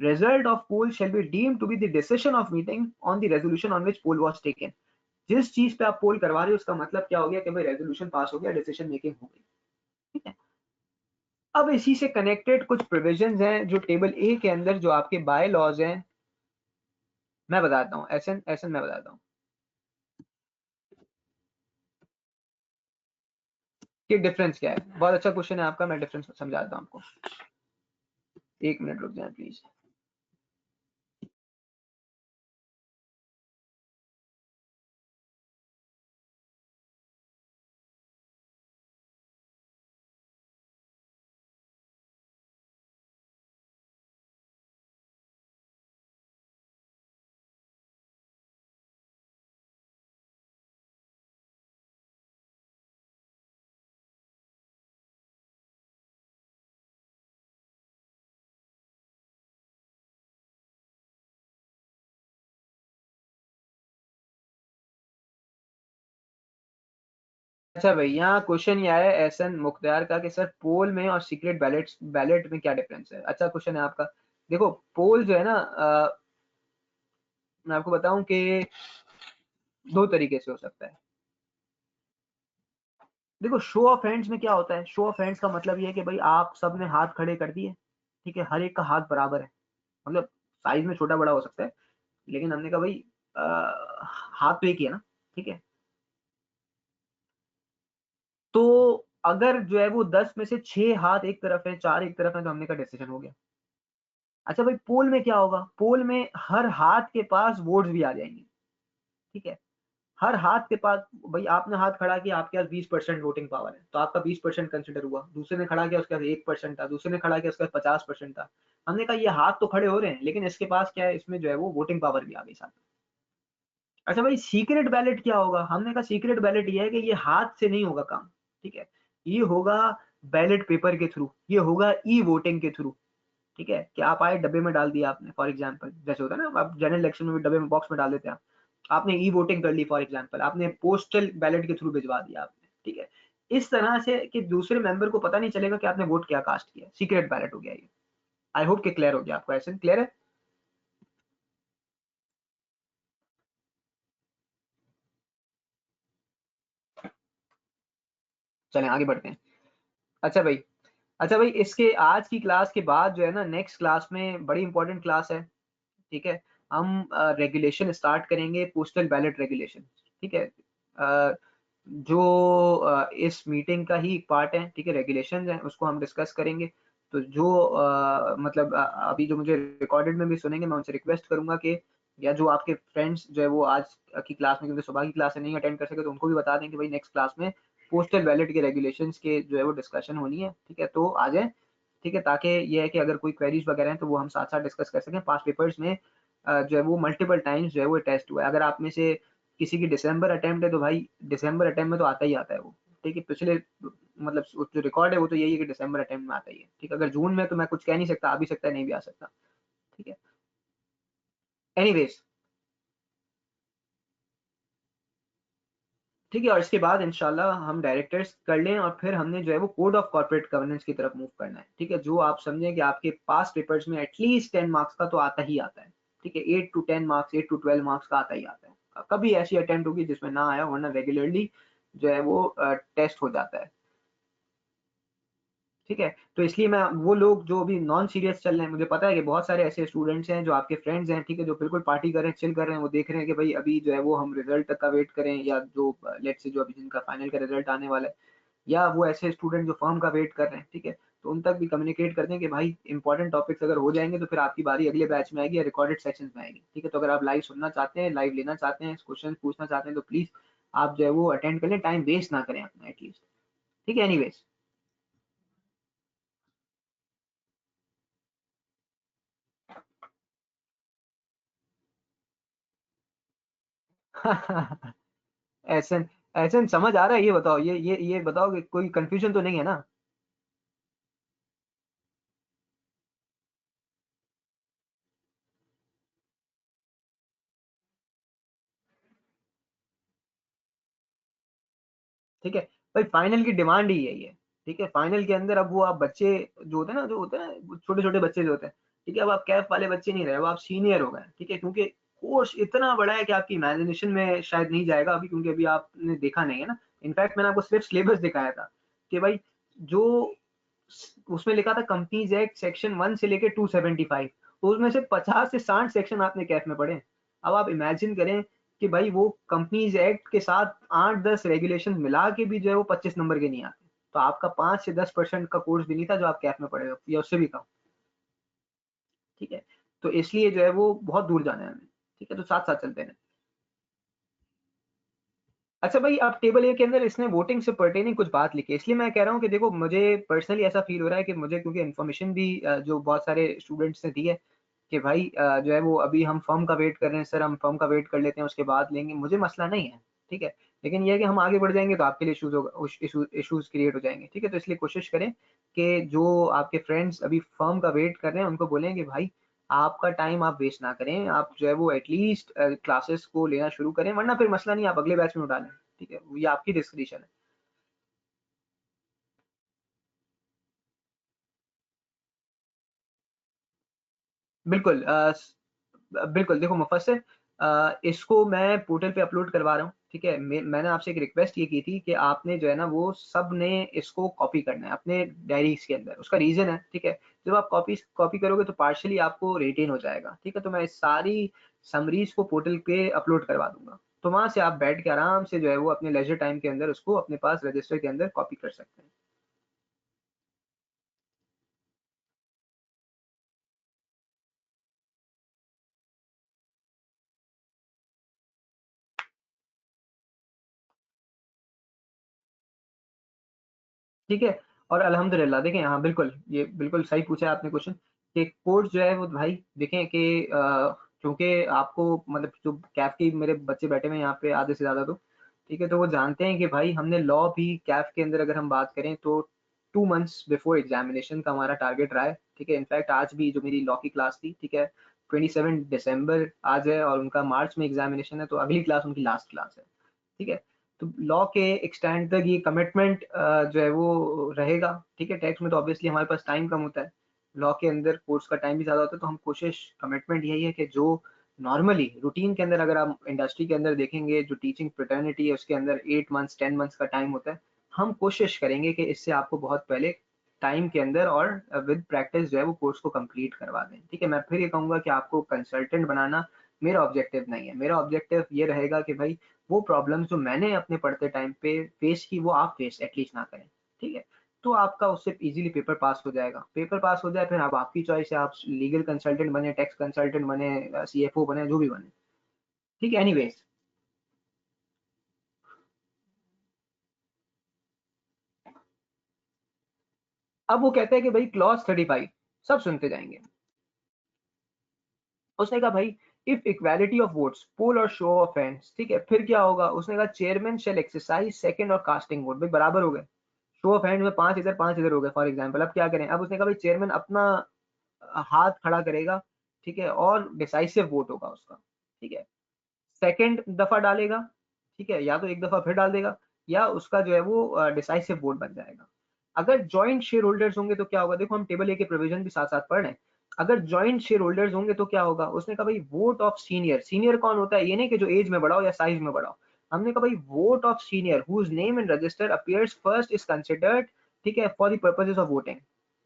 Result of poll shall be deemed to be the decision of meeting on the resolution on which poll was taken. जिस चीज पे आप पोल करवा रहे हो उसका मतलब क्या हो गया कि भाई रेजोल्यूशन पास हो गया, डिसीजन मेकिंग हो गई, ठीक है। अब इसी से कनेक्टेड कुछ प्रोविजंस हैं जो टेबल ए के अंदर जो आपके बाय लॉज हैं, मैं बताता हूँ, एसन एसन मैं बताता हूँ कि डिफरेंस क्या है। बहुत अच्छा क्वेश्चन है आपका, मैं डिफरेंस समझाता हूँ आपको। एक मिनट रुक जाए प्लीज। अच्छा भाई, यहाँ क्वेश्चन ये आया है एहसन मुख्तार का कि सर पोल में और सीक्रेट बैलेट बैलेट में क्या डिफरेंस है। अच्छा क्वेश्चन है आपका। देखो पोल जो है ना, मैं आपको बताऊं कि दो तरीके से हो सकता है। देखो शो ऑफ हैंड्स में क्या होता है, शो ऑफ हैंड्स का मतलब ये है कि भाई आप सब ने हाथ खड़े कर दिए, ठीक है, हर एक का हाथ बराबर है, मतलब साइज में छोटा बड़ा हो सकता है, लेकिन हमने कहा भाई हाथ तो एक ही है ना, ठीक है। तो अगर जो है वो 10 में से 6 हाथ एक तरफ है, 4 एक तरफ है, तो हमने का डिसीजन हो गया। अच्छा भाई पोल में क्या होगा, पोल में हर हाथ के पास वोट्स भी आ जाएंगे, ठीक है। हर हाथ के पास, भाई आपने हाथ खड़ा किया, आपके पास 20% वोटिंग पावर है, तो आपका 20% कंसिडर हुआ। दूसरे ने खड़ा किया, उसके पास 1% था, दूसरे ने खड़ा किया, उसके पास 50% था। हमने कहा ये हाथ तो खड़े हो रहे हैं, लेकिन इसके पास क्या है, इसमें जो है वो वोटिंग पावर भी आ गई साथ में। अच्छा भाई सीक्रेट बैलेट क्या होगा, हमने कहा सीक्रेट बैलेट ये है कि ये हाथ से नहीं होगा काम, ठीक है। ये होगा बैलेट पेपर के थ्रू, ये होगा ई वोटिंग के थ्रू, ठीक है। कि आप आए डब्बे में डाल दिया आपने, फॉर एग्जांपल जैसे होता है ना, आप जनरल इलेक्शन में भी डब्बे में बॉक्स में डाल देते हैं, आपने ई वोटिंग कर ली, फॉर एग्जांपल आपने पोस्टल बैलेट के थ्रू भिजवा दिया आपने, ठीक है। इस तरह से कि दूसरे मेंबर को पता नहीं चलेगा कि आपने वोट क्या कास्ट किया, सीक्रेट बैलेट हो गया ये। आई होप कि क्लियर हो गया आपको, ऐसे क्लियर है। चलें आगे बढ़ते हैं। अच्छा भाई, अच्छा भाई इसके आज की क्लास के बाद जो है ना, नेक्स्ट क्लास में बड़ी इंपॉर्टेंट क्लास है, ठीक है। हम रेगुलेशन स्टार्ट करेंगे, पोस्टल बैलेट रेगुलेशन, ठीक है। अ, जो इस मीटिंग का ही एक पार्ट है, ठीक है, रेगुलेशंस हैं उसको हम डिस्कस करेंगे। तो जो मतलब अभी जो मुझे रिकॉर्डेड में भी सुनेंगे, मैं उनसे रिक्वेस्ट करूंगा कि या जो आपके फ्रेंड्स जो है वो आज की क्लास में, क्योंकि सुबह की क्लास नहीं अटेंड कर सके, तो उनको भी बता दें कि भाई नेक्स्ट क्लास में पोस्टल बैलेट के रेगुलेशंस के जो है वो डिस्कशन होनी है, ठीक है। तो आ जाए, ठीक है, ताकि ये है कि अगर कोई क्वेरीज वगैरह हैं तो वो हम साथ साथ डिस्कस कर सकें। पास पेपर्स में जो है वो मल्टीपल टाइम्स जो है वो टेस्ट हुआ है। अगर आप में से किसी की दिसंबर अटेम्प्ट है तो भाई दिसंबर अटेम्प्ट में तो आता ही आता है वो, ठीक है। पिछले मतलब जो रिकॉर्ड है वो तो यही है कि दिसंबर अटेम्प्ट में आता ही है, ठीक है। अगर जून में तो मैं कुछ कह नहीं सकता, आ भी सकता है नहीं भी आ सकता, ठीक है। एनीवेज, ठीक है, और इसके बाद इंशाल्लाह हम डायरेक्टर्स कर लें और फिर हमने जो है वो कोड ऑफ कॉर्पोरेट गवर्नेंस की तरफ मूव करना है। ठीक है, जो आप समझें कि आपके पास पेपर्स में एटलीस्ट 10 मार्क्स का तो आता ही आता है। ठीक है, 8 टू 10 मार्क्स, 8 टू 12 मार्क्स का आता ही आता है। कभी ऐसी अटेम्प्ट होगी जिसमें ना आया, वरना रेगुलरली जो है वो टेस्ट हो जाता है। ठीक है, तो इसलिए मैं वो लोग जो अभी नॉन सीरियस चल रहे हैं, मुझे पता है कि बहुत सारे ऐसे स्टूडेंट्स हैं जो आपके फ्रेंड्स हैं, ठीक है, जो बिल्कुल पार्टी कर रहे हैं, चिल कर रहे हैं, वो देख रहे हैं कि भाई अभी जो है वो हम रिजल्ट तक का वेट करें, या जो लेट्स से जो अभी जिनका फाइनल का रिजल्ट आने वाला है, या वो ऐसे स्टूडेंट जो फॉर्म का वेट कर रहे हैं। ठीक है, तो उन तक भी कम्युनिकेट कर दें कि भाई इंपॉर्टेंट टॉपिक्स अगर हो जाएंगे तो फिर आपकी बारी अगले बैच में आएगी या रिकॉर्डेड सेक्शंस में आएगी। ठीक है, तो अगर आप लाइव सुनना चाहते हैं, लाइव लेना चाहते हैं, क्वेश्चन पूछना चाहते हैं, तो प्लीज आप जो है वो अटेंड कर लें, टाइम वेस्ट ना करें अपना एटलीस्ट। ठीक है, एनीवेज। ऐसे ऐसे समझ आ रहा है, ये बताओ, ये बताओ कि कोई कंफ्यूजन तो नहीं है ना? ठीक है भाई, फाइनल की डिमांड ही यही है। ठीक है, फाइनल के अंदर अब वो आप बच्चे जो होते हैं ना, जो होते हैं ना छोटे छोटे बच्चे जो होते हैं, ठीक है, अब आप कैफ वाले बच्चे नहीं रहे, अब आप सीनियर हो गए। ठीक है, क्योंकि कोर्स इतना बड़ा है कि आपकी इमेजिनेशन में शायद नहीं जाएगा अभी, क्योंकि अभी आपने देखा नहीं है ना। इनफैक्ट मैंने आपको सिर्फ सिलेबस दिखाया था कि भाई जो उसमें लिखा था कंपनीज एक्ट सेक्शन 1 से लेके 275, तो उसमें से 50 से 60 सेक्शन आपने कैफ में पढ़े। अब आप इमेजिन करें कि भाई वो कंपनीज एक्ट के साथ 8-10 रेगुलेशन मिला के भी जो है वो 25 नंबर के नहीं आते, तो आपका 5 से 10% का कोर्स भी नहीं था जो आप कैफ में पढ़े हो, या उससे भी कम। ठीक है, तो इसलिए जो है वो बहुत दूर जाना है हमें। ठीक है, तो साथ साथ चलते हैं। अच्छा भाई, अब टेबल ए के अंदर इसने वोटिंग से पर्टेनिंग कुछ बात लिखी है, इसलिए मैं कह रहा हूँ कि देखो, मुझे पर्सनली ऐसा फील हो रहा है कि मुझे, क्योंकि इन्फॉर्मेशन भी जो बहुत सारे स्टूडेंट्स ने दी है कि भाई जो है वो अभी हम फॉर्म का वेट कर रहे हैं सर, हम फॉर्म का वेट कर लेते हैं उसके बाद लेंगे, मुझे मसला नहीं है। ठीक है, लेकिन ये है कि हम आगे बढ़ जाएंगे तो आपके लिए इशूज होगा, इशूज क्रिएट हो जाएंगे। ठीक है, तो इसलिए कोशिश करें कि जो आपके फ्रेंड्स अभी फॉर्म का वेट कर रहे हैं उनको बोलें कि भाई आपका टाइम आप वेस्ट ना करें, आप जो है वो एटलीस्ट क्लासेस को लेना शुरू करें, वरना फिर मसला नहीं, आप अगले बैच में उठा लें। ठीक है, ये आपकी डिस्क्रिप्शन है। बिल्कुल बिल्कुल, देखो मुफस्सिल, इसको मैं पोर्टल पे अपलोड करवा रहा हूँ। ठीक है, मैंने आपसे एक रिक्वेस्ट ये की थी कि आपने जो है ना वो सब ने इसको कॉपी करना है अपने डायरीज के अंदर, उसका रीजन है। ठीक है, जब आप कॉपी कॉपी करोगे तो पार्शली आपको रिटेन हो जाएगा। ठीक है, तो मैं इस सारी समरीज को पोर्टल पे अपलोड करवा दूंगा, तो वहां से आप बैठ के आराम से जो है वो अपने लेजर टाइम के अंदर उसको अपने पास रजिस्टर के अंदर कॉपी कर सकते हैं। ठीक है, और अल्हम्दुलिल्लाह देखें, हाँ बिल्कुल, ये बिल्कुल सही पूछा है आपने क्वेश्चन, कि कोर्स जो है वो भाई देखें कि क्योंकि आपको मतलब जो कैफ के मेरे बच्चे बैठे हुए हैं यहाँ पे आधे से ज़्यादा, तो ठीक है, तो वो जानते हैं कि भाई हमने लॉ भी कैफ के अंदर अगर हम बात करें तो 2 मंथ्स बिफोर एग्जामिनेशन का हमारा टारगेट रहा है। ठीक है, इनफैक्ट आज भी जो मेरी लॉ की क्लास थी, ठीक है, 27 दिसंबर आज है और उनका मार्च में एग्जामिनेशन है, तो अगली क्लास उनकी लास्ट क्लास है। ठीक है, तो लॉ के एक्सटेंड तक ये कमिटमेंट जो है वो रहेगा। ठीक है, टैक्स में तो ऑब्वियसली हमारे पास टाइम कम होता है, लॉ के अंदर कोर्स का टाइम भी ज़्यादा होता है, तो हम कोशिश, कमिटमेंट यही है कि जो नॉर्मली रूटीन के अंदर अगर आप इंडस्ट्री के अंदर देखेंगे, जो टीचिंग फ्रेटर्निटी है उसके अंदर 8 मंथ्स 10 मंथ्स का टाइम होता है, हम कोशिश करेंगे कि इससे आपको बहुत पहले टाइम के अंदर और विद प्रैक्टिस जो है वो कोर्स को कंप्लीट करवा दें। ठीक है, मैं फिर ये कहूँगा कि आपको कंसल्टेंट बनाना मेरा ऑब्जेक्टिव नहीं है। मेरा ऑब्जेक्टिव ये रहेगा कि भाई वो प्रॉब्लम्स जो मैंने अपने पढ़ते टाइम पे फेस की, वो आप फेस एटलीस्ट ना करें। ठीक है, तो आपका उससे इजीली पेपर पास हो जाएगा। पेपर पास हो जाए फिर अब आपकी चॉइस है, आप लीगल कंसल्टेंट बने, टैक्स कंसल्टेंट बने, सीएफओ बने, जो भी बने। ठीक है, एनीवेज। अब वो कहते हैं कि भाई क्लॉज 35 सब सुनते जाएंगे। उसने कहा भाई इफ इक्वालिटी ऑफ वोट्स पोल और शो ऑफ हैंड्स, ठीक है, फिर क्या होगा? उसने कहा चेयरमैन शेल एक्सरसाइज सेकंड और कास्टिंग वोट, भाई बराबर हो गए, शो ऑफ हैंड में 5 इधर 5 इधर हो गए फॉर एग्जाम्पल। अब क्या करें? अब उसने कहा भाई चेयरमैन अपना हाथ खड़ा करेगा, ठीक है, और डिसाइसिव वोट होगा उसका। ठीक है, सेकंड दफा डालेगा, ठीक है, या तो एक दफा फिर डाल देगा, या उसका जो है वो डिसाइसिव वोट बन जाएगा। अगर जॉइंट शेयर होल्डर्स होंगे तो क्या होगा, देखो हम टेबल ए के प्रोविजन भी साथ साथ पढ़ रहे हैं। अगर जॉइंट शेयर होल्डर्स होंगे तो क्या होगा, उसने कहा भाई वोट ऑफ सीनियर, सीनियर कौन होता है, ये नहीं कि जो एज में बड़ा हो या साइज में बड़ा हो, हमने कहा भाई vote of senior whose name in register appears first is considered, ठीक है, for the purposes of voting.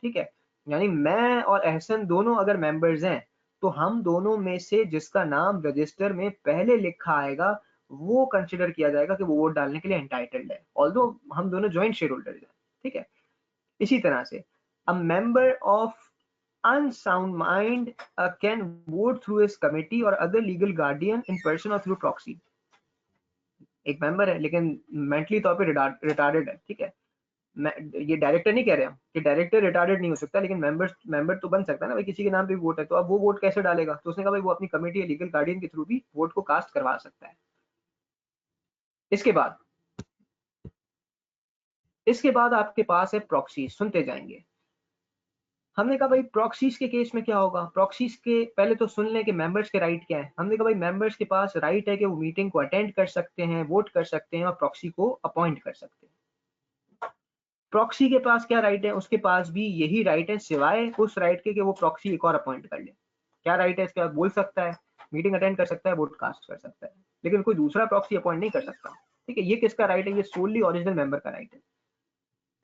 ठीक है, यानी मैं और एहसन दोनों अगर मेंबर्स हैं, तो हम दोनों में से जिसका नाम रजिस्टर में पहले लिखा आएगा वो कंसिडर किया जाएगा कि वो वोट डालने के लिए एंटाइटल्ड है, ऑल्दो हम दोनों ज्वाइंट शेयर होल्डर्स हैं। ठीक है, इसी तरह से a member of unsound mind can vote through his committee or other legal guardian in person or through proxy। एक मेंबर है लेकिन मेंटली तौर पे रिटार्डेड है, ठीक है, ये डायरेक्टर नहीं कह रहे हम कि डायरेक्टर रिटार्डेड नहीं हो सकता, लेकिन मेंबर तो बन सकता है ना भाई, किसी के नाम पे वोट है तो अब वो वोट कैसे डालेगा, तो उसने कहा भाई वो अपनी कमेटी या लीगल गार्डियन के थ्रू भी वोट को कास्ट करवा सकता है। इसके बाद आपके पास है प्रॉक्सी, सुनते जाएंगे। हमने कहा भाई प्रॉक्सीज के केस में क्या होगा, प्रॉक्सीज के पहले तो सुन लें कि मेंबर्स के राइट क्या है। हमने कहा भाई मेंबर्स के पास राइट है कि वो मीटिंग को अटेंड कर सकते हैं, वोट कर सकते हैं और प्रॉक्सी को अपॉइंट कर सकते हैं। प्रॉक्सी के पास क्या राइट है, उसके पास भी यही राइट है, सिवाय उस राइट के कि वो प्रॉक्सी एक और अपॉइंट कर ले। क्या राइट है इसके बाद, बोल सकता है, मीटिंग अटेंड कर सकता है, वोट कास्ट कर सकता है, लेकिन कोई दूसरा प्रॉक्सी अपॉइंट नहीं कर सकता। ठीक है, ये किसका राइट है, ये सोनली ओरिजिनल मेंबर का राइट है।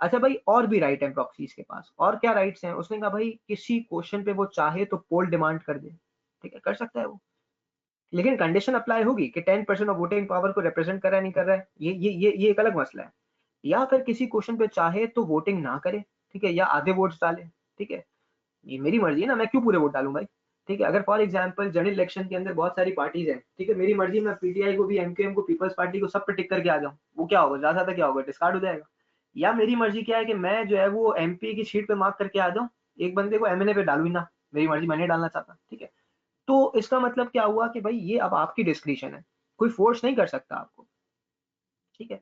अच्छा भाई और भी राइट है प्रॉक्सीज के पास, और क्या राइट्स हैं, उसने कहा भाई किसी क्वेश्चन पे वो चाहे तो पोल डिमांड कर दे, ठीक है, कर सकता है वो, लेकिन कंडीशन अप्लाई होगी कि 10% ऑफ वोटिंग पावर को रिप्रेजेंट कर रहा है नहीं कर रहा है, ये एक अलग मसला है। या फिर किसी क्वेश्चन पे चाहे तो वोटिंग ना करे, ठीक है, या आधे वोट्स डाले, ठीक है, ये मेरी मर्जी है ना, मैं क्यों पूरे वोट डालूं भाई। ठीक है, अगर फॉर एग्जांपल जनरल इलेक्शन के अंदर बहुत सारी पार्टीज हैं, ठीक है, मेरी मर्जी, मैं पीटीआई को भी, एमकेएम को, पीपल्स पार्टी को, सब पे टिक करके आ जाऊं, वो क्या होगा, ज्यादा ज्यादा क्या होगा, डिस्कार्ड हो जाएगा। या मेरी मर्जी क्या है कि मैं जो है वो एमपी की सीट पे मार्क करके आ जाऊं, एक बंदे को एमएनए पे डालू ही ना, मेरी मर्जी, मैंने डालना चाहता, ठीक है। तो इसका मतलब क्या हुआ कि भाई ये अब आपकी डिस्क्रिप्शन है, कोई फोर्स नहीं कर सकता आपको। ठीक है,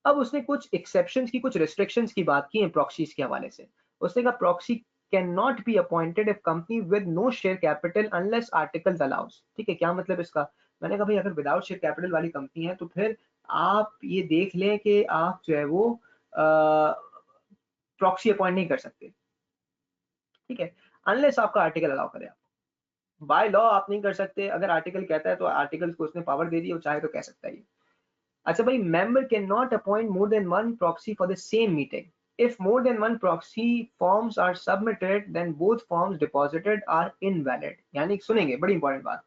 अब उसने कुछ एक्सेप्शंस की, कुछ रिस्ट्रिक्शंस की बात की है प्रॉक्सीज के हवाले से। उसने कहा proxy can not be appointed if company with no share capital unless article allows. ठीक है, क्या मतलब इसका, मैंने कहा भाई अगर विदाउट शेयर कैपिटल वाली कंपनी है तो फिर आप ये देख लें कि आप जो है वो प्रॉक्सी अपॉइंट नहीं कर सकते। ठीक है, अनलेस आपका आर्टिकल अलाउ करे, आप बाय लॉ आप नहीं कर सकते, अगर आर्टिकल कहता है तो आर्टिकल को उसने पावर दे दी, वो चाहे तो कह सकता है ये। अच्छा भाई, member cannot appoint more than one proxy for the same meeting. If more than one proxy forms are submitted, then both forms deposited are invalid। यानी सुनेंगे, बड़ी इंपॉर्टेंट बात।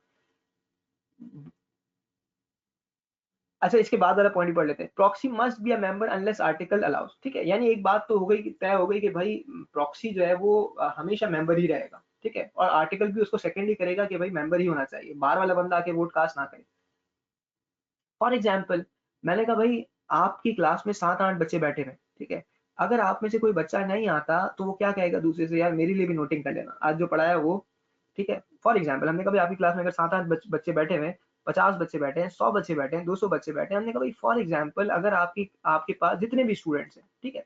अच्छा, इसके बाद वाला पॉइंट पढ़ लेते हैं, proxy must be a member unless article allows. ठीक है, यानी एक बात तो हो गई, तय हो गई कि भाई प्रॉक्सी जो है वो हमेशा मेंबर ही रहेगा। ठीक है, और आर्टिकल भी उसको सेकंड ही करेगा कि भाई मेंबर ही होना चाहिए, बाहर वाला बंदा आके वोट कास्ट ना करे। फॉर एग्जाम्पल, मैंने कहा भाई आपकी क्लास में 7-8 बच्चे बैठे हुए, ठीक है, अगर आप में से कोई बच्चा नहीं आता तो वो क्या कहेगा दूसरे से, यार मेरे लिए भी नोटिंग कर लेना आज जो पढ़ाया वो। ठीक है, फॉर एग्जाम्पल हमने कहा भाई आपकी क्लास में अगर 7-8 बच्चे बैठे हुए, 50 बच्चे बैठे हैं, 100 बच्चे बैठे हैं, 200 बच्चे बैठे हैं, हमने कहा भाई फॉर एग्जाम्पल अगर आपके पास जितने भी स्टूडेंट्स हैं, ठीक है,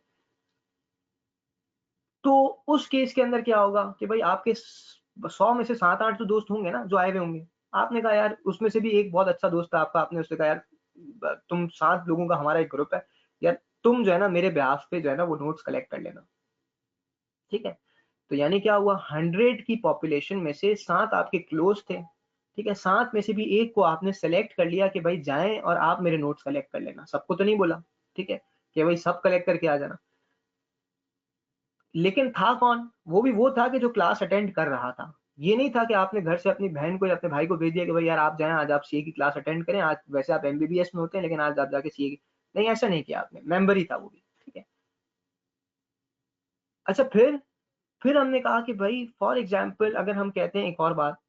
तो उस केस के अंदर क्या होगा कि भाई आपके 100 में से 7-8 तो दोस्त होंगे ना जो आए हुए होंगे। आपने कहा यार उसमें से भी एक बहुत अच्छा दोस्त था आपका, आपने उससे कहा यार तुम 7 लोगों का हमारा एक ग्रुप है, यार तुम जो है ना मेरे बिहाफ पे जो है ना वो नोट्स कलेक्ट कर लेना। ठीक है, तो यानी क्या हुआ, 100 की पॉपुलेशन में से 7 आपके क्लोज थे। ठीक है, 7 में से भी एक को आपने सेलेक्ट कर लिया कि भाई जाएं और आप मेरे नोट्स कलेक्ट कर लेना, सबको तो नहीं बोला। ठीक है, कि भाई सब कलेक्ट करके आ जाना, लेकिन था कौन, वो भी वो था कि जो क्लास अटेंड कर रहा था। ये नहीं था कि आपने घर से अपनी बहन को या अपने भाई को भेज दिया कि भाई यार आप जाएं, आज आप सीए की क्लास अटेंड करें, आज वैसे आप एमबीबीएस में होते हैं लेकिन आज आप जाके सीए की, नहीं ऐसा नहीं किया आपने, मेंबर ही था वो भी। ठीक है, अच्छा फिर हमने कहा कि भाई फॉर एग्जाम्पल अगर हम कहते हैं एक और बात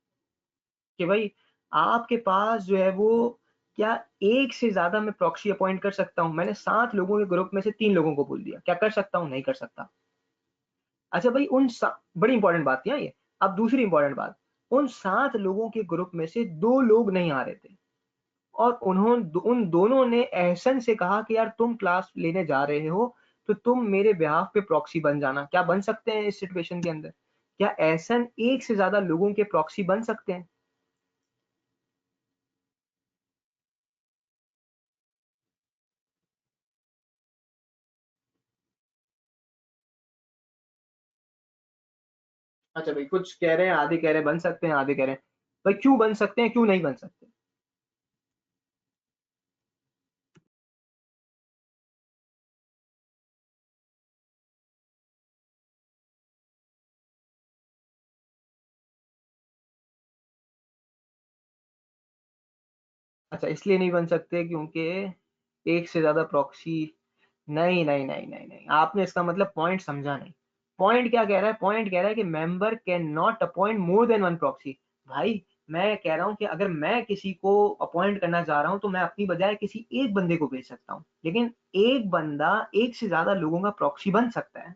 कि भाई आपके पास जो है वो क्या एक से ज्यादा मैं प्रॉक्सी अपॉइंट कर सकता हूं, मैंने 7 लोगों के ग्रुप में से 3 लोगों को बोल दिया, क्या कर सकता हूं, नहीं कर सकता। अच्छा भाई बड़ी इंपॉर्टेंट बात थी हाँ ये। अब दूसरी इंपॉर्टेंट बात, उन 7 लोगों के ग्रुप में से 2 लोग नहीं आ रहे थे, और उन दोनों ने एहसन से कहा कि यार तुम क्लास लेने जा रहे हो तो तुम मेरे बिहाफ पे प्रॉक्सी बन जाना। क्या बन सकते हैं इस सिचुएशन के अंदर, क्या एहसन एक से ज्यादा लोगों के प्रॉक्सी बन सकते हैं। अच्छा भाई, कुछ कह रहे हैं, आधे कह रहे हैं बन सकते हैं, आधे कह रहे हैं भाई क्यों बन सकते हैं, क्यों नहीं बन सकते। अच्छा, इसलिए नहीं बन सकते क्योंकि एक से ज्यादा प्रॉक्सी। नहीं नहीं नहीं नहीं नहीं, आपने इसका मतलब पॉइंट समझा नहीं। पॉइंट क्या कह रहा है, पॉइंट कह रहा है कि member can not appoint more than one proxy. भाई, मैं कह रहा हूं कि अगर मैं किसी को अपॉइंट करना चाह रहा हूं तो मैं अपनी बजाय किसी एक बंदे को भेज सकता हूं, लेकिन एक बंदा एक से ज्यादा लोगों का प्रॉक्सी बन सकता है।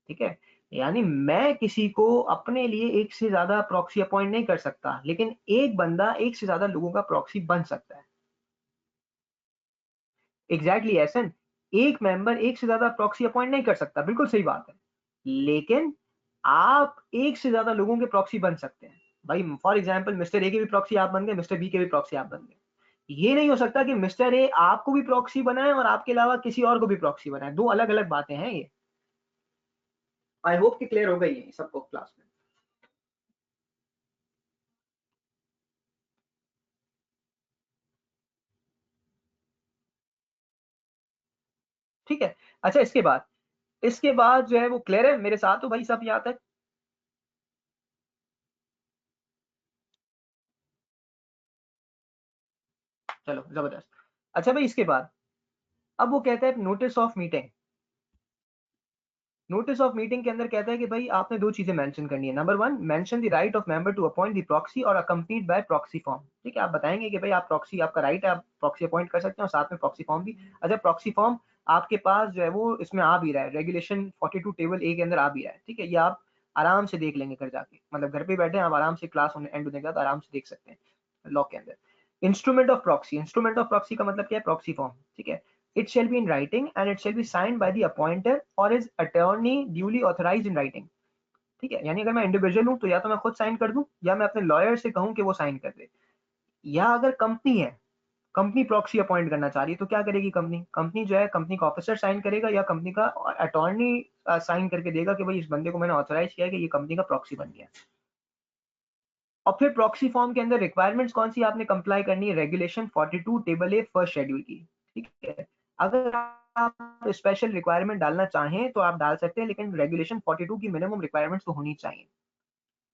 ठीक है, यानी मैं किसी को अपने लिए एक से ज्यादा प्रॉक्सी अपॉइंट नहीं कर सकता, लेकिन एक बंदा एक से ज्यादा लोगों का प्रॉक्सी बन सकता है। एग्जैक्टली ऐसा, एक मेंबर एक से ज्यादा प्रॉक्सी अपॉइंट नहीं कर सकता, बिल्कुल सही बात है, लेकिन आप एक से ज्यादा लोगों के प्रॉक्सी बन सकते हैं। भाई फॉर एग्जांपल, मिस्टर ए के भी प्रॉक्सी आप बन गए, मिस्टर बी के भी प्रॉक्सी आप बन गए। ये नहीं हो सकता कि मिस्टर ए आपको भी प्रॉक्सी बनाए और आपके अलावा किसी और को भी प्रॉक्सी बनाए, दो अलग अलग बातें हैं ये। आई होप कि क्लियर हो गई है सबको क्लास में। ठीक है। अच्छा, इसके बाद जो है वो क्लियर है मेरे साथ, तो भाई सब यहाँ तक। चलो जबरदस्त। अच्छा भाई, इसके बाद अब वो कहता है notice of meeting. Notice of meeting के अंदर कहता है कि भाई आपने दो चीजें मेंशन करनी है। Number one, mention the right of member to appoint the proxy और अकम्पनीड बाय प्रॉक्सी फॉर्म। ठीक है, आप बताएंगे कि भाई आप प्रॉक्सी, आपका राइट है, आप प्रॉक्सी अपॉइंट कर सकते हैं और साथ में प्रॉक्सी फॉर्म भी। अच्छा, प्रॉक्सी फॉर्म आपके पास जो है वो इसमें आ भी रहा है, रेगुलेशन 42 टेबल ए के अंदर आ भी रहा है। ठीक है, ये आप आराम से देख लेंगे घर जाके, मतलब घर पे बैठे आप आराम से क्लास एंड होने के बाद आराम से देख सकते हैं लॉ के अंदर। Instrument of proxy, instrument of proxy का मतलब क्या है, प्रॉक्सी फॉर्म। ठीक है, it shall be in writing and it shall be signed by the appointer or his attorney duly authorized in writing। ठीक है, यानी अगर मैं इंडिविजुअल हूं तो या तो मैं खुद साइन कर दूं या मैं अपने लॉयर से कहूं कि वो साइन कर दे। या अगर कंपनी है, कंपनी प्रॉक्सी अपॉइंट करना चाह रही है तो क्या करेगी कंपनी, कंपनी जो है कंपनी का ऑफिसर साइन करेगा या कंपनी का अटॉर्नी साइन करके देगा कि भाई इस बंदे को मैंने ऑथराइज किया है कि ये कंपनी का प्रॉक्सी बन गया। और फिर प्रॉक्सी फॉर्म के अंदर रिक्वायरमेंट्स कौन सी आपने कंप्लाई करनी है, रेगुलेशन 42 टेबल ए फर्स्ट शेड्यूल की। ठीक है, अगर आप स्पेशल रिक्वायरमेंट डालना चाहें तो आप डाल सकते हैं, लेकिन रेगुलेशन 42 की मिनिमम रिक्वायरमेंट्स तो होनी चाहिए।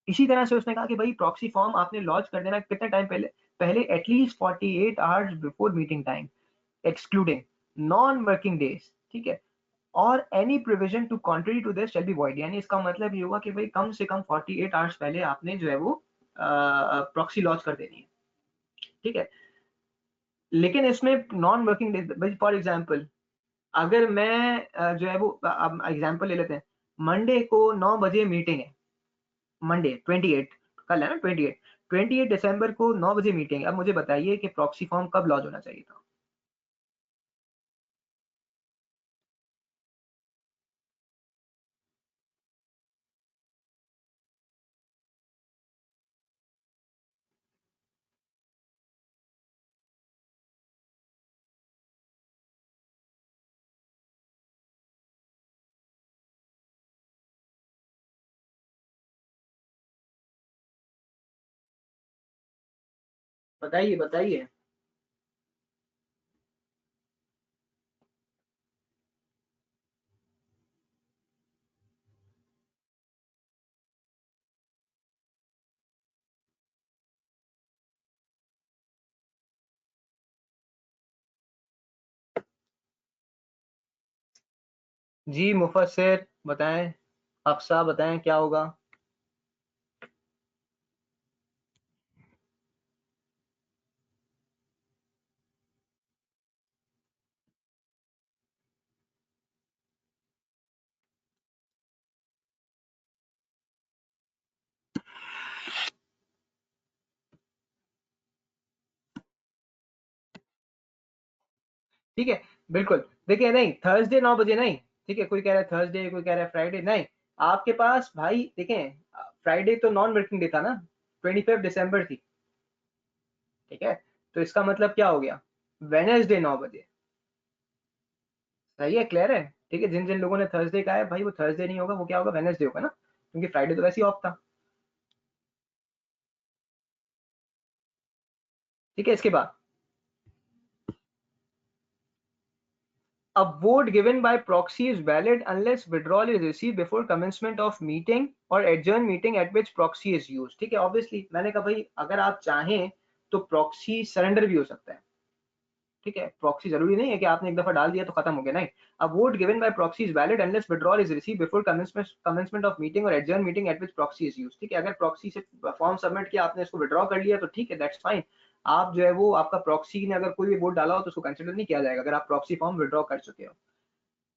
इसी तरह से उसने कहा कि भाई प्रॉक्सी फॉर्म आपने लॉन्च कर देना कितने टाइम पहले, पहले at least 48 hours before meeting time, excluding non working days. ठीक है, और any provision to contrary to this shall be void, यानी इसका मतलब ये होगा कि भाई कम से कम 48 आवर्स पहले आपने जो है वो प्रॉक्सी लॉन्च कर देनी है। ठीक है, लेकिन इसमें नॉन वर्किंग डेज, भाई फॉर एग्जांपल अगर मैं जो है वो, अब एग्जांपल ले लेते हैं, मंडे को 9 बजे मीटिंग है, मंडे 28, कल है ना 28, 28 दिसंबर को 9 बजे मीटिंग है। अब मुझे बताइए कि प्रॉक्सी फॉर्म कब लॉन्च होना चाहिए था। बताइए बताइए। जी मुफस्सिर बताएं, अफसा बताएं क्या होगा। ठीक है, बिल्कुल। देखिए, नहीं थर्सडे 9 बजे नहीं। ठीक है, कोई कह रहा है थर्सडे, कोई कह रहा है फ्राइडे, नहीं। आपके पास भाई देखें, फ्राइडे तो नॉन वर्किंग डे था ना, 25 दिसंबर थी। ठीक है, तो इसका मतलब क्या हो गया, वेनेसडे 9 बजे। सही है, क्लियर है। ठीक है, जिन जिन लोगों ने थर्सडे कहा है भाई वो थर्सडे नहीं होगा, वो क्या होगा, वेडनेसडे होगा ना, क्योंकि फ्राइडे तो वैसे ही ऑफ था। ठीक है, इसके बाद a vote given by proxy is valid unless withdrawal is received before commencement of meeting or adjourn meeting at which proxy is used। ठीक है, ऑब्वियसली मैंने कहा भाई अगर आप चाहें तो प्रॉक्सी सरेंडर भी हो सकता है। ठीक है, प्रॉक्सी जरूरी नहीं है कि आपने एक दफा डाल दिया तो खत्म हो गया, नहीं। A vote given by proxy is valid unless withdrawal is received before commencement of meeting or adjourn meeting at which proxy is used। ठीक है, अगर प्रॉक्सी से फॉर्म सबमिट किया, आपने इसको विड्रॉ कर लिया तो ठीक है, दैट्स फाइन। आप जो है वो आपका प्रॉक्सी ने अगर कोई भी वोट डाला हो तो उसको कंसिडर नहीं किया जाएगा अगर आप प्रॉक्सी फॉर्म विड्रॉ कर चुके हो।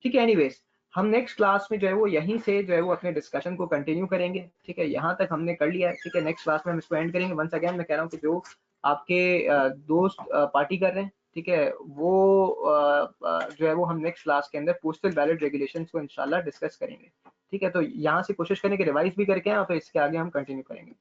ठीक है, एनीवेज हम नेक्स्ट क्लास में जो है वो यहीं से जो है वो अपने डिस्कशन को कंटिन्यू करेंगे। ठीक है, यहाँ तक हमने कर लिया है। ठीक है, नेक्स्ट क्लास में हम इसको एंड करेंगे। वंस अगेन मैं कह रहा हूँ कि जो आपके दोस्त पार्टी कर रहे हैं, ठीक है, वो जो है वो हम नेक्स्ट क्लास के अंदर पोस्टल बैलेट रेगुलेशंस को इंशाल्लाह डिस्कस करेंगे। ठीक है, तो यहाँ से कोशिश करें कि रिवाइज भी करके आए और फिर इसके आगे हम कंटिन्यू करेंगे।